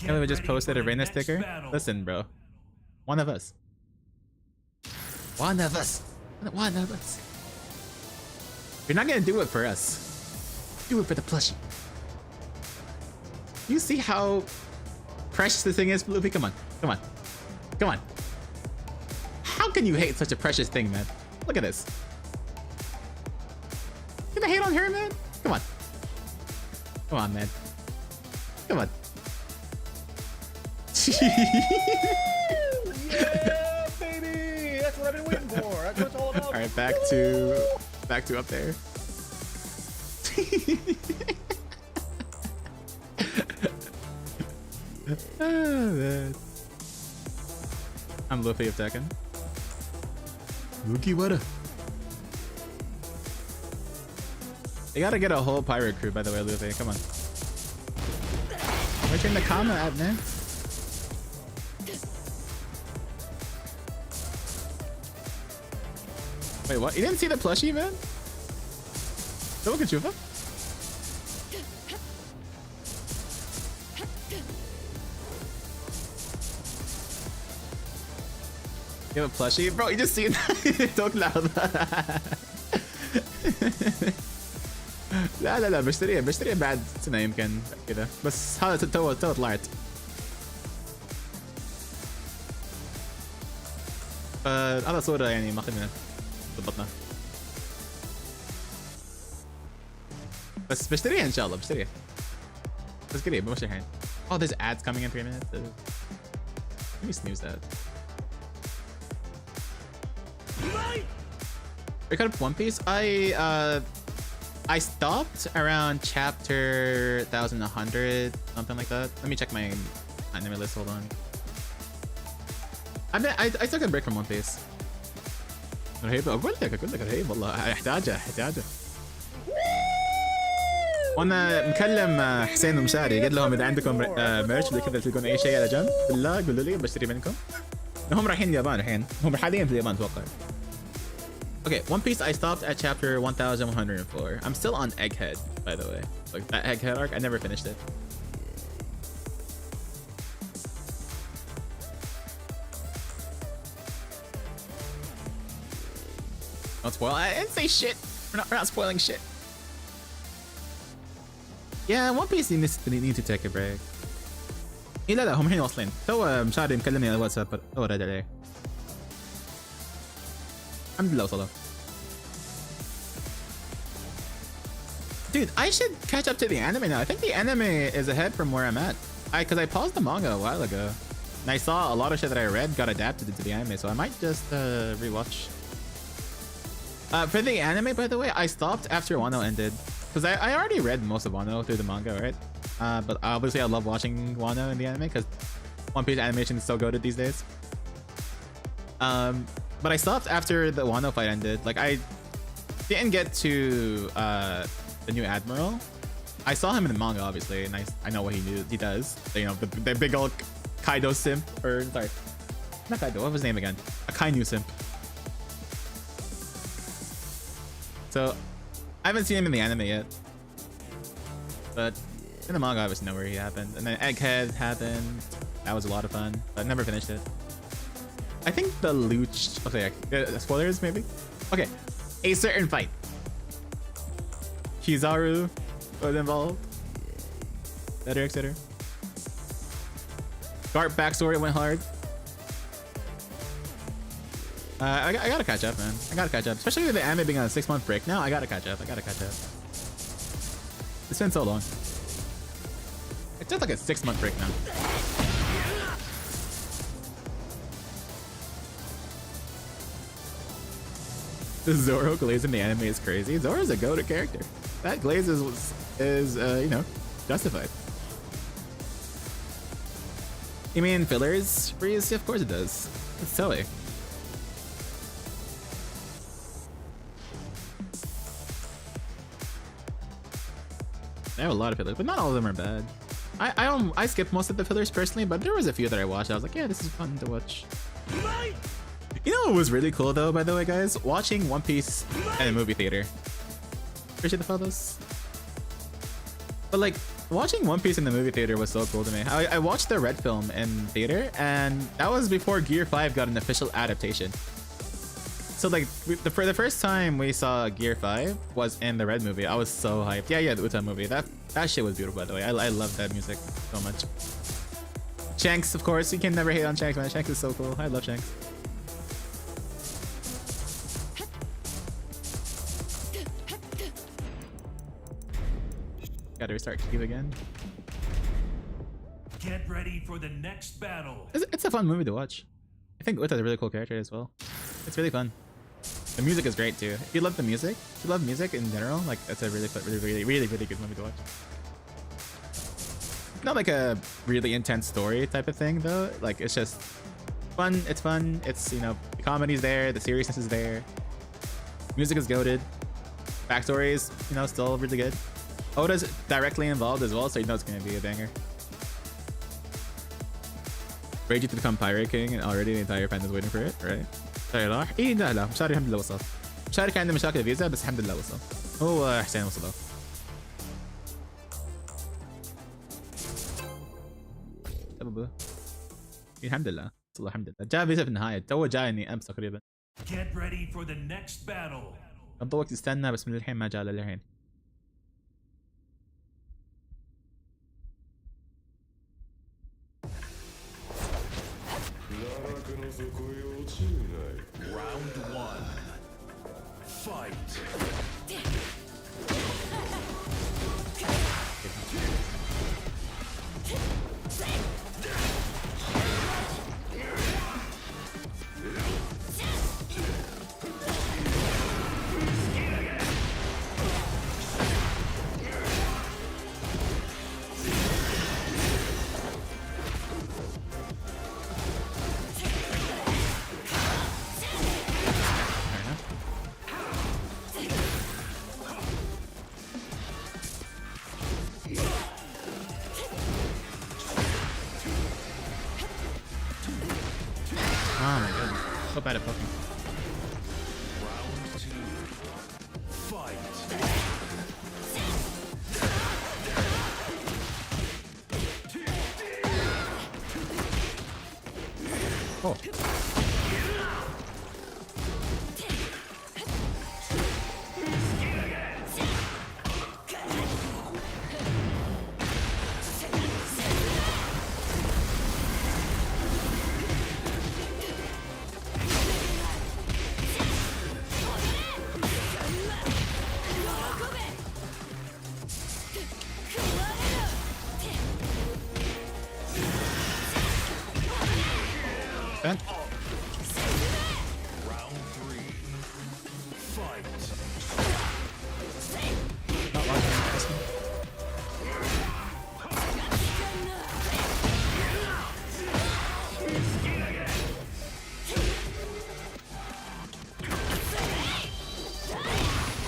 S1: We just posted a Reina sticker. Listen, bro. One of us. One of us. You're not gonna do it for us. Do it for the plushie. You see how precious the thing is, Luffy? Come on. How can you hate such a precious thing, man? Look at this. You gonna hate on her, man? Come on, man. Come on.
S4: Yeah, baby! That's what I've been waiting for. That's what it's all about.
S1: All right, back to up there. Man. I'm Luffy of Tekken. Luki, what? You gotta get a whole pirate crew, by the way, Luffy. Come on. Where's your Nakama at, man? Wait, what? You didn't see the plushie, man? Don't look at you, huh? You have a plushie? Bro, you just seen that? Talk loud. لا لا لا بشتريها بعد سنة يمكن كذا بس هذا تو طلعت هذا صورة يعني ماخذنا ضبطنا بس بشتريها ان شاء الله بشتريها بس قريب مش الحين. Oh, there's ads coming in 3 minutes. Let me snooze that. We cut up One Piece. I stopped around chapter 1100, something like that. Let me check my anime list. Hold on. I took a break from One Piece. اقول لك رهيب والله احتاجه. وانا مكلم حسين ومشاري قلت لهم اذا عندكم ميرش اللي كذا تلقون اي شيء على جنب بالله قولوا لي بشتري منكم. هم رايحين اليابان الحين. هم حاليا في اليابان اتوقع. Okay, One Piece, I stopped at chapter 1104. I'm still on Egghead, by the way. Like that Egghead arc, I never finished it. Don't spoil. I didn't say shit. We're not spoiling shit. Yeah, One Piece need to take a break. إيه لا هم الحين واصلين. تو مشاري مكلمني على الواتساب تو رد عليه. الحمد لله وصلوا. Dude, I should catch up to the anime now. I think the anime is ahead from where I'm at. Because I paused the manga a while ago. And I saw a lot of shit that I read got adapted into the anime, so I might just rewatch. For the anime, by the way, I stopped after Wano ended. Because I already read most of Wano through the manga, right? But obviously I love watching Wano in the anime because One Piece animation is so goated these days. But I stopped after the Wano fight ended. Like, I didn't get to the new Admiral. I saw him in the manga, obviously, and I know what he does. You know, the big old Kaido simp, or sorry, not Kaido. What was his name again? A Kainu simp. So I haven't seen him in the anime yet, but in the manga, I obviously know where he happened. And then Egghead happened. That was a lot of fun, but I never finished it. I think the Luch. Okay, spoilers maybe. Okay, a certain fight. Kizaru was involved. Etc. Garp backstory went hard. I gotta catch up, man. I gotta catch up, especially with the anime being on a 6-month break now. I gotta catch up. It's been so long. It's just like a 6-month break now. The Zoro glaze in the anime is crazy. Zoro's a go-to character. That glaze is you know, justified. You mean fillers? Freeze? Of course it does. It's silly. I have a lot of fillers, but not all of them are bad. I skipped most of the fillers personally, but there was a few that I watched. I was like, yeah, this is fun to watch. You know what was really cool though, by the way, guys? Watching One Piece in a movie theater. Appreciate the photos. But like, watching One Piece in the movie theater was so cool to me. I watched the Red film in theater, and that was before Gear 5 got an official adaptation. So like, for the first time we saw Gear 5 was in the Red movie. I was so hyped. Yeah, the Uta movie. That shit was beautiful, by the way. I love that music so much. Shanks, of course. You can never hate on Shanks, man. Shanks is so cool. I love Shanks. Gotta restart Cube again.
S2: Get ready for the next battle.
S1: It's a fun movie to watch. I think Uta's a really cool character as well. It's really fun. The music is great too. If you love the music, if you love music in general, like that's a really good movie to watch. not like a really intense story type of thing though. Like it's just fun. It's fun. It's, you know, the comedy's there, the seriousness is there. Music is goated. Backstory is, you know, still really good. Oda's directly involved as well, so you know it's gonna be a banger. Ready to become Pirate King, and already the entire fan is waiting for it, right? طيب راح؟ إيه لا لا مشاري الحمد لله وصل. مشاري كان عنده مشاكل فيزا بس الحمد لله وصل. هو حسين وصل. سببه الحمد لله وصل الحمد لله. جاء فيزا في النهاية، تو جايني أمس تقريبا.
S2: Get ready for the next battle.
S1: قضى وقت استنى بس من الحين ما جاء للحين.
S2: Round 1. Fight.
S1: Oh my god, so bad at poking.
S2: Round 2. Fight.
S1: Oh. Ben?
S2: Round 3. Fight.
S1: Not long enough, this one.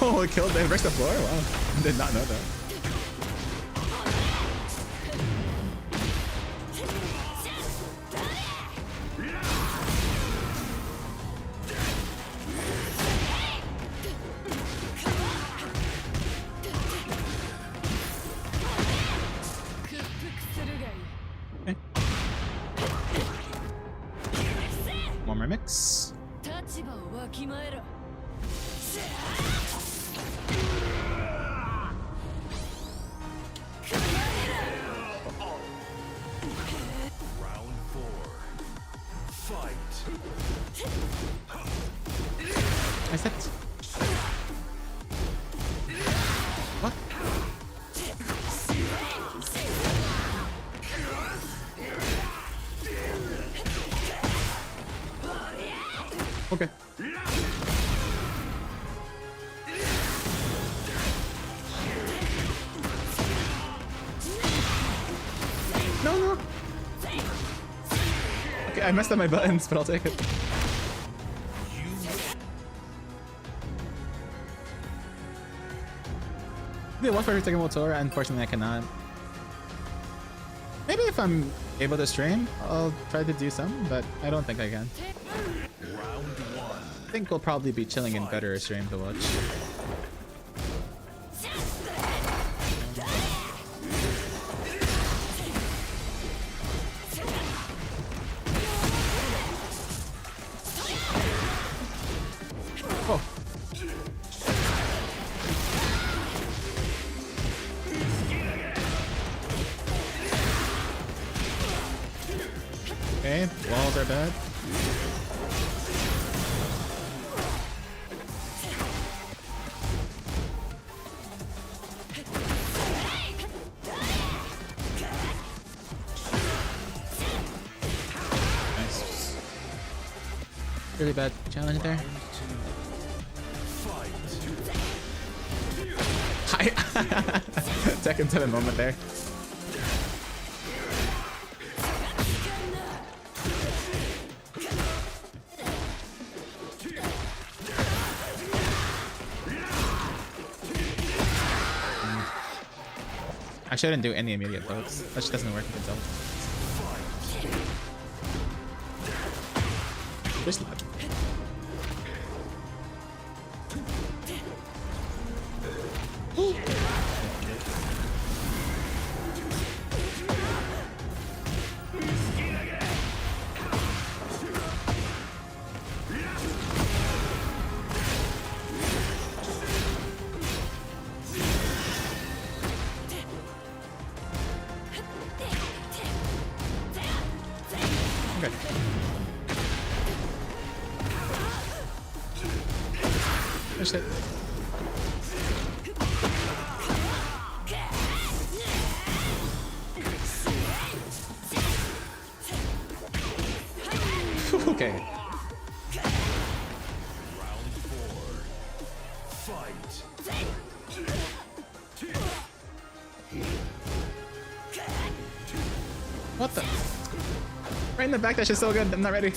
S1: Oh, it killed and breaks the floor? Wow. Did not know that. One more mix.
S7: 立場をわきまえろ
S2: Round 4. Fight.
S1: I said. What? Okay. No, no. Okay, I messed up my buttons, but I'll take it. Yeah, one for taking Motora, unfortunately I cannot. Maybe if I'm able to stream, I'll try to do some, but I don't think I can.
S2: Round 1.
S1: I think we'll probably be chilling in better stream to watch. Oh. Okay, walls are bad. Nice. Really bad challenge there. Hi. Tekken 7 moment there. I shouldn't do any immediate pokes. That just doesn't work with itself. Just left. Okay. Push it. Okay.
S2: Round 4. Fight.
S1: What the? Right in the back, that shit's so good. I'm not ready.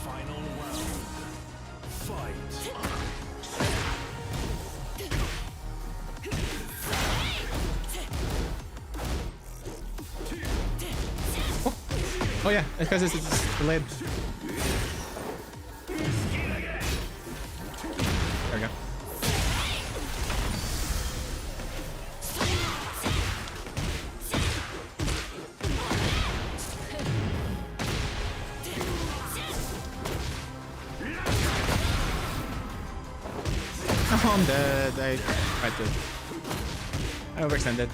S2: Final round. Fight.
S1: Oh yeah, because it's delayed. There we go. Oh, I'm dead. I tried to. I overextended.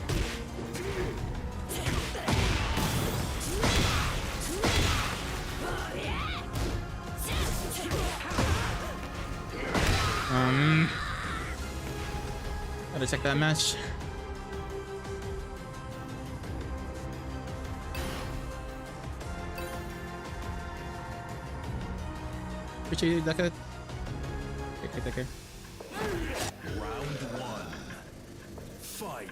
S1: Gotta check that match. Appreciate you, Deca. Take care.
S2: Round 1. Fight.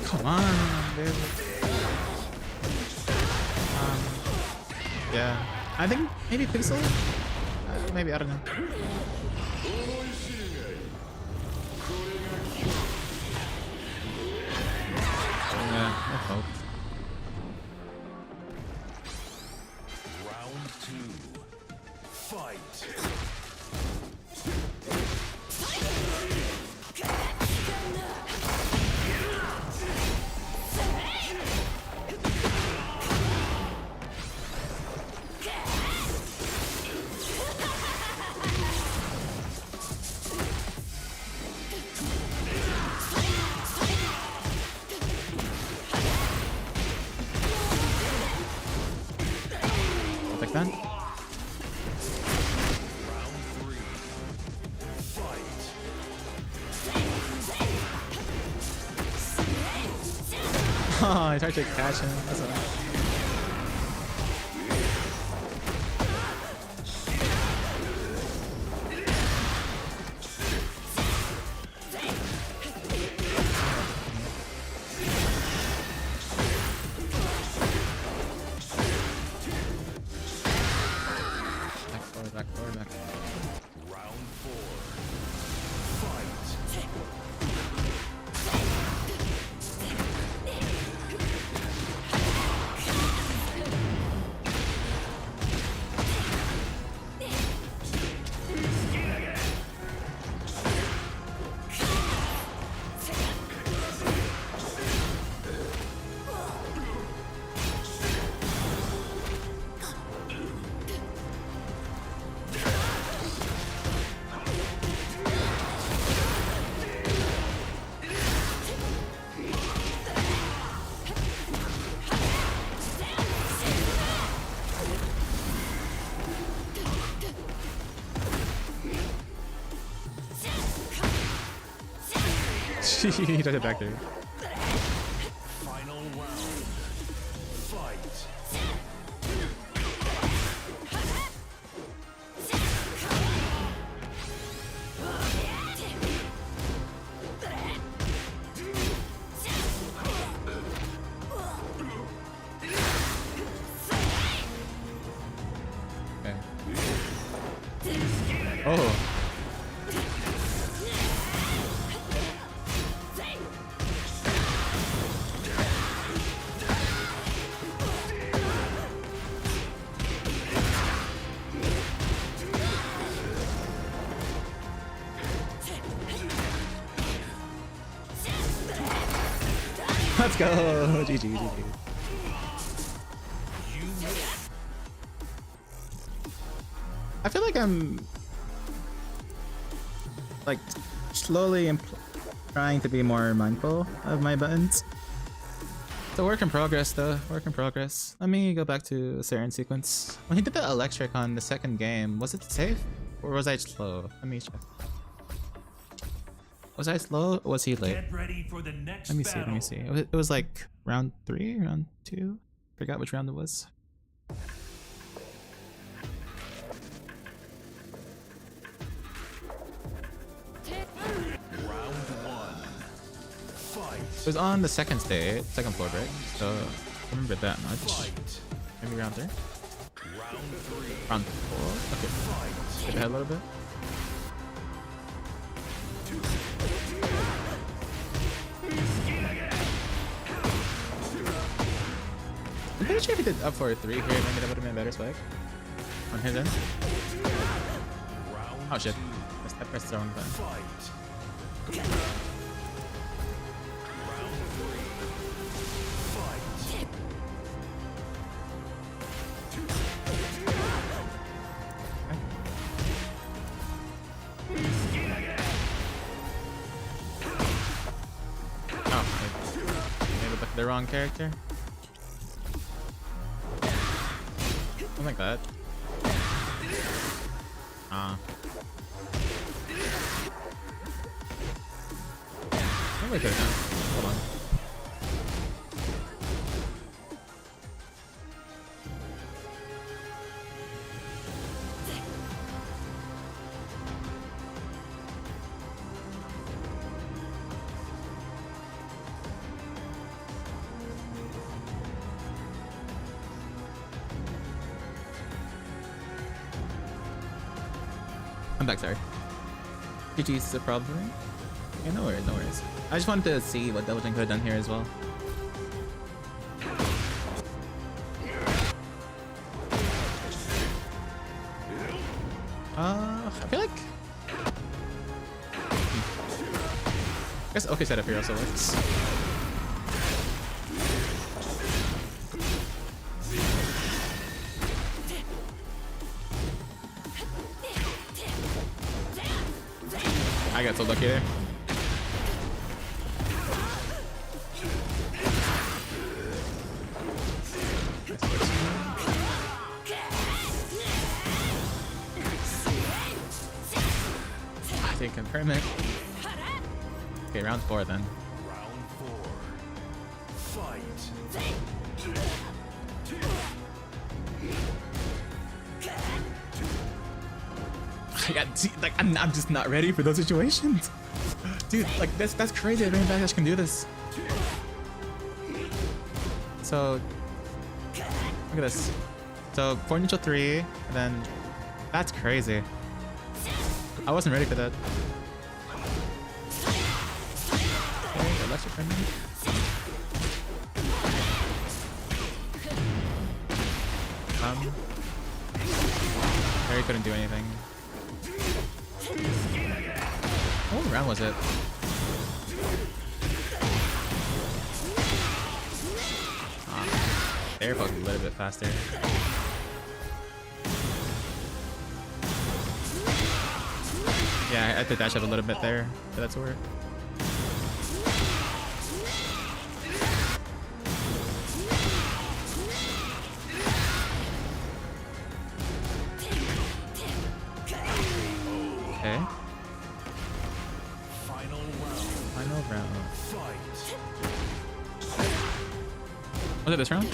S1: Come on, dude. Yeah. I think maybe Pixel? Maybe, I don't know. Yeah, I hope.
S2: Round 2. Fight.
S1: I'll take that.
S2: Round 3. Fight.
S1: Oh, I tried to catch him. That's all. Back forward.
S2: Round 4. Fight.
S1: He does it back there.
S2: Final round. Fight.
S1: Okay. Oh. Let's go! GG, GG. I feel like I'm like slowly trying to be more mindful of my buttons. It's a work in progress though, work in progress. Let me go back to a certain sequence. When he did the electric on the second game, was it safe? Or was I slow? Let me check. Was I slow or was he late?
S2: Get ready for the next
S1: Let me see, let me see. It was like round 3, round 2? Forgot which round it was.
S2: Round 1. Fight.
S1: It was on the second stage, second floor break, so I remember that much.
S2: Fight.
S1: Maybe round 3?
S2: Round 3.
S1: Round 4? Okay.
S2: Fight.
S1: Skip ahead a little bit. I'm pretty sure if he did up for a 3 here, maybe that would have been a better spike. On his end. Oh shit. I pressed the wrong button.
S2: Fight. Round 3. Fight.
S1: Oh, maybe looked at the wrong character. Something like that. Ah. Maybe I could have done. Hold on. I'm back, sorry. GG's a problem. Yeah, no worries, no worries. I just wanted to see what Double Jump could have done here as well. I feel like... I guess okay setup here also works. I got so lucky there. I think confirm it. Okay, round 4 then.
S2: Round 4. Fight.
S1: Like I'm just not ready for those situations, dude. Like that's crazy. That Rain Backlash can do this. So look at this. So 4 neutral 3, and then that's crazy. I wasn't ready for that. Okay, electric from me. Harry couldn't do anything. What round was it? They're both a little bit faster. Yeah, I had to dash up a little bit there for that to work. Okay. Final round. Was it this round?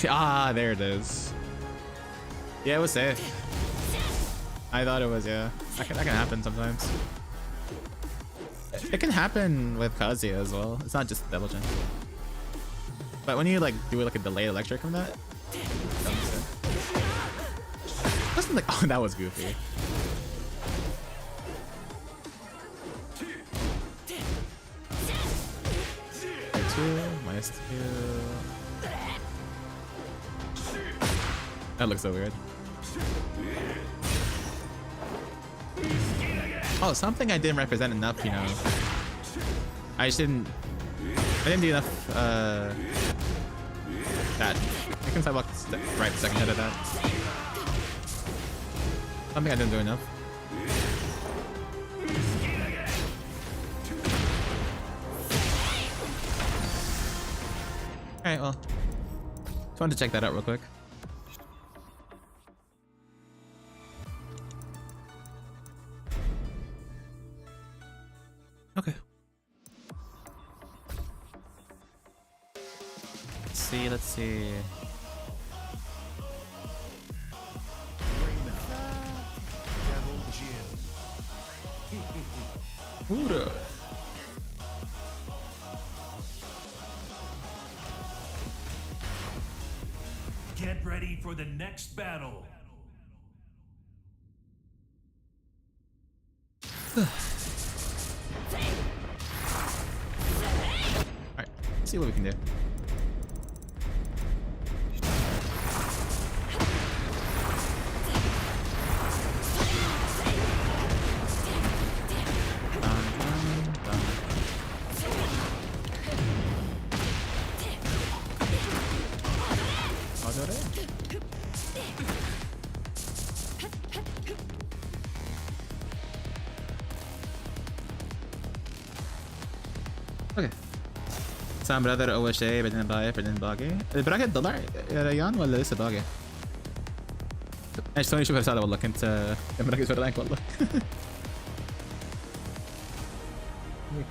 S1: Ah, there it is. Yeah, it was safe. I thought it was, yeah. That can happen sometimes. It can happen with Kazuya as well. It's not just double jump. But when you like do like a delayed electric from that, wasn't like, oh, that was goofy. -2. That looks so weird. Oh, something I didn't represent enough, you know. I didn't do enough, that. I can sidewalk right the second head of that. Something I didn't do enough. Alright, well. Just wanted to check that out real quick. Okay. Let's see. Reina.
S2: Get ready for the next battle.
S1: Alright, let's see what we can do. اوكي سام براذر اول شيء بعدين بايف بعدين باقي البراكت طلع يا ريان ولا لسه باقي؟ ايش سوني شوف رساله والله كنت مركز في الرانك والله.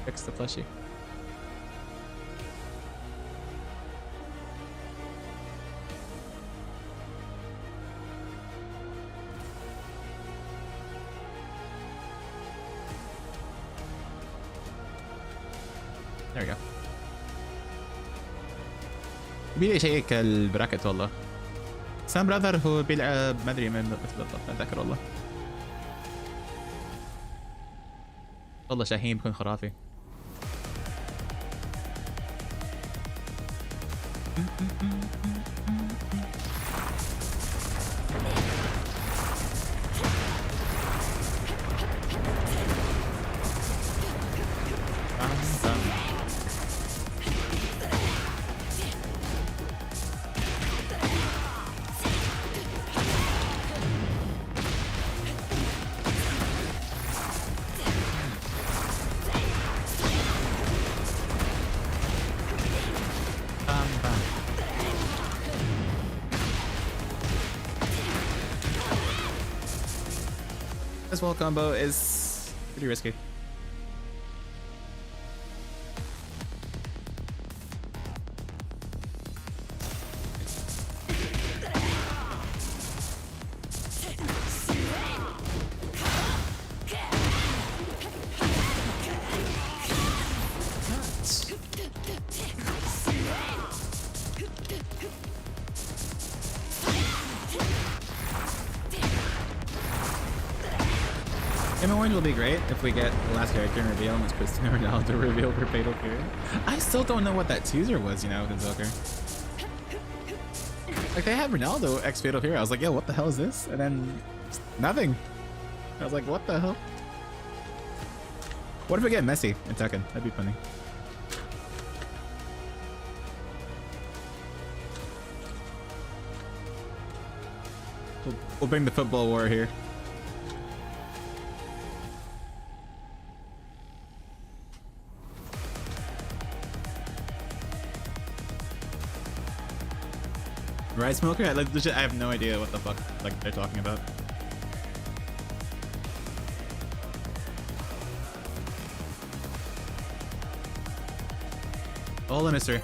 S1: fix the plushie. There we go. يبيلي يشيك البراكت والله. سام براذر هو بيلعب ما ادري من بالضبط ما اتذكر والله. والله شاهين بيكون خرافي. This wall combo is pretty risky. Emote will be great if we get the last character in reveal and it's Cristiano Ronaldo reveal for Fatal Fury. I still don't know what that teaser was, you know, with Invoker. Like, they had Ronaldo X Fatal Fury. I was like, yo, what the hell is this? And then nothing. I was like, what the hell? What if we get Messi in Tekken? That'd be funny. We'll bring the football war here. Right, Smoker? I have no idea what the fuck like they're talking about. Oh, mister.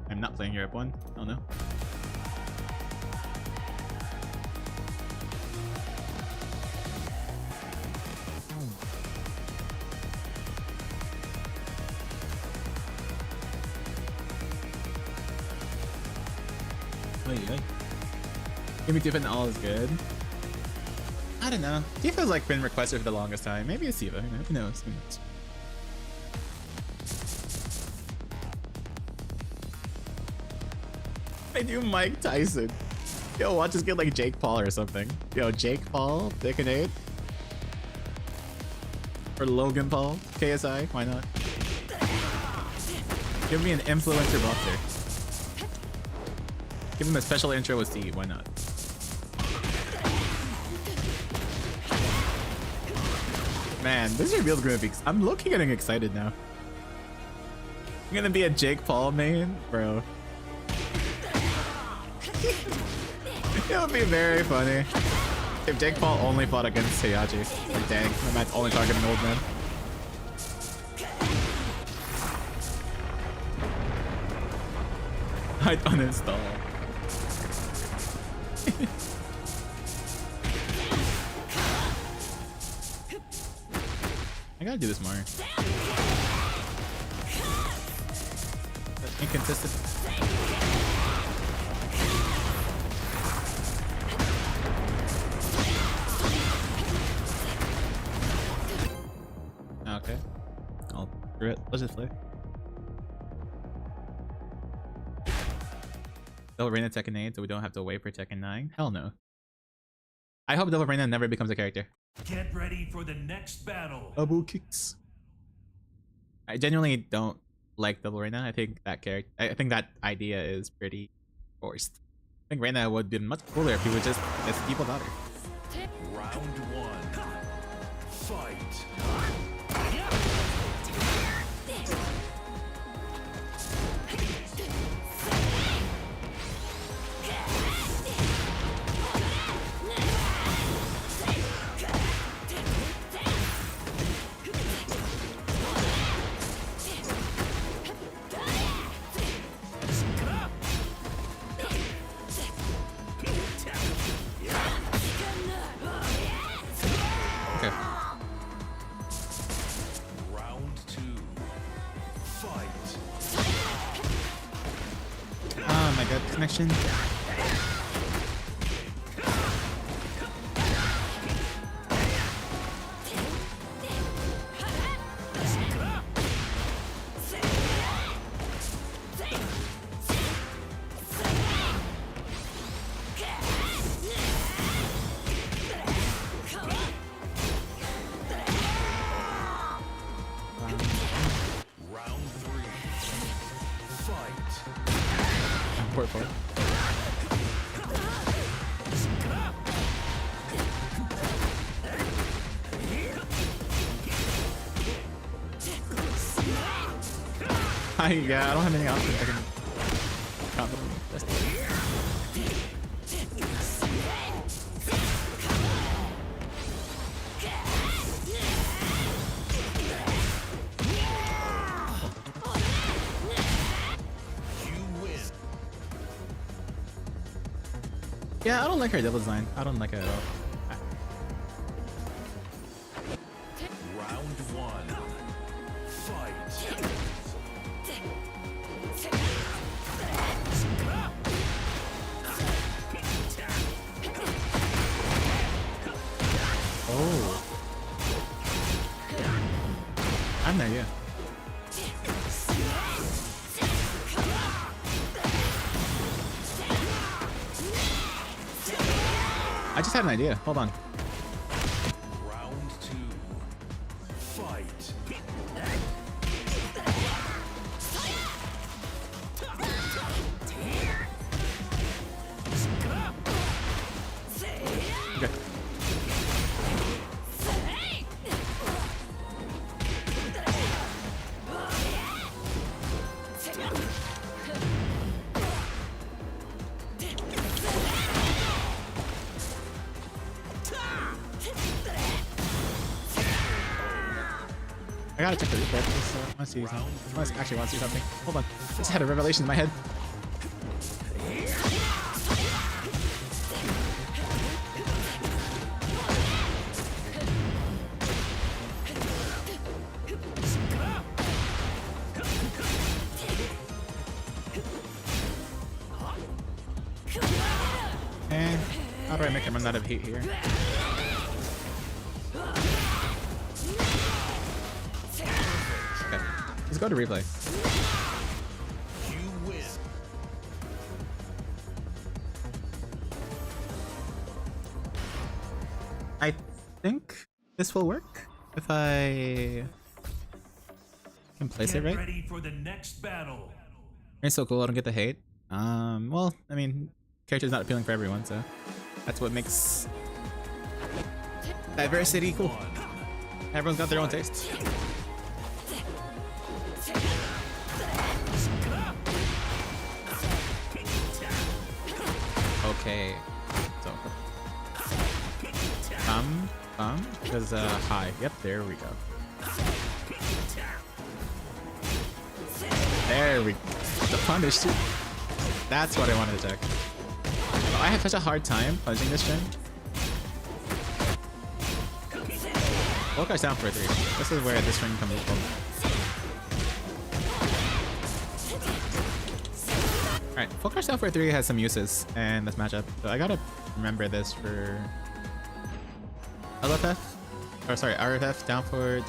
S1: I'm not playing Europe 1. Oh no. Give me Tifa and all is good. I don't know. Tifa's like been requested for the longest time. Maybe it's Tifa. Who knows? Who knows? I do Mike Tyson. Yo, watch us get like Jake Paul or something. Yo, Jake Paul, Tekken 8. Or Logan Paul, KSI. Why not? Give me an influencer boxer. Give him a special intro with Steve. Why not? Man, this reveal's gonna be. I'm low-key getting excited now. I'm gonna be a Jake Paul main, bro. It would be very funny if Jake Paul only fought against Heihachi. Like, dang, I might only targeting old man. I'd uninstall. I gotta do this more. That's inconsistent. Okay. I'll screw it. Let's just play. Devil Reina Tekken 8 so we don't have to wait for Tekken 9? Hell no. I hope Devil Reina never becomes a character.
S2: Get ready for the next battle.
S1: Double kicks. I genuinely don't like Devil Reina. I think that character, I think that idea is pretty forced. I think Reina would have been much cooler if he was just this evil daughter.
S2: Round 1. Fight.
S1: Connection. Yeah, I don't have any options. I can confidently test it. Yeah, I don't like her devil design. I don't like it at all.
S2: Round 1. Fight.
S1: Oh. I'm there, yeah. I just had an idea. Hold on.
S2: Round 2. Fight.
S1: Okay. I gotta check the replay. I want to see something. I actually want to see something. Hold on. I just had a revelation in my head. And how do I make him run out of heat here? Okay, let's go to replay.
S6: You win.
S1: I think this will work if I can place it
S2: Get
S1: right.
S2: ready for the next battle.
S1: It's so cool. I don't get the hate. Well, I mean, character's not appealing for everyone, so that's what makes diversity cool. Everyone's got their own taste. Okay, so because high. Yep, there we go. There we go. The punish too. That's what I wanted to check. Oh, I have such a hard time punching this gen. Full guy's down for 3. This is where this string comes from. Alright, full crash down for 3 has some uses in this matchup. So I gotta remember this for LFF. Or sorry, RFF down forward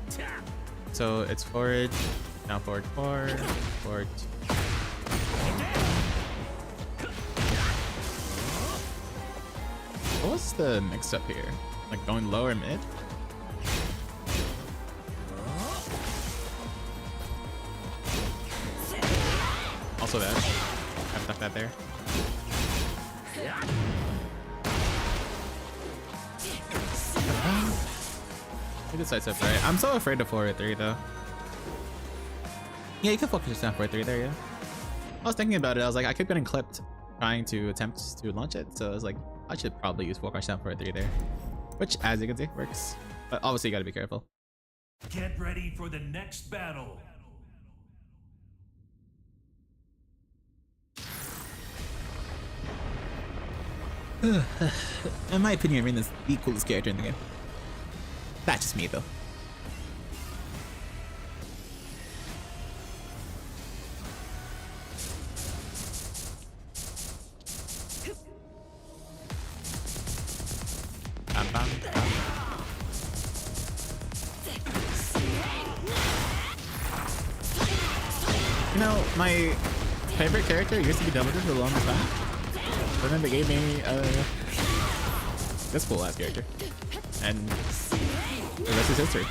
S1: 4. So it's forward, down forward 4, forward 2. What was the mix up here? Like going low or mid? Also that. I've stuck that there. He decides up right. I'm so afraid of forward 3 though. Yeah, you can focus just down forward 3 there, yeah. I was thinking about it, I was like, I keep getting clipped trying to attempt to launch it, so I was like, I should probably use full crash down forward 3 there. Which, as you can see, works. But obviously you gotta be careful.
S2: Get ready for the next battle.
S1: In my opinion, Reina's the coolest character in the game. That's just me though. Bam, bam, bam. You know, my favorite character used to be Dumbledore for the longest time. But then they gave me this cool ass character. And the rest is history.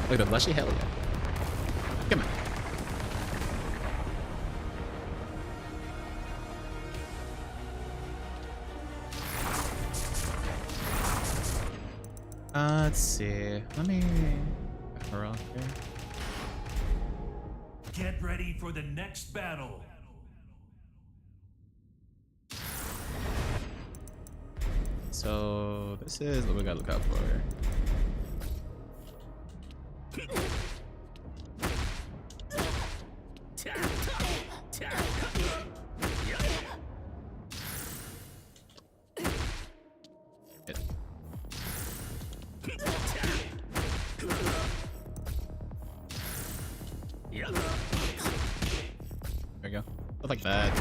S1: Look at the blushy, hell yeah. Come on. Let's see. Let me back her off here.
S2: Get ready for the next battle.
S1: So this is what we gotta look out for. There we go. Stuff like that.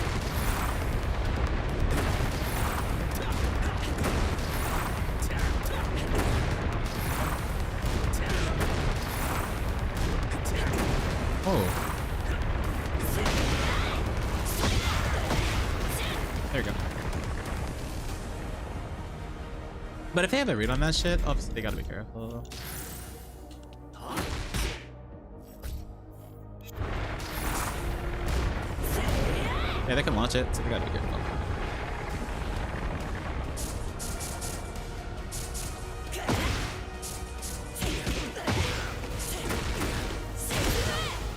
S1: Oh. There we go. But if they have a read on that shit, obviously they gotta be careful. Yeah, they can launch it, so they gotta be careful.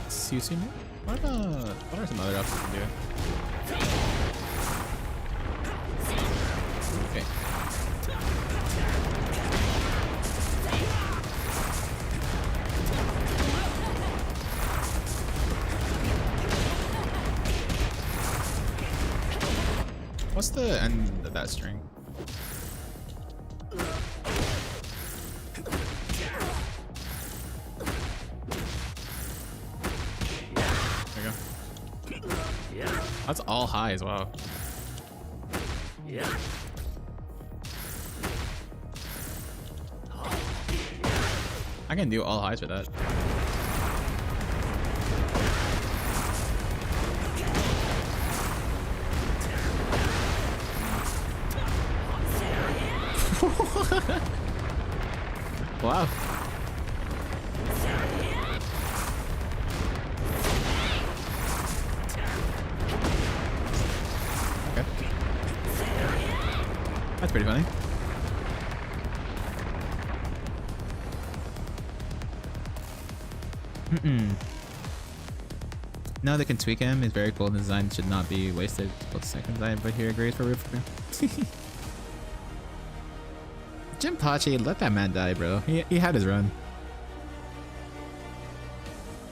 S1: Excuse me? What are some other options to do? What's the end of that string? There you go. That's all high as well. I can do all highs for that. Wow. Okay. That's pretty funny. No, they can tweak him. He's very cool. Design should not be wasted. Both seconds. I but here agrees for Roof. Jinpachi, let that man die, bro. He had his run.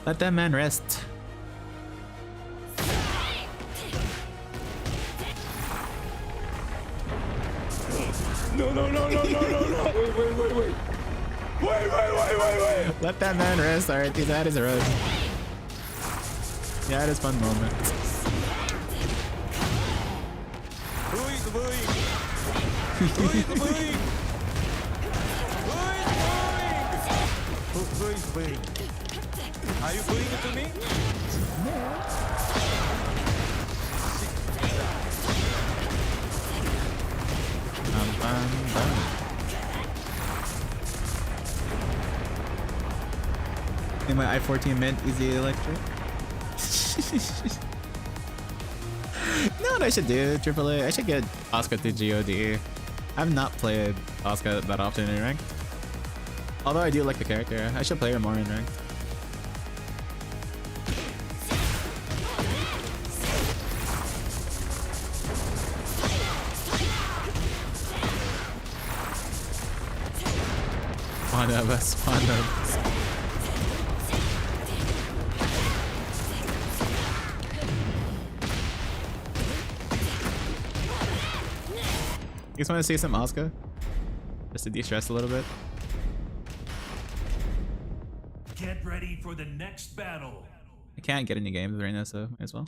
S1: Let that man rest.
S4: No. Wait.
S1: Let that man rest. Alright, he's had his run. He had his fun moment.
S4: Who is bullying? Who is bullying? Are you bullying to me?
S1: In my i14 mint easy electric. Know what I should do, AAA? I should get Asuka to GOD. I've not played Asuka that often in rank. Although I do like the character, I should play her more in rank. Spawn of us, spawn of us. You just want to see some Asuka? Just to de-stress a little bit?
S2: Get ready for the next battle.
S1: I can't get any games right now, so might as well.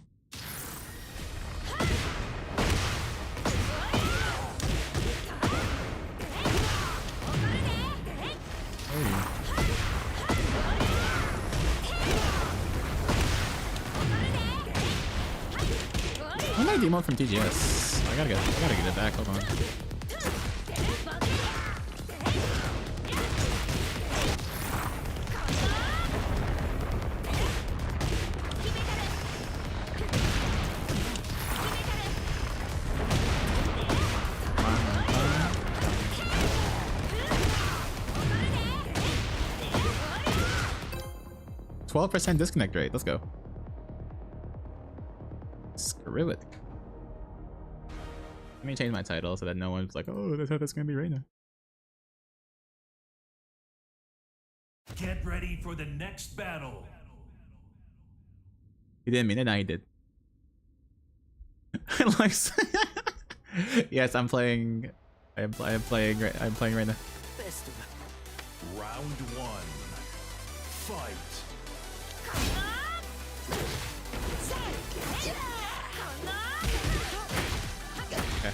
S1: I might emote from TGS. I gotta get it back. Hold on. %12 disconnect rate. Let's go. Screw it. Let me change my title so that no one's like, oh, that's how that's gonna be Reina.
S2: Get ready for the next battle.
S1: He didn't mean it. Now he did. Like, yes, I'm playing. I'm playing right now.
S2: Round one. Fight.
S1: Okay.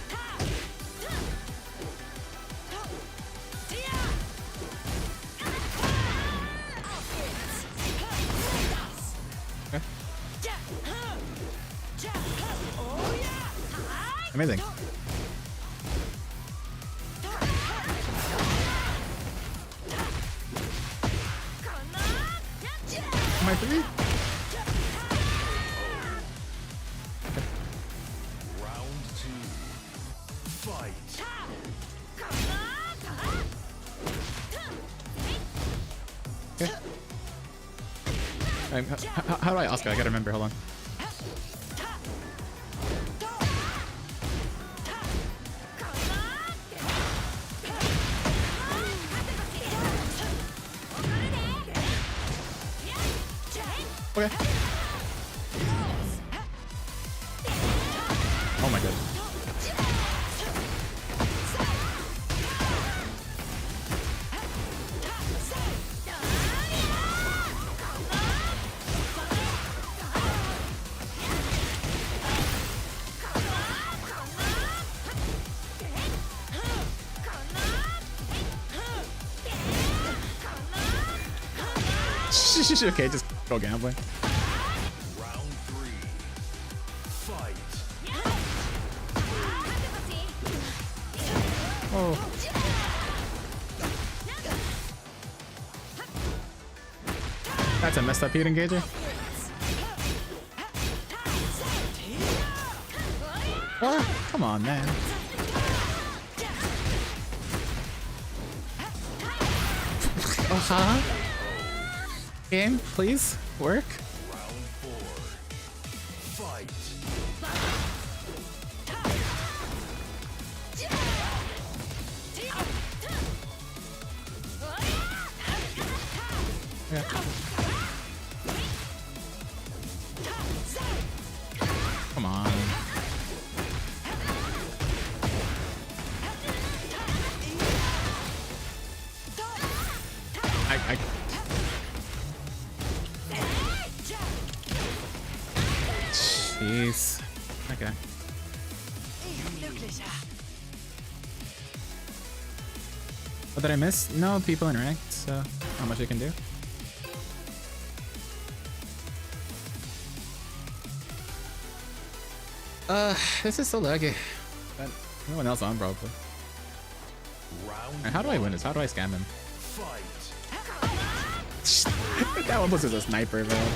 S1: Okay. Amazing. Am I three?
S2: Round two. Fight.
S1: Okay. How do I Asuka? I gotta remember. Hold on. Okay. Oh my god. Okay, just go gambling.
S2: Round 3. Fight.
S1: Oh. That's a messed up heat engager. Oh, come on, man. Uh-huh. Game, please, work.
S2: Round 4. Fight.
S1: Yeah. Come on. I Jeez. Okay. What did I miss? No people interact, so not much I can do. This is so laggy. But no one else on probably.
S2: Round
S1: How do I win this? How do I scam him?
S2: Fight.
S1: That one was just a sniper, man.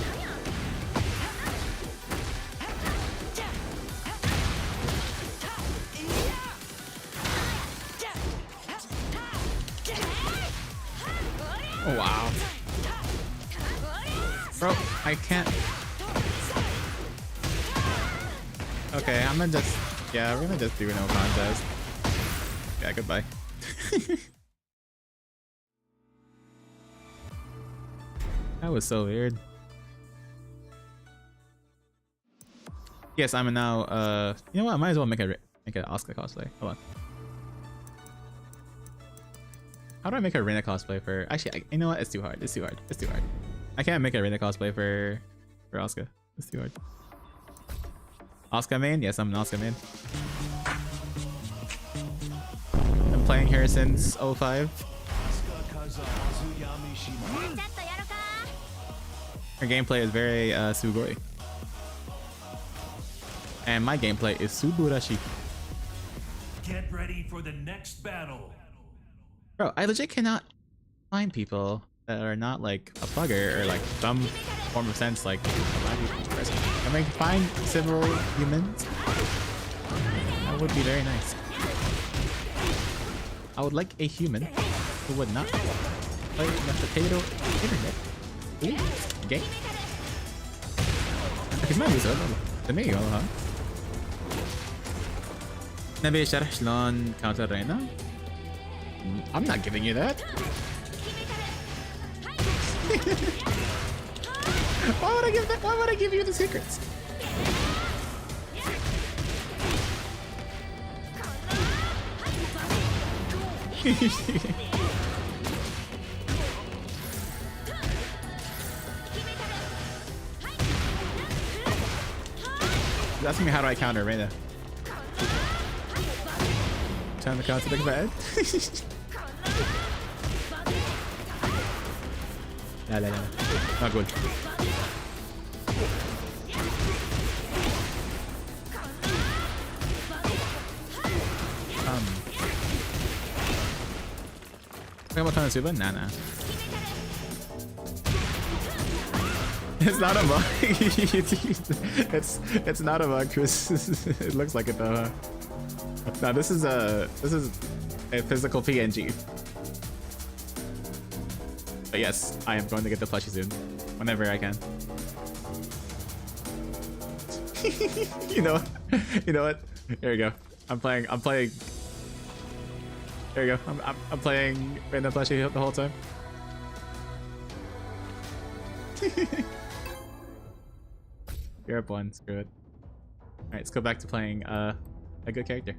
S1: Oh, wow. Bro, I can't. Okay, I'm gonna just. Yeah, we're gonna just do no contest. Yeah, goodbye. That was so weird. Yes, I'm now. You know what? I might as well make an Asuka cosplay. Hold on. How do I make a Reina cosplay for? Actually, you know what? It's too hard. It's too hard. It's too hard. I can't make a Reina cosplay for Asuka. It's too hard. Asuka main? Yes, I'm an Asuka main. I'm playing her since 05. Her gameplay is very sugoi. And my gameplay is suburashi.
S2: Get ready for the next battle.
S1: Bro, I legit cannot find people that are not like a bugger or like some form of sense like a person. If I can find civil humans, that would be very nice. I would like a human who would not play the potato internet. Ooh, gay. كمان بيسأل تمية والله. نبي شرح شلون counter Reina? I'm not giving you that. Why would I give that? Why would I give you the secrets? He's asking me how do I counter Reina. Time to counter the bad. لا لا لا not good. Talking about Konosuba? Nah. It's not a bug. it's not a bug, Chris. It looks like it though. Huh? No, this is a physical PNG. But yes, I am going to get the plushie soon, whenever I can. you know what? Here we go. I'm playing. There you go. I'm playing random plushie the whole time. You're up one. Screw it. All right, let's go back to playing a good character.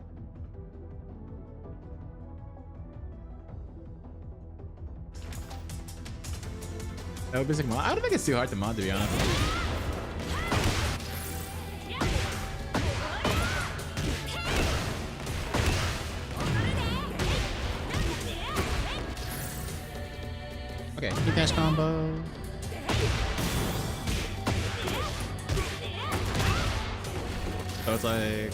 S1: No basic mod. I don't think it's too hard to mod, to be honest. Okay, two dash combo. So it's like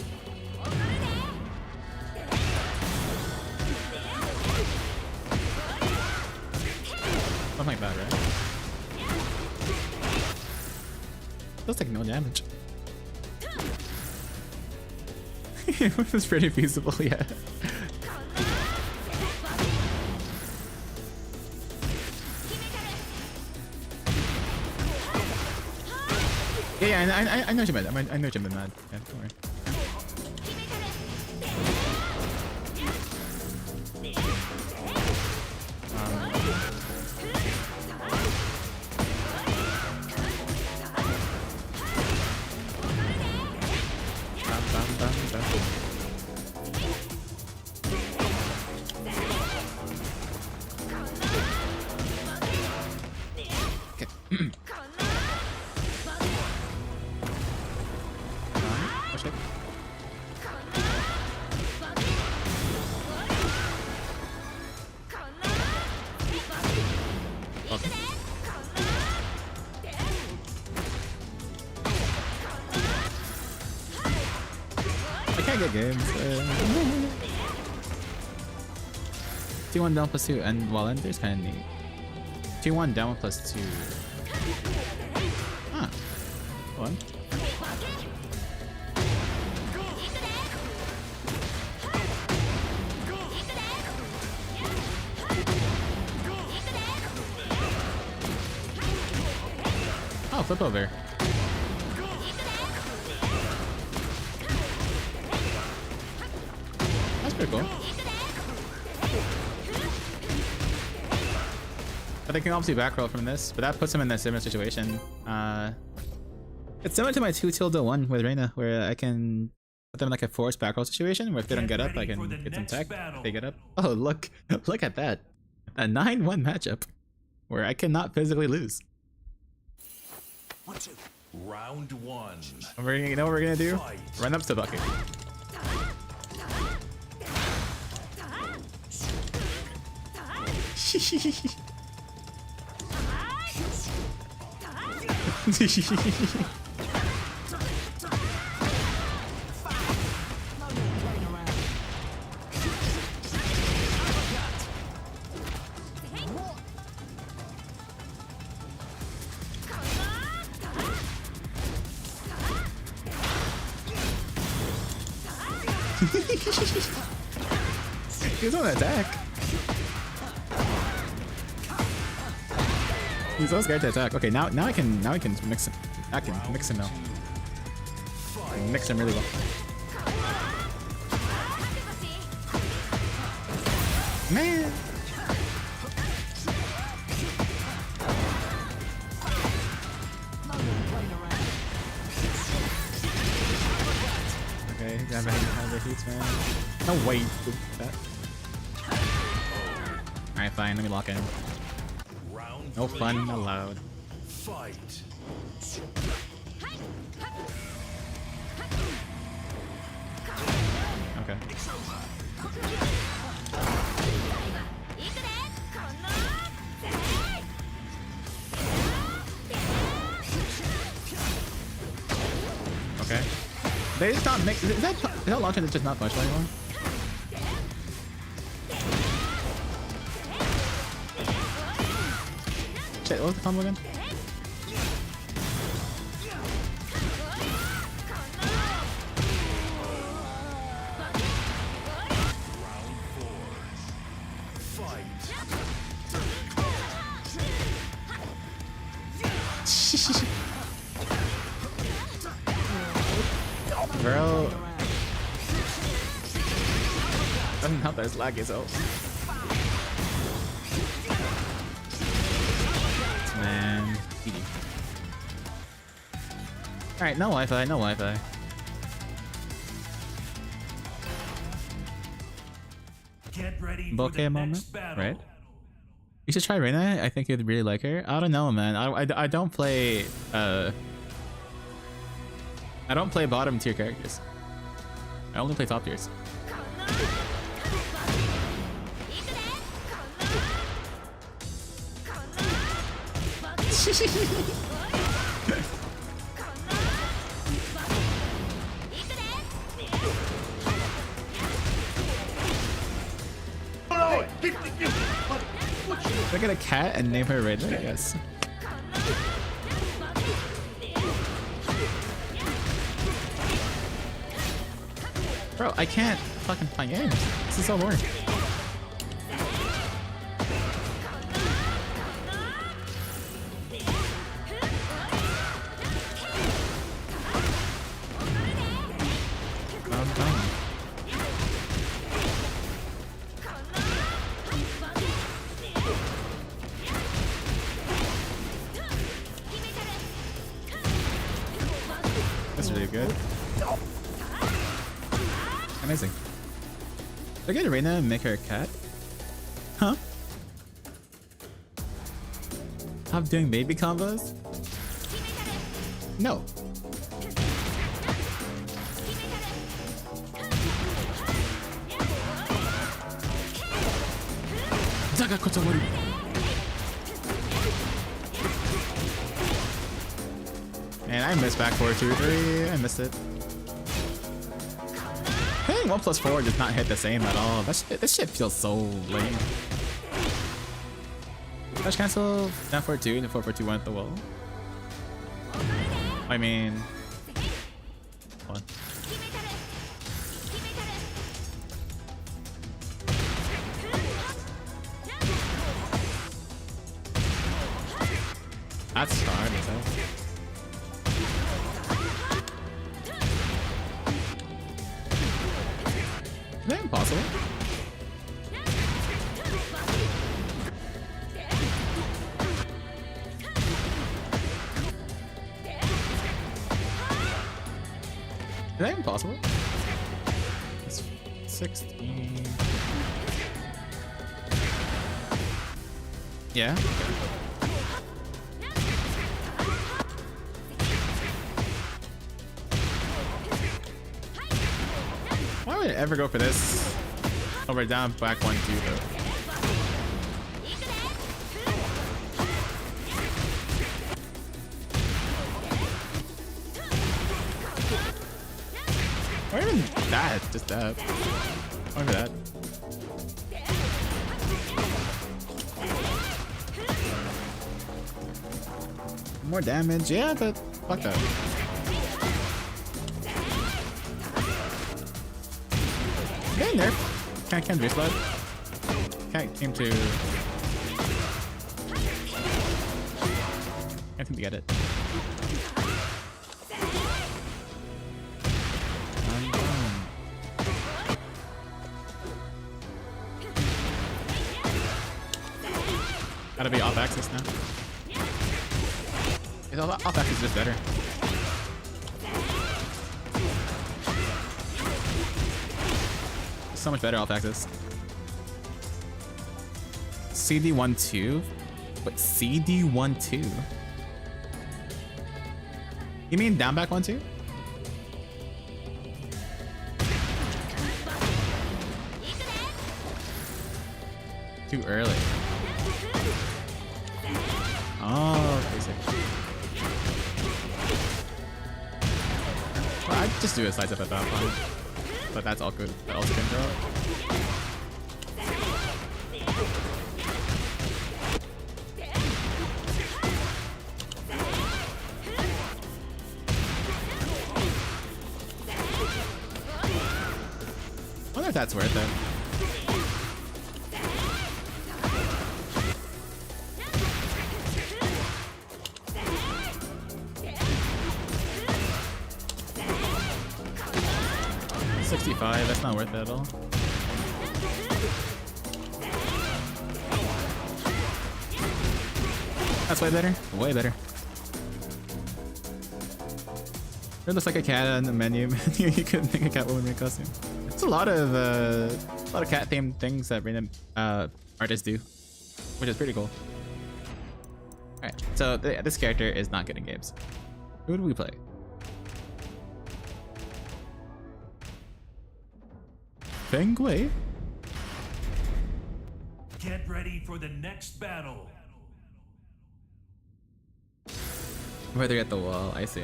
S1: something like that, right? Feels like no damage. It was pretty feasible, yeah. Yeah, I know what you meant. I know what you meant, man. Yeah, don't worry. Games. 2-1 down plus 2 and while enter is kind of neat. 2-1 down plus 2. Huh. One. Oh, flip over. Pretty cool. But they can obviously back roll from this, but that puts them in a similar situation. It's similar to my 2-1 with Reina, where I can put them in like a forced back roll situation where if they don't get up, I can get some tech. If they get up. Oh, look at that. A 9-1 matchup where I cannot physically lose.
S2: Round 1.
S1: You know what we're gonna do? Run up to the bucket. He's on attack. He's so scared to attack. Okay, now I can mix him. I can mix him now. I can mix him really well. Man. Okay, he's having the heats, man. No way. Alright, fine, let me lock in. No fun allowed.
S2: Fight.
S1: Okay. Okay. They just not make. Is that launcher that's just not pushable anymore? Shit, what was the combo again? Bro. Doesn't help that it's laggy, so. Man. Alright, no Wi-Fi, no Wi-Fi.
S2: Get ready for
S1: Bokeh
S2: the
S1: moment,
S2: next battle.
S1: right? You should try Reina. I think you'd really like her. I don't know, man. I don't play I don't play bottom tier characters. I only play top tiers. Look at a cat and name her Reina? Yes. Bro, I can't fucking play games. This is so boring. I'm done. That's really good. Amazing. Look at Reina and make her a cat. Huh? Stop doing baby combos? No. Zaga Kotomori. Man, I missed back 4-2-3. I missed it. Hitting 1+4 does not hit the same at all. This shit feels so lame. Dash cancel, down 4-2, and 4-4-2 went at the wall. I mean... Hold on. That's hard as hell. Is that impossible? Is that impossible? It's 16. Yeah. Why would I ever go for this? Over down back 1-2 though. Or even that, just that. Or that. More damage, yeah, but fuck that. Getting there. Can't reslide. Can't seem to. Can't seem to get it. Gotta be off axis now. Off axis is just better. So much better off axis. CD12? What? CD12? You mean down back 1-2? Too early. Oh, basic. Well, I'd just do a side step at that point. But that's all good. That also can draw. I wonder if that's worth it. That's not worth it at all. That's way better. Way better. It looks like a cat on the menu. You couldn't make a Catwoman in costume. There's a lot of cat themed things that random artists do, which is pretty cool. All right, so this character is not good in games. Who do we play? Fengwei?
S2: Get ready for the next battle.
S1: Whether at the wall, I see.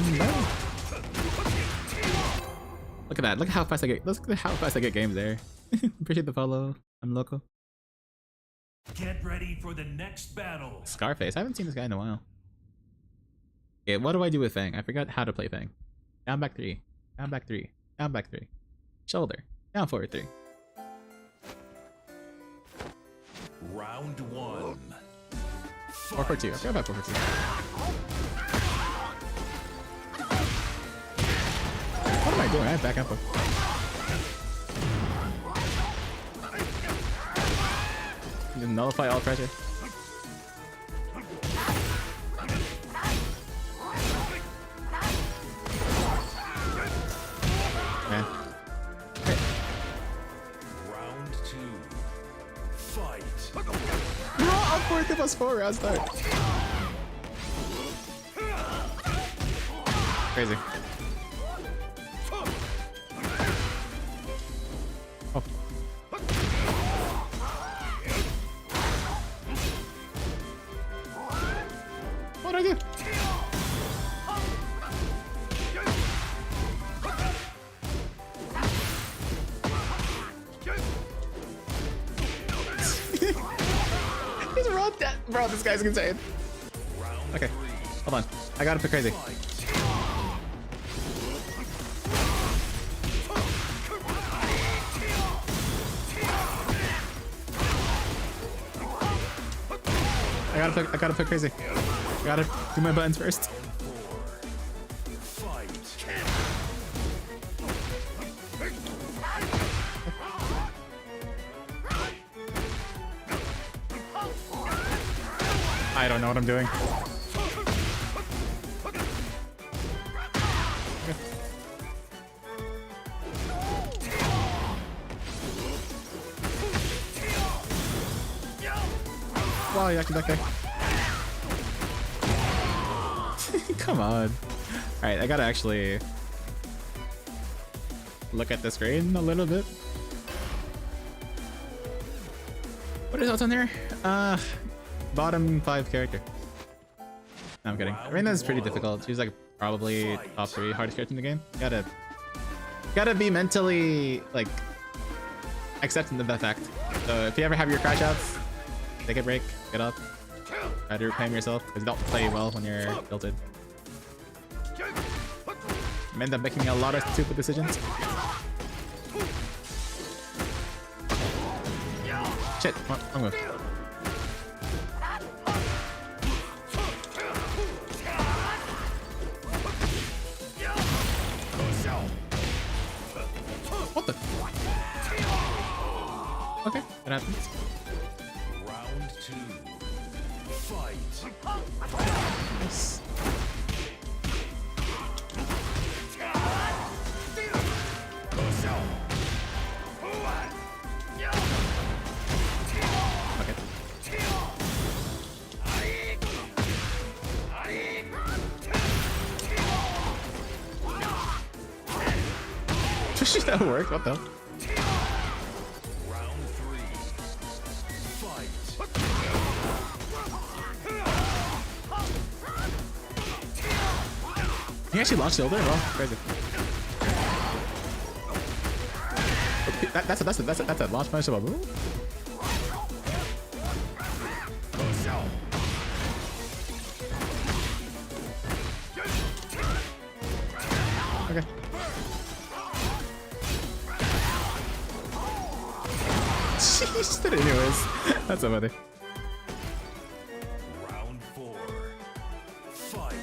S1: on. No. Look at that. Look at how fast I get. Look at how fast I get games there. Appreciate the follow. I'm local.
S2: Get ready for the next battle.
S1: Scarface. I haven't seen this guy in a while. Okay, what do I do with Fang? I forgot how to play Fang. Down back 3. Down back 3. Down back 3. Shoulder. Down forward 3.
S2: Round 1.
S1: 4-4-2. I forgot about 4-4-2. What am I doing? I have back up. You nullify all pressure. Man.
S2: Round 2. Fight.
S1: No, I'm 4 round start. Crazy. Oh. What did I do? He's wrong. Bro, this guy's insane. Okay, hold on. I gotta pick crazy. I gotta pick crazy. I gotta do my buttons first. I don't know what I'm doing. Wow, you actually that guy. Come on. Alright, I gotta actually look at the screen a little bit. What is else on there? Bottom 5 character. No, I'm kidding. Reina's pretty difficult. She's like probably top 3 hardest character in the game. Gotta be mentally like accepting the fact. So if you ever have your crash outs, take a break, get up, try to reclaim yourself, because you don't play well when you're tilted. You end up making a lot of stupid decisions. Shit, wrong move. What the? Okay, that happens.
S2: Round 2. Fight.
S1: Nice. Okay. That worked. What the hell?
S2: Round 3. Fight.
S1: He actually launched Silver? Well, crazy. That's a launch punish of a move? Okay. She just did it anyways. That's so funny.
S2: Round 4. Fight.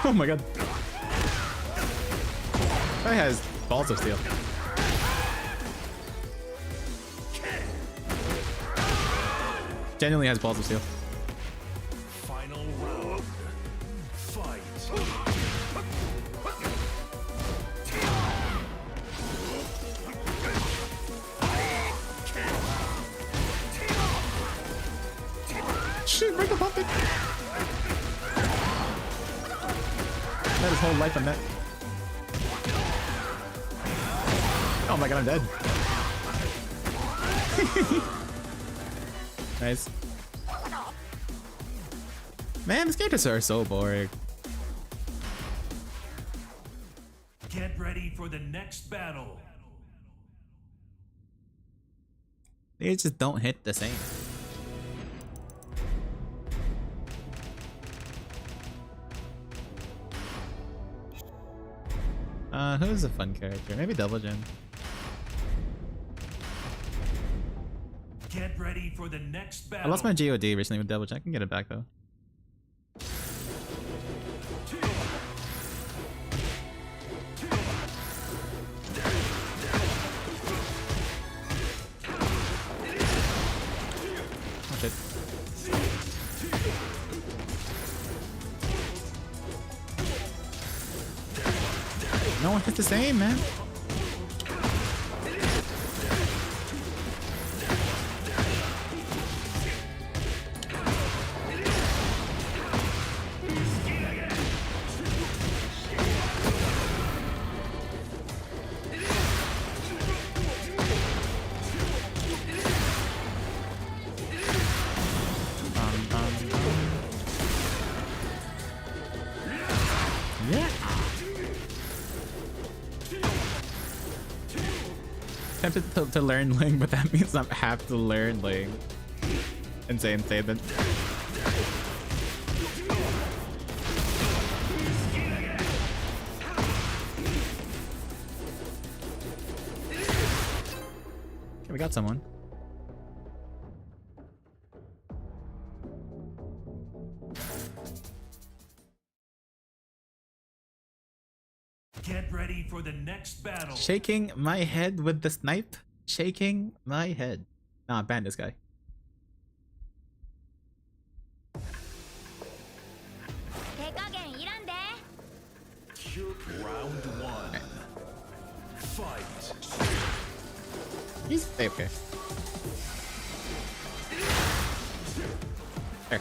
S1: Oh my god. Guy has balls of steel. Genuinely has balls of steel.
S2: Final round. Fight.
S1: Shit, break the puppet. Bet his whole life on that. Oh my god, I'm dead. Nice. Man, these characters are so boring.
S2: Get ready for the next battle.
S1: They just don't hit the same. Who's a fun character? Maybe Double Jin.
S2: Get ready for the next battle.
S1: I lost my GOD recently with Double Jin. I can get it back though. Oh shit. No one hits the same, man. Yeah. Tempted to learn Ling, but that means I have to learn Ling. Insane statement. Okay, we got someone.
S2: Get ready for the next battle.
S1: Shaking my head with the snipe. Shaking my head. Nah, ban this guy.
S2: Round one. Fight.
S1: He's okay. There. Okay.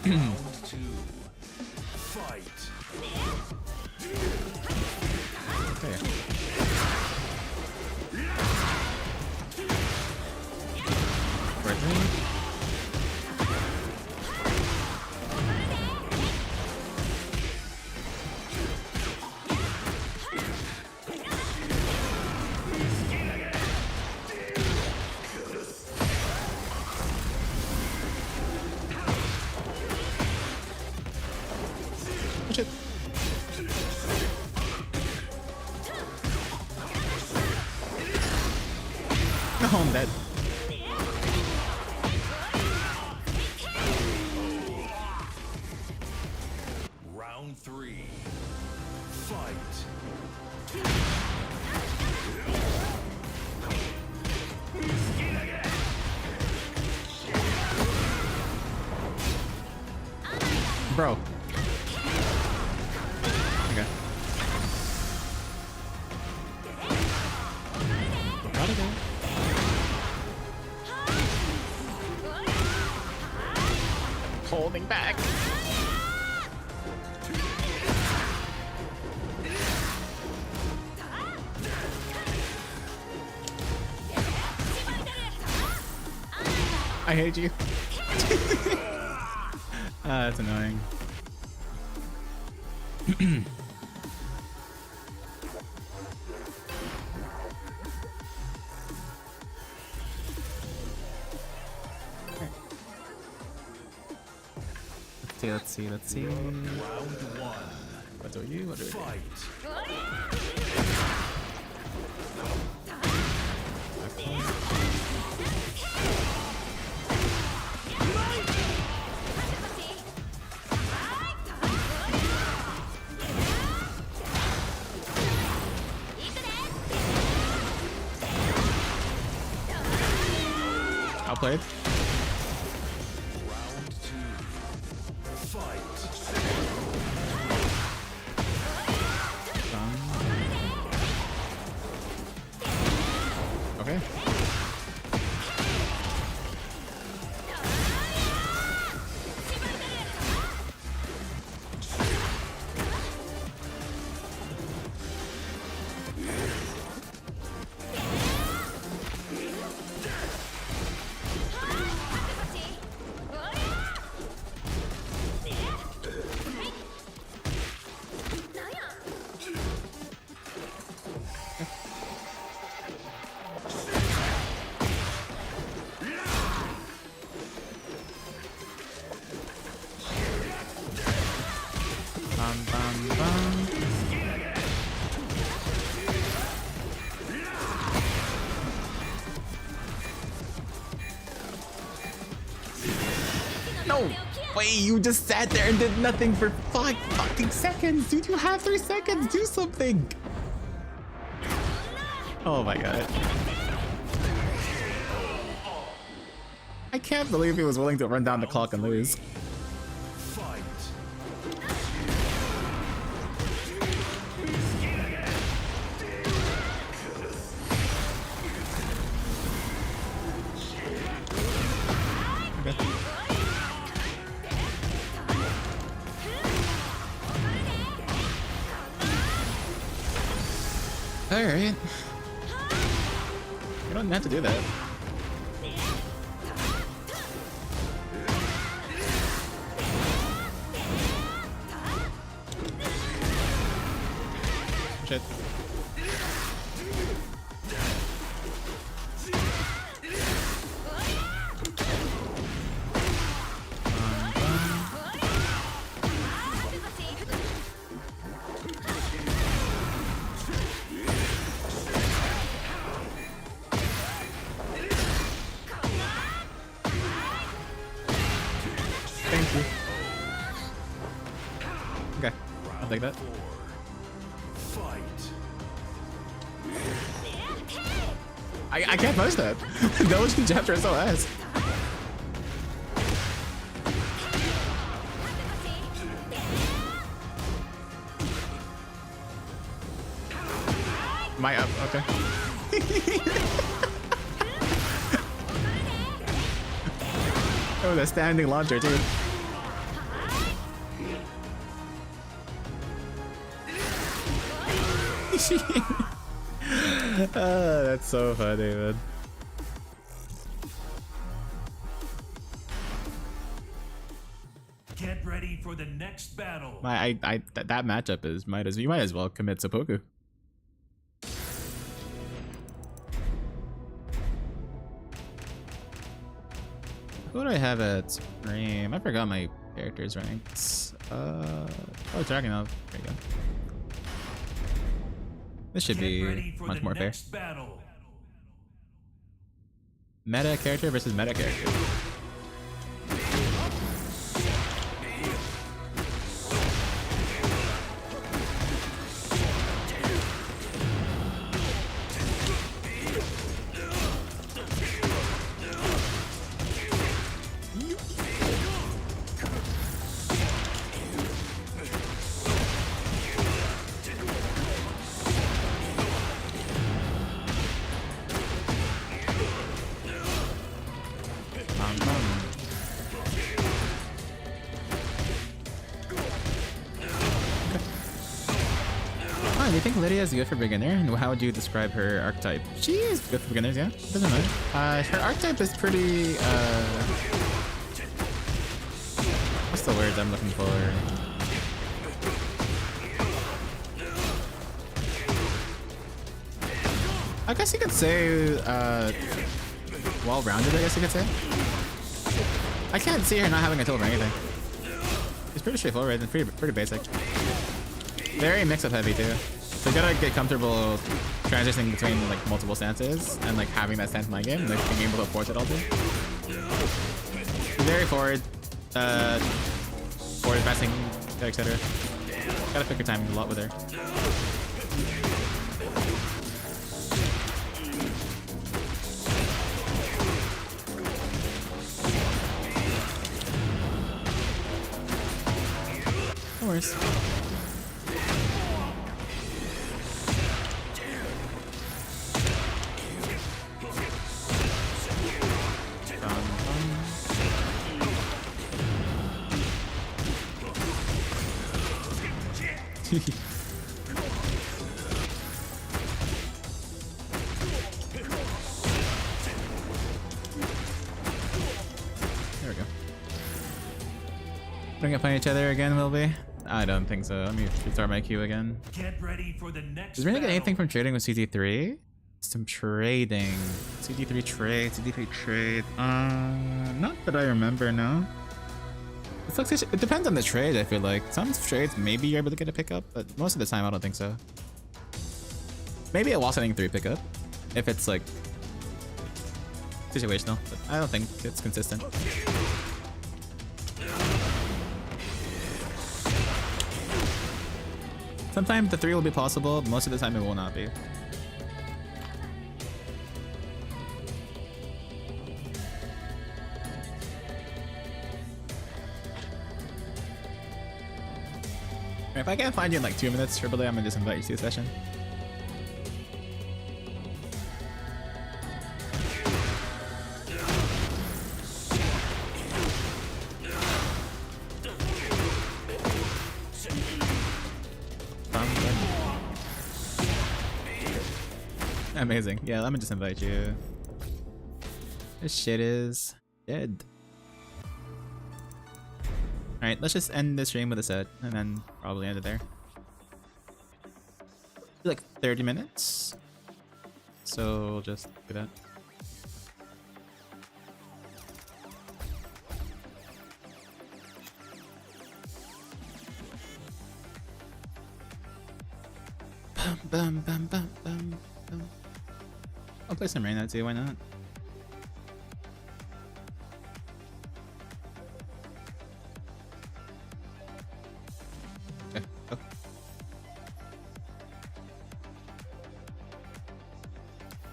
S2: Round two. Fight.
S1: Okay. Right. Shit. No, I'm dead.
S2: Round three. Fight.
S1: Bro. Okay. Gotta go. Holding back. I hate you. That's annoying. Let's see.
S2: Round one.
S1: What are you? What are you?
S2: Fight.
S1: played. Okay. No! Wait, you just sat there and did nothing for 5 fucking seconds! Dude, you have 3 seconds! Do something! Oh my god. I can't believe he was willing to run down the clock and lose. Alright. You don't have to do that. Shit. Thank you. Okay, I'll take that. I can't post that. That was the chapter SOS. My up, okay. Oh, the standing launcher too. That's so funny, man.
S2: Get ready for the next battle.
S1: That matchup is you might as well commit seppuku. Who do I have at Supreme? I forgot my character's ranks. Oh, Dragunov. There you go. This should be much more fair.
S2: Battle.
S1: Meta character versus meta character. Do you think Lydia is good for beginner? And how would you describe her archetype? She is good for beginners, yeah. Doesn't matter. Her archetype is pretty. What's the word I'm looking for? I guess you could say well-rounded. I guess you could say. I can't see her not having a tilt or anything. It's pretty straightforward and pretty basic. Very mix-up heavy too. So you gotta get comfortable transitioning between like multiple stances and like having that stance in my game and like being able to force it all through. Very forward passing, etc. Gotta pick your timing a lot with her. No worries. There we go. We're gonna find each other again, will we? I don't think so. Let me restart my queue again.
S2: Get ready for the next
S1: Does Reina get anything
S2: battle.
S1: from trading with CT3? Some trading. CT3 trade. Not that I remember, no. It depends on the trade, I feel like. Some trades maybe you're able to get a pickup, but most of the time I don't think so. Maybe a wall setting 3 pickup, if it's like situational, but I don't think it's consistent. Sometimes the 3 will be possible, most of the time it will not be. If I can't find you in like 2 minutes, Triple A, I'm gonna just invite you to a session. Amazing. Yeah, let me just invite you. This shit is dead. Alright, let's just end this stream with a set and then probably end it there. Like 30 minutes. So we'll just do that. Bum, bum, bum, bum, bum. I'll play some Reina too, why not? Okay, go.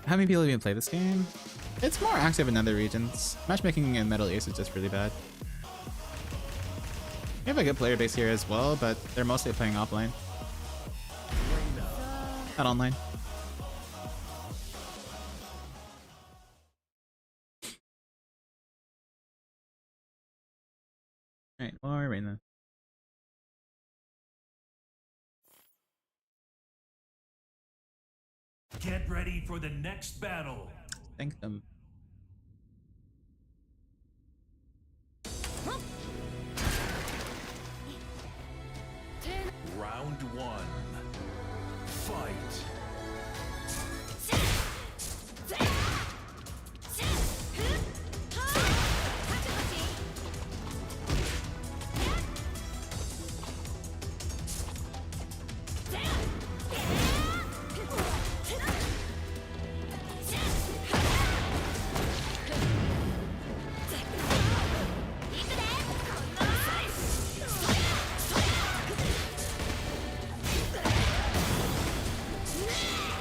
S1: How many people even play this game? It's more active in other regions. Matchmaking in Metal East is just really bad. We have a good player base here as well, but they're mostly playing offline. Not online. Alright, more Reina.
S2: Get ready for the next battle.
S1: Thank them.
S2: Round 1. Fight.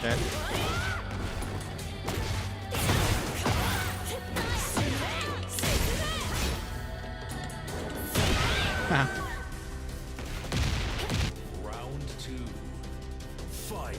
S1: Dead. Ah.
S2: Round 2. Fight.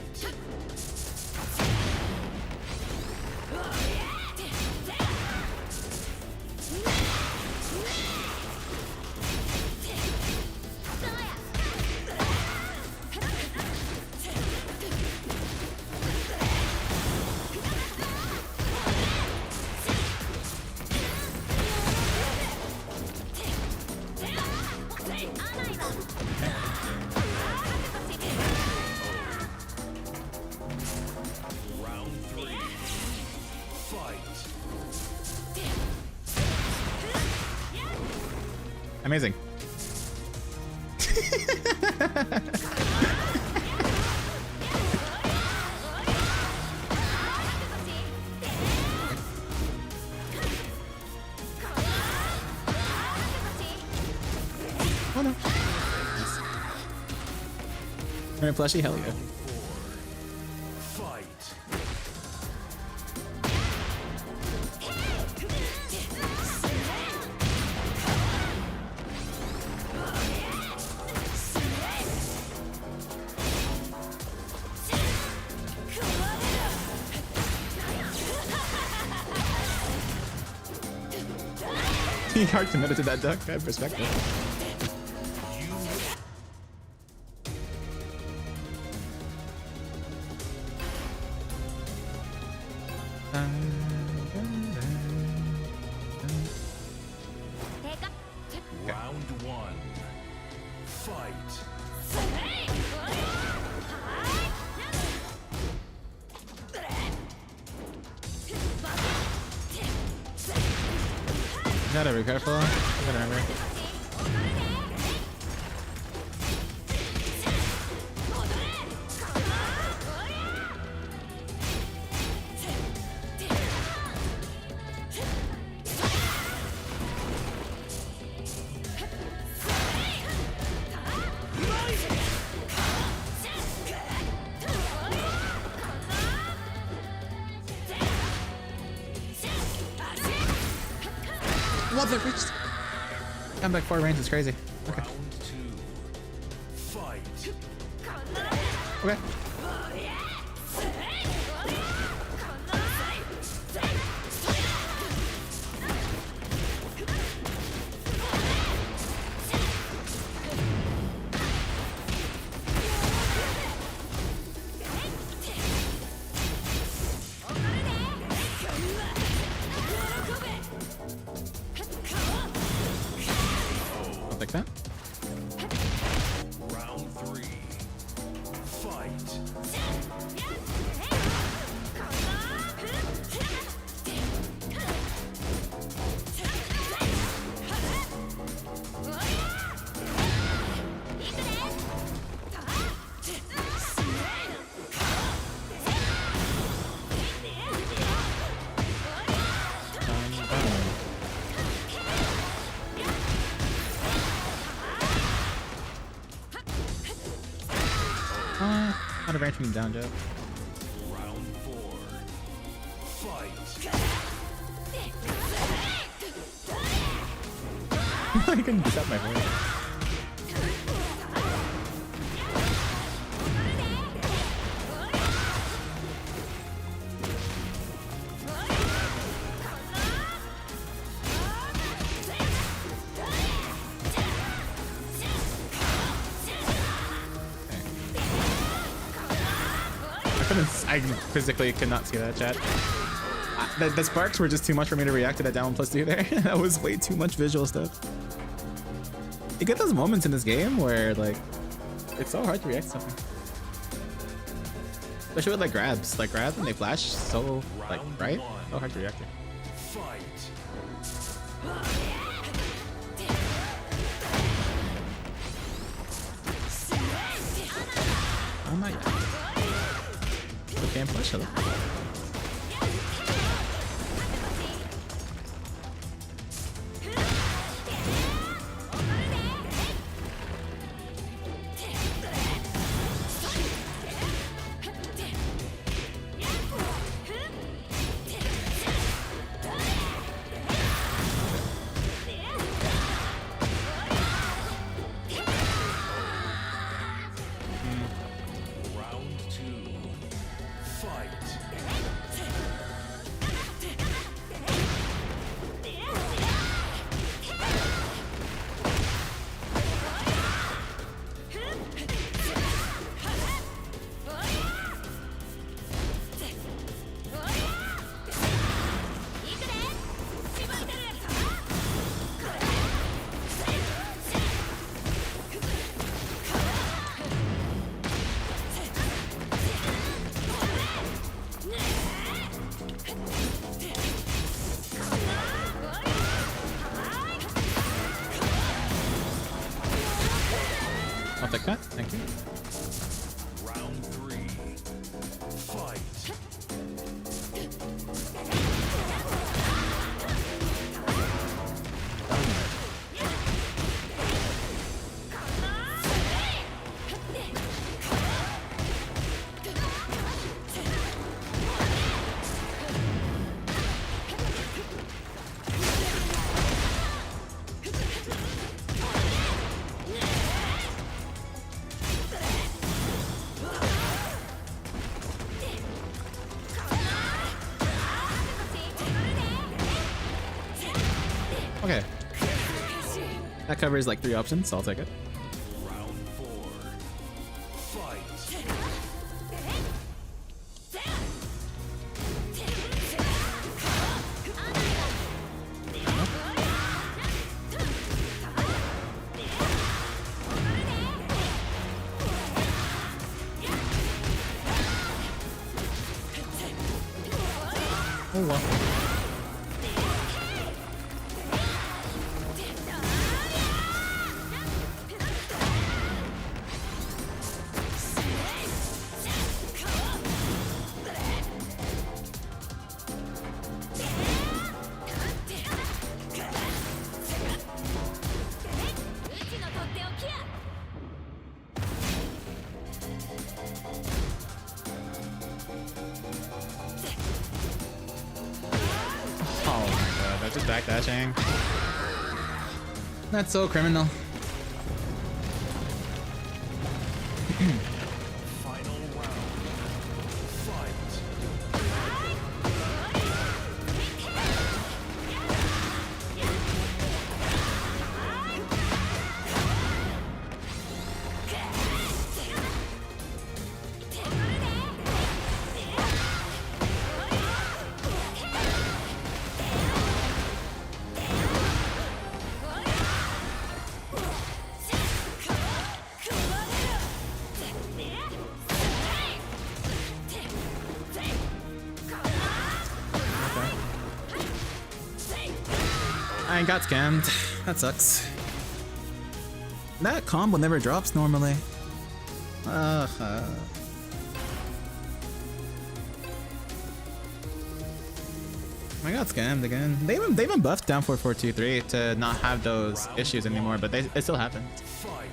S2: Round 3. Fight.
S1: Amazing. Oh no. Alright, plushie, hell yeah.
S2: Fight.
S1: He hard committed to that duck. I have respect it.
S2: Round one. Fight.
S1: Gotta be careful. I gotta remember. What the reached? I'm like 4 range is crazy. Okay.
S2: Round two. Fight.
S1: Okay. I'll take that.
S2: Round three. Fight.
S1: Out of range from down, Joe.
S2: Round four. Fight.
S1: I couldn't set my horse. I physically could not see that, chat. The sparks were just too much for me to react to that down +2 there. That was way too much visual stuff. You get those moments in this game where like it's so hard to react to something. Especially with like grabs. Like grabs when they flash so like right? So hard to react to.
S2: Fight.
S1: Oh my god. Can't push it. I'll take that. Thank you.
S2: Round three. Fight.
S1: Okay, That covers like 3 options, so I'll take it.
S2: Round 4. Fight.
S1: Oh well. Oh my god, that's just backdashing. That's so criminal.
S2: Final round. Fight.
S1: I got scammed. That sucks. That combo never drops normally. I got scammed again. They even buffed down 4423 to not have those issues anymore, but it still happened.
S2: Fight.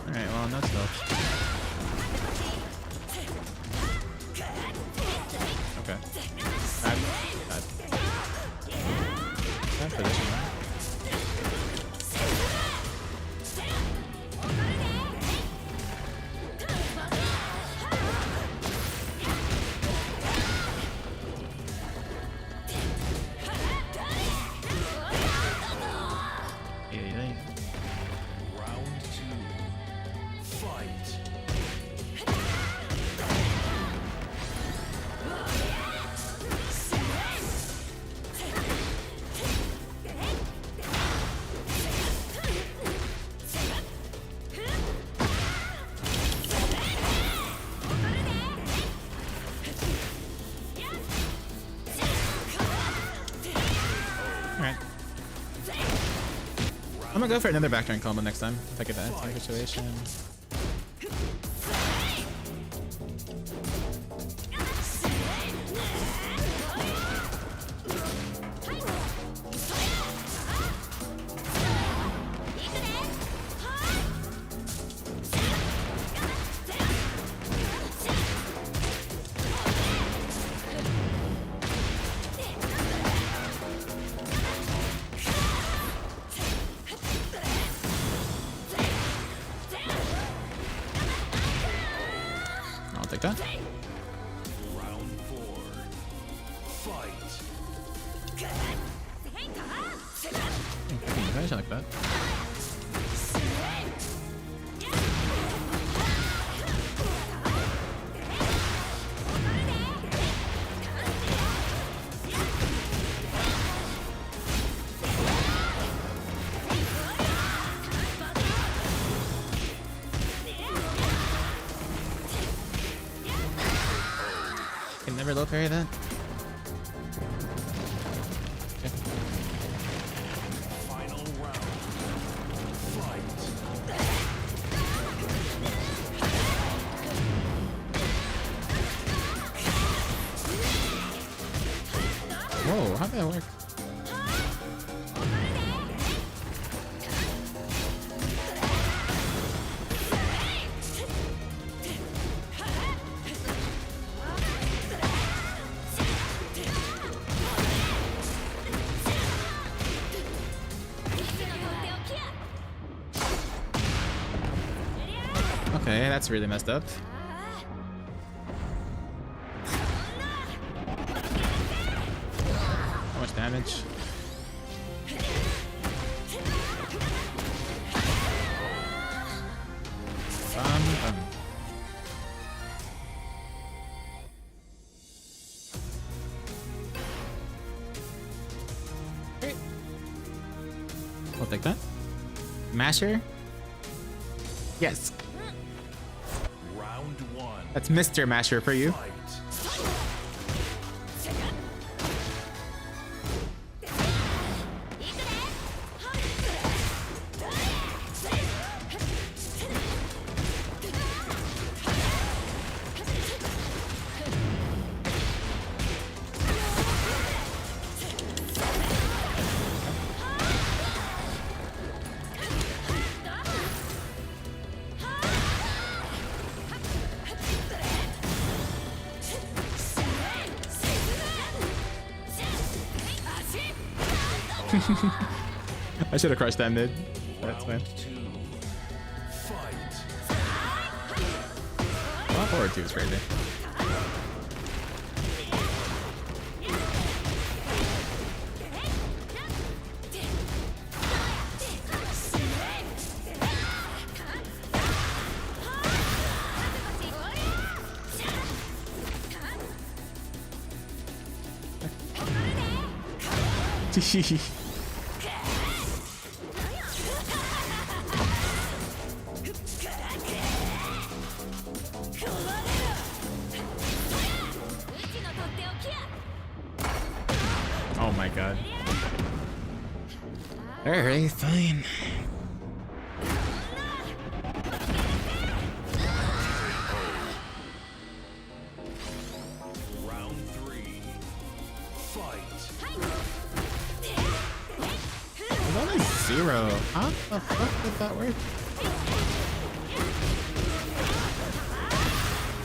S1: Alright, well, no stealth. Okay. Bad position.
S2: Round 2. Fight.
S1: Alright. I'm gonna go for another backturn combo next time if I get that same situation. I'll take that.
S2: Round 4. Fight.
S1: I like that. Can never low parry that. Okay.
S2: Final round. Fight.
S1: Whoa, how did that work? Okay, that's really messed up. punch. Great. I'll take that. Masher? Yes.
S2: Round one.
S1: That's Mr. Masher for you.
S2: Fight.
S1: I should have crushed that mid. That's fine.
S2: Two. Fight.
S1: Well, forward 2 is crazy. Oh my god. Alright, fine.
S2: Round three. Fight.
S1: There's only 0. How the fuck did that work?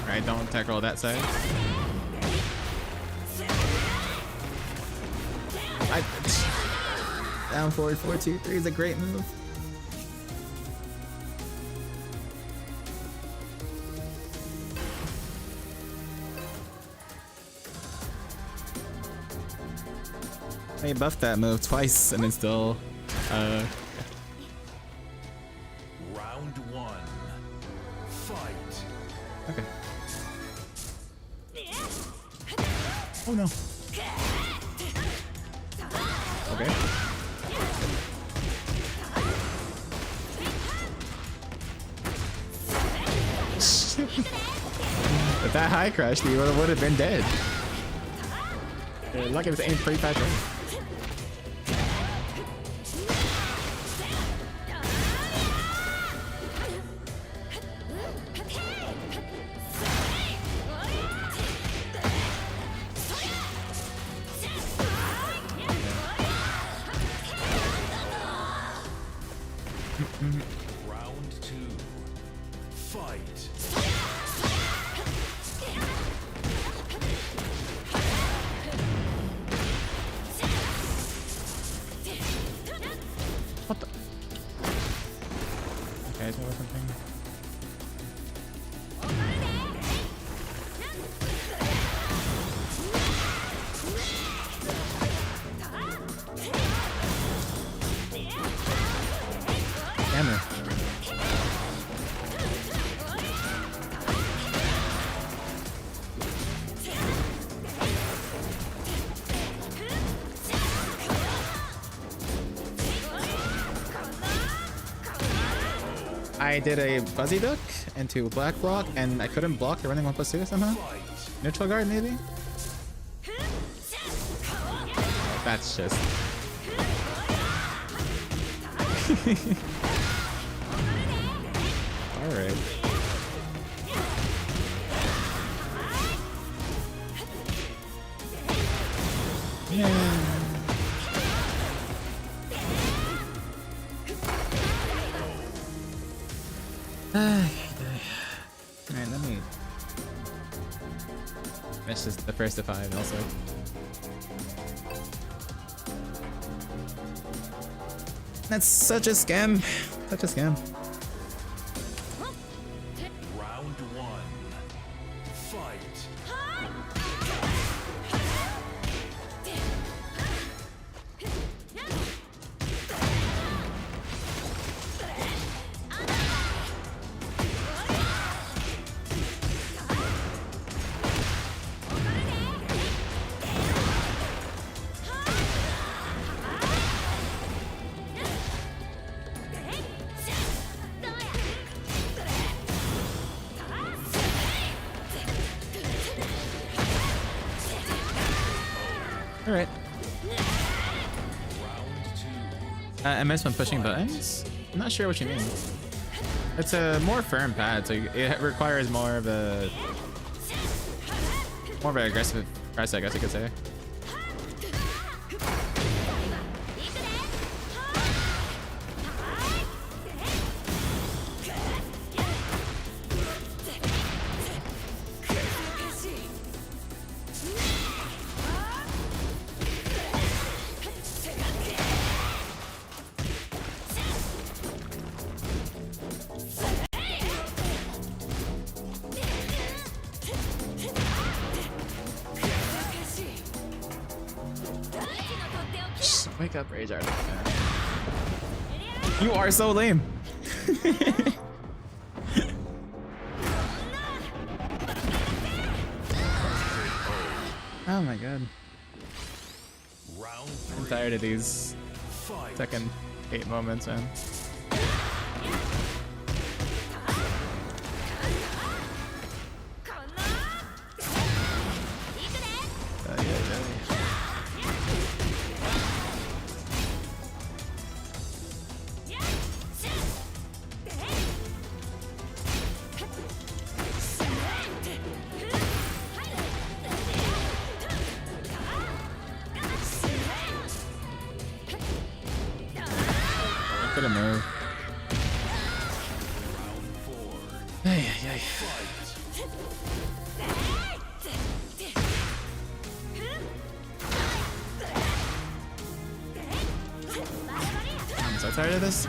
S1: Alright, don't tech roll that side. Down forward 4-2-3 is a great move. I buffed that move twice and then still
S2: Round one. Fight.
S1: okay. Oh no. Okay. If that high crashed, you would have been dead. You're lucky it was aimed pretty fast.
S2: Round two. Fight.
S1: What the? Okay, so something. Damn it. I did a fuzzy duck into black block and I couldn't block the running 1+2 somehow. Neutral guard maybe? That's just... Alright. Yeah. Alright, let me... That's just the first of 5 also. That's such a scam. Such a scam.
S2: Round one. Fight.
S1: All right. I missed when pushing buttons. I'm not sure what you mean. It's a more firm pad, so it requires more of an aggressive press, I guess you could say. Wake up, Rage Art. You are so lame. Oh my god. I'm tired of these Tekken 8 moments, man. Couldn't move. Ay, ay, ay. I'm so tired of this.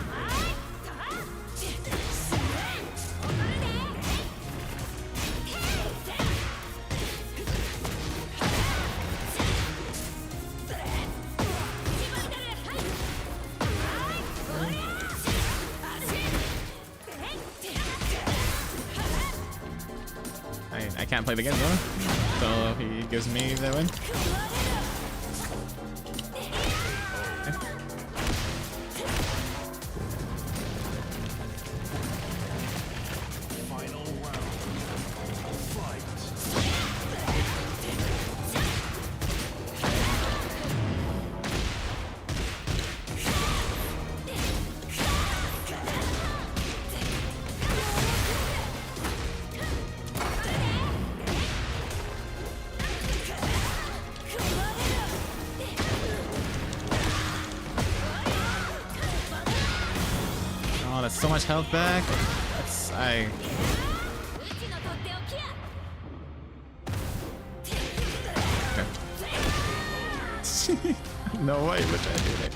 S1: I can't play the game though, so he gives me the win.
S2: Final round. Fight.
S1: Oh, that's so much health back. That's Okay. No way would I do that.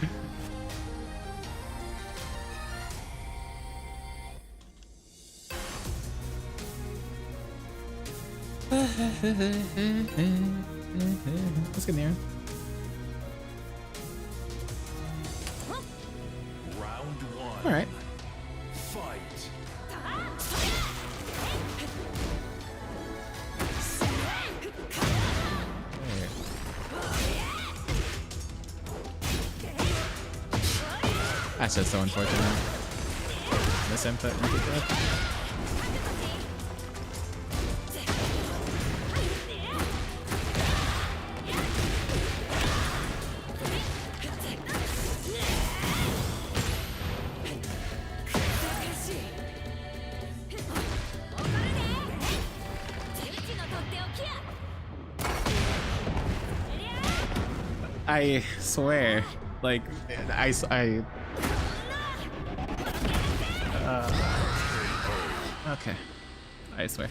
S1: Let's get near.
S2: Round one.
S1: All right.
S2: Fight.
S1: That's just so unfortunate. Miss input. I swear, like, okay. I swear.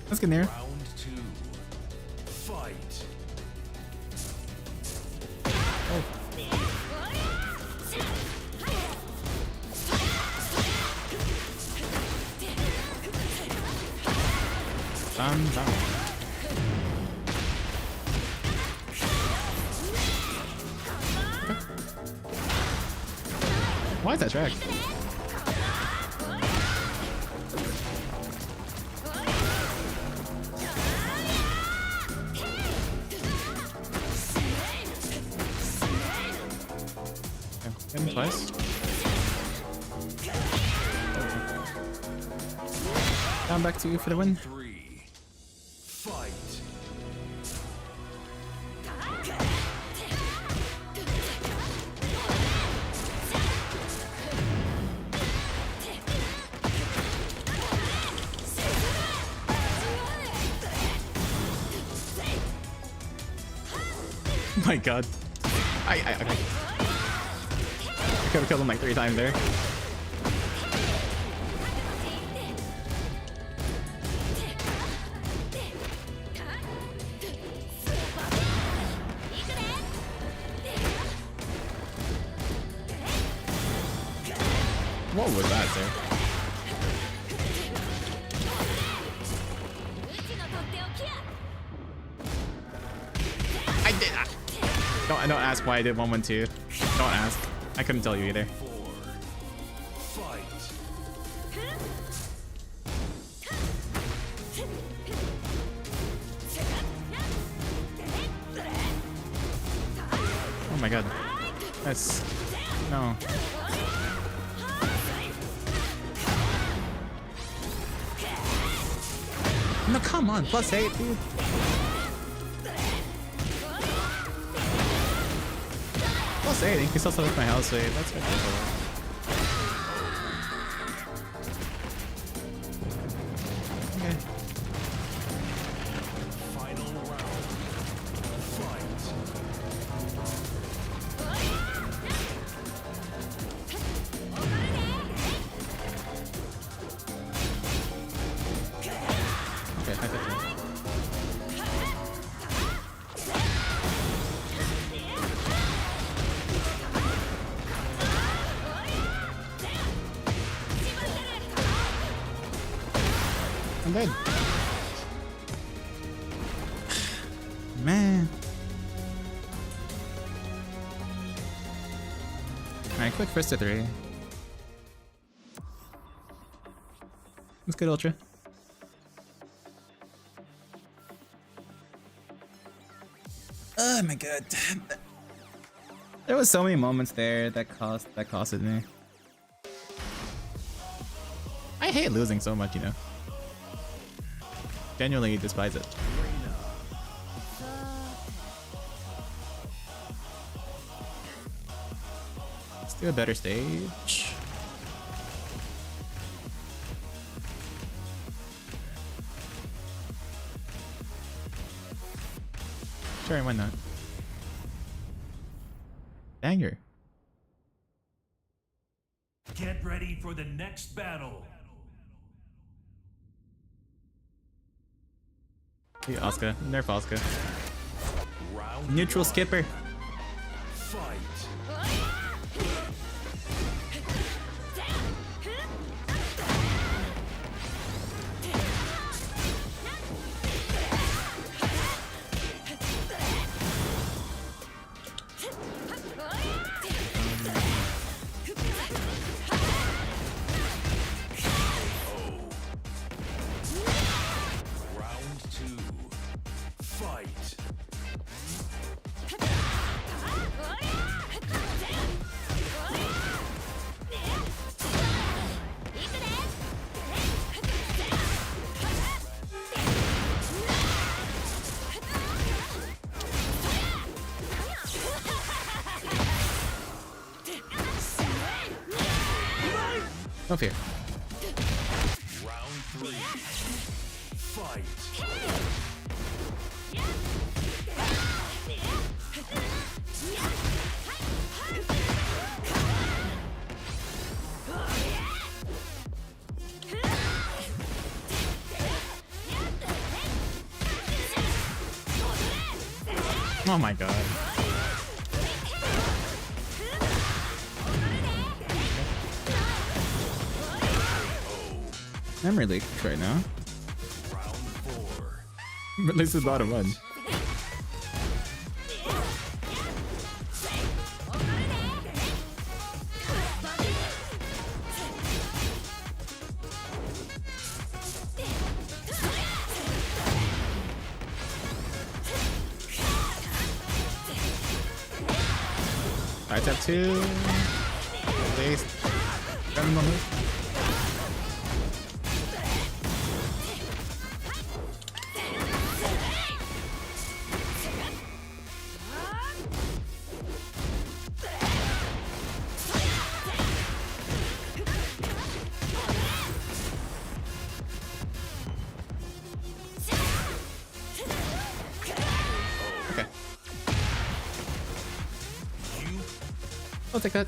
S1: Let's get near.
S2: Round two. Fight.
S1: Down. Why is that track? Hit him twice. Down back to you for the win.
S2: Three. Fight.
S1: my god. Okay. I could have killed him like 3 times there. What was that, sir? I did. Don't ask why I did 1-1-2. Don't ask. I couldn't tell you either. Oh my god. That's no. No, come on, +8, dude. +8, you can still select my house wave. That's ridiculous. Okay.
S2: Final round. Fight.
S1: Okay, I think so. I'm dead. Man. Alright, quick first to 3. Let's get Ultra. Oh my god. There was so many moments there that costed me. I hate losing so much, you know. Genuinely despise it. Let's do a better stage. Sure, why not? Banger.
S2: Get ready for the next battle.
S1: Hey, Asuka. Nerf Asuka.
S2: Round
S1: Neutral
S2: one.
S1: skipper.
S2: Fight. Round 2. Fight.
S1: No fear.
S2: Round 3. Fight.
S1: Oh my god. Memory leak right now.
S2: Round 4.
S1: At least it's bottom one. Alright, tap 2. Base. Grab my move. I'll take that.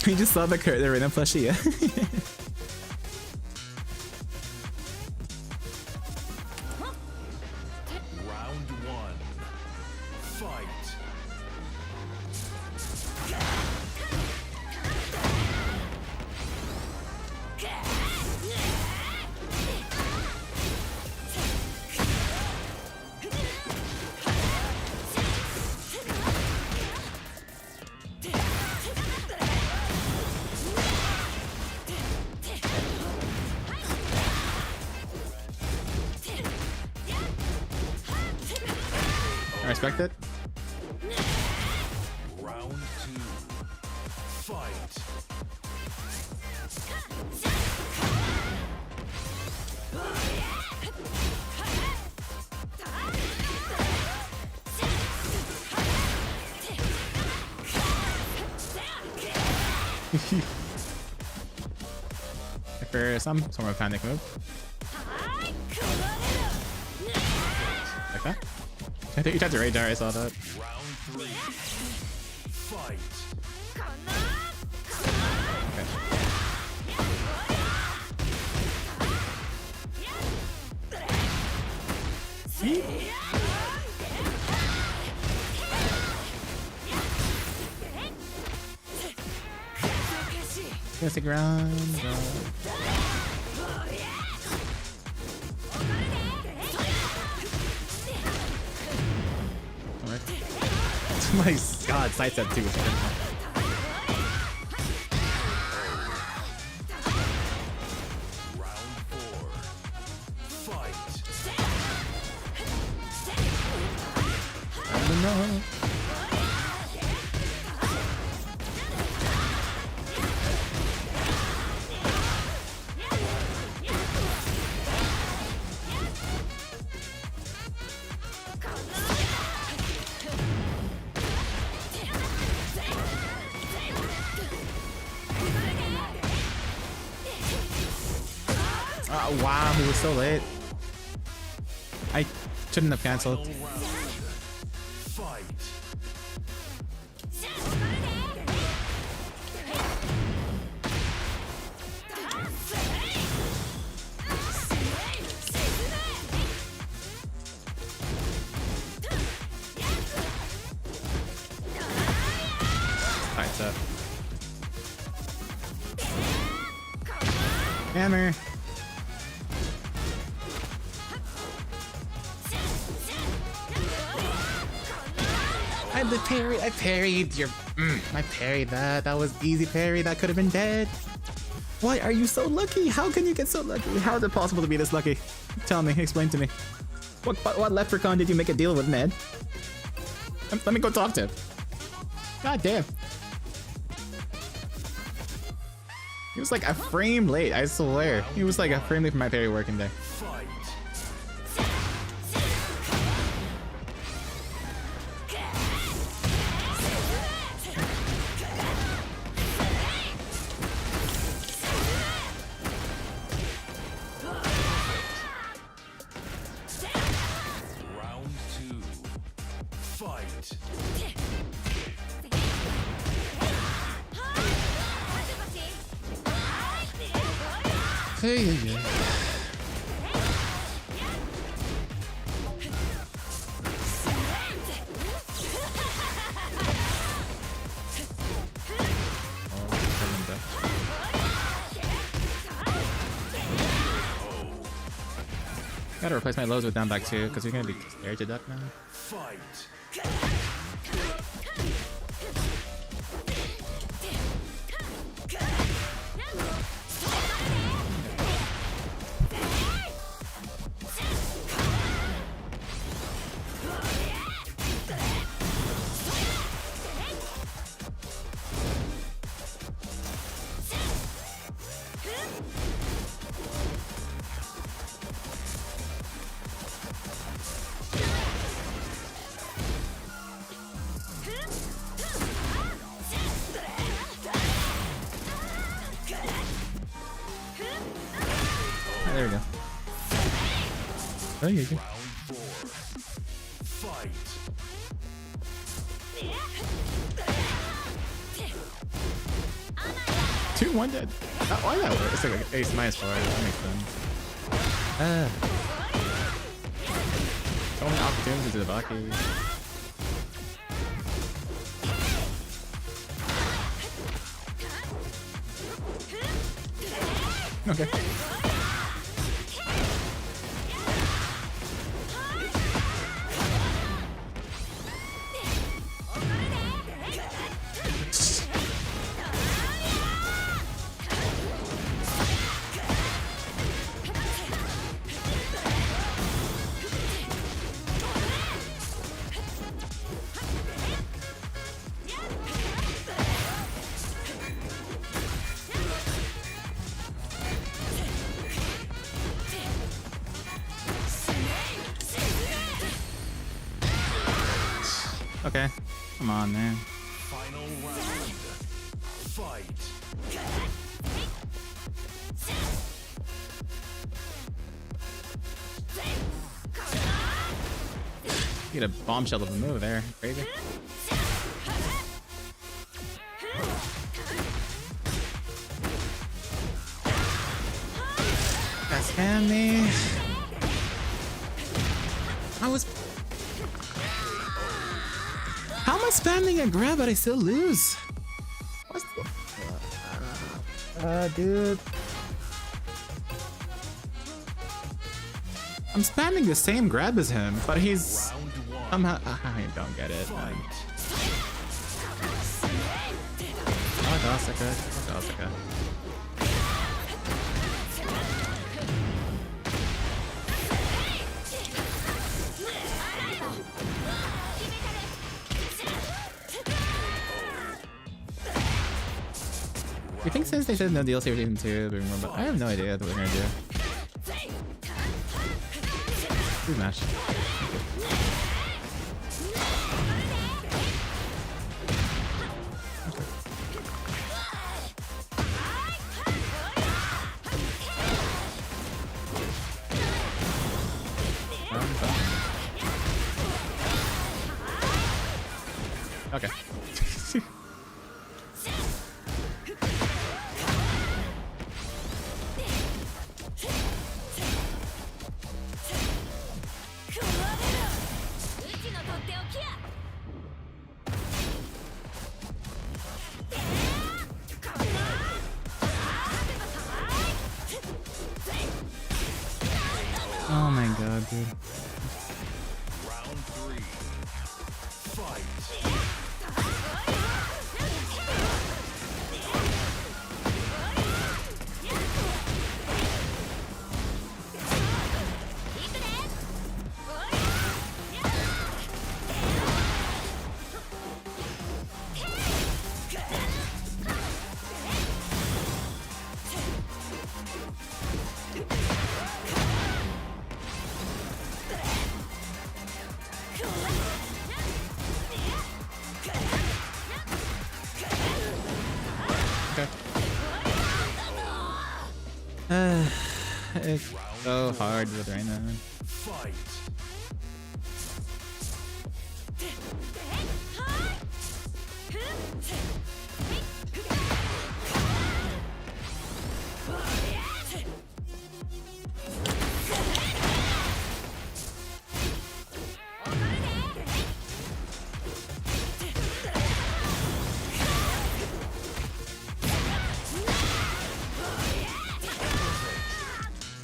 S1: You just saw the Reina plushie, yeah?
S2: Round one. Fight.
S1: I respect it.
S2: Round two. Fight.
S1: For some sort of panic move. Like that? I think you tried to radar, I saw that.
S2: Round three. Fight.
S1: Gonna stick around. My god, sidestep too.
S2: Round four. Fight.
S1: I don't know. Wow, he was so late. I shouldn't have cancelled.
S2: Fight.
S1: Alright, so. Hammer. I parried your. I parried that. That was easy parry. That could have been dead. Why are you so lucky? How can you get so lucky? How is it possible to be this lucky? Tell me. Explain to me. What leprechaun did you make a deal with, man? Let me go talk to him. God damn. He was like a frame late. I swear. He was like a frame late for my parry working there.
S2: Fight. Round two. Fight.
S1: Hey. Gotta replace my lows with down back too, because we're gonna be scared to duck now.
S2: Fight.
S1: There we go. Oh, yeah, yeah.
S2: Round four. Fight.
S1: 2-1 dead. Why that work? It's like ace minus 4. That makes sense. So many opportunities to the Baki. Okay. Okay, come on, man.
S2: Final round. Fight.
S1: You get a bombshell of a move there, crazy. That's spam me. How am I spamming a grab but I still lose? What's the... dude. I'm spamming the same grab as him, but he's somehow... I don't get it. Man. Oh, Dosaka. Dosaka. You think since they said no DLC for Season 2, but I have no idea what we're gonna do. Good match. Okay. Oh my god, dude.
S2: Round 3. Fight.
S1: It's so hard with Reina.
S2: Fight.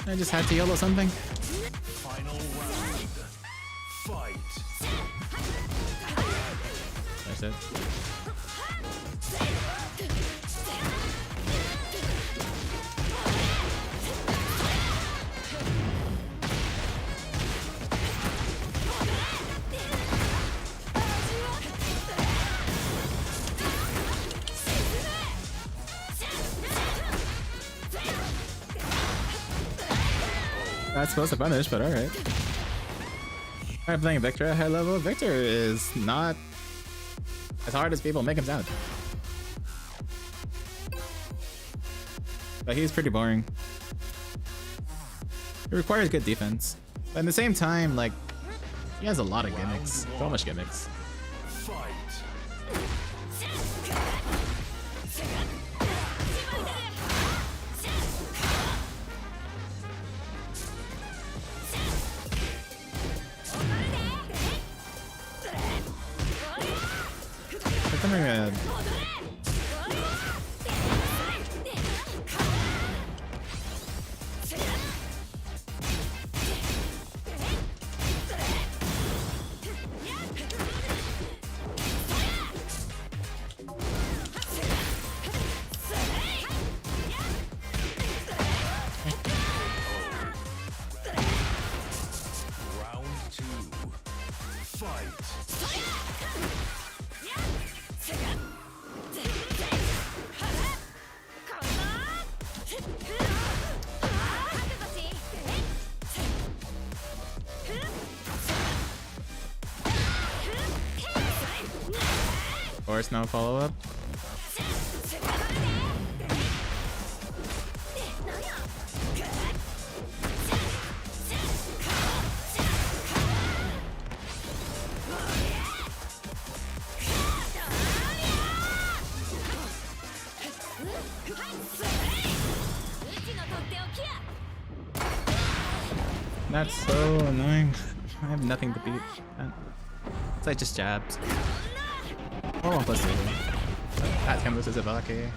S1: I just had to YOLO something.
S2: Final round. Fight.
S1: That's it. That's supposed to punish, but alright. Alright, playing Victor at high level. Victor is not as hard as people make him sound. But he's pretty boring. It requires good defense. But at the same time, like, he has a lot of gimmicks. So much gimmicks.
S2: Fight.
S1: course, no follow-up. That's so annoying. I have nothing to beat. It's like just jabs. Or 1+2. That can lose Zavaki.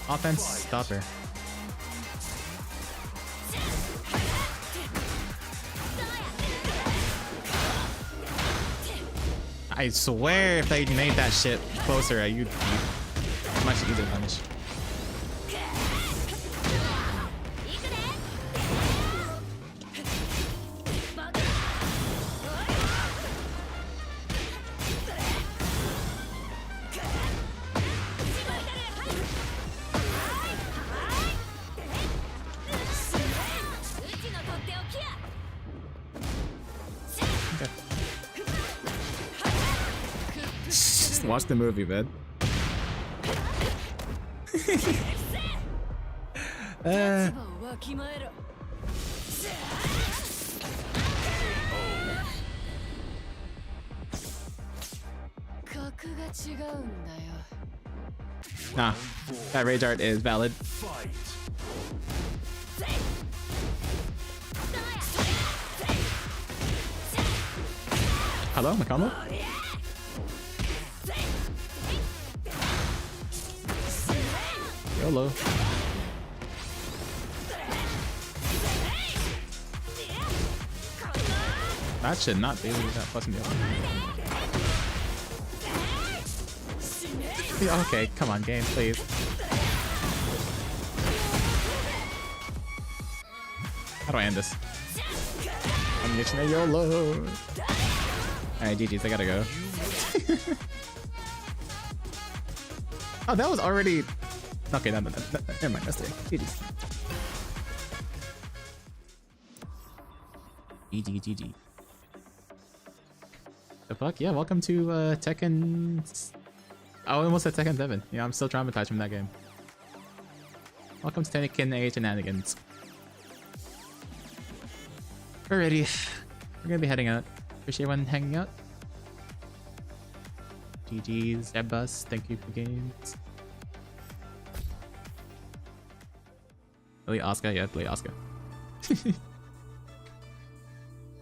S1: Offense stopper. I swear if they made that shit closer, you'd be much easier to punish. Just watch the movie, man. Nah, that rage art is valid. Hello, my combo? YOLO. That should not be that fucking deal. Yeah, okay, come on, game, please. How do I end this? I'm using a YOLO. Alright, GG's, I gotta go. Oh, that was already... Okay, never mind, that's it. GG's. GG. The fuck? Yeah, welcome to Tekken... I almost said Tekken 7. Yeah, I'm still traumatized from that game. Welcome to Tekken 8 shenanigans. Alrighty. We're gonna be heading out. Appreciate everyone hanging out. GG's, Ebbus, thank you for games. Play Oscar? Yeah, play Oscar.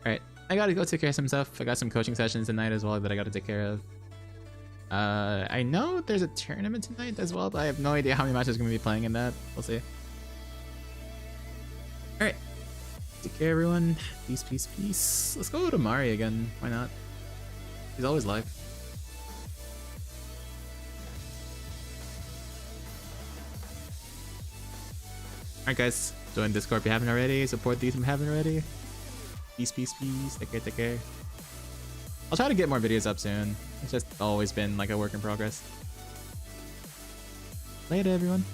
S1: Alright, I gotta go take care of some stuff. I got some coaching sessions tonight as well that I gotta take care of. I know there's a tournament tonight as well, but I have no idea how many matches I'm gonna be playing in that. We'll see. Alright. Take care, everyone. Peace, peace, peace. Let's go to Mari again. Why not? He's always live. Alright, guys. Join Discord if you haven't already. Support these if you haven't already. Peace, peace, peace. Take care, take care. I'll try to get more videos up soon. It's just always been like a work in progress. Later, everyone.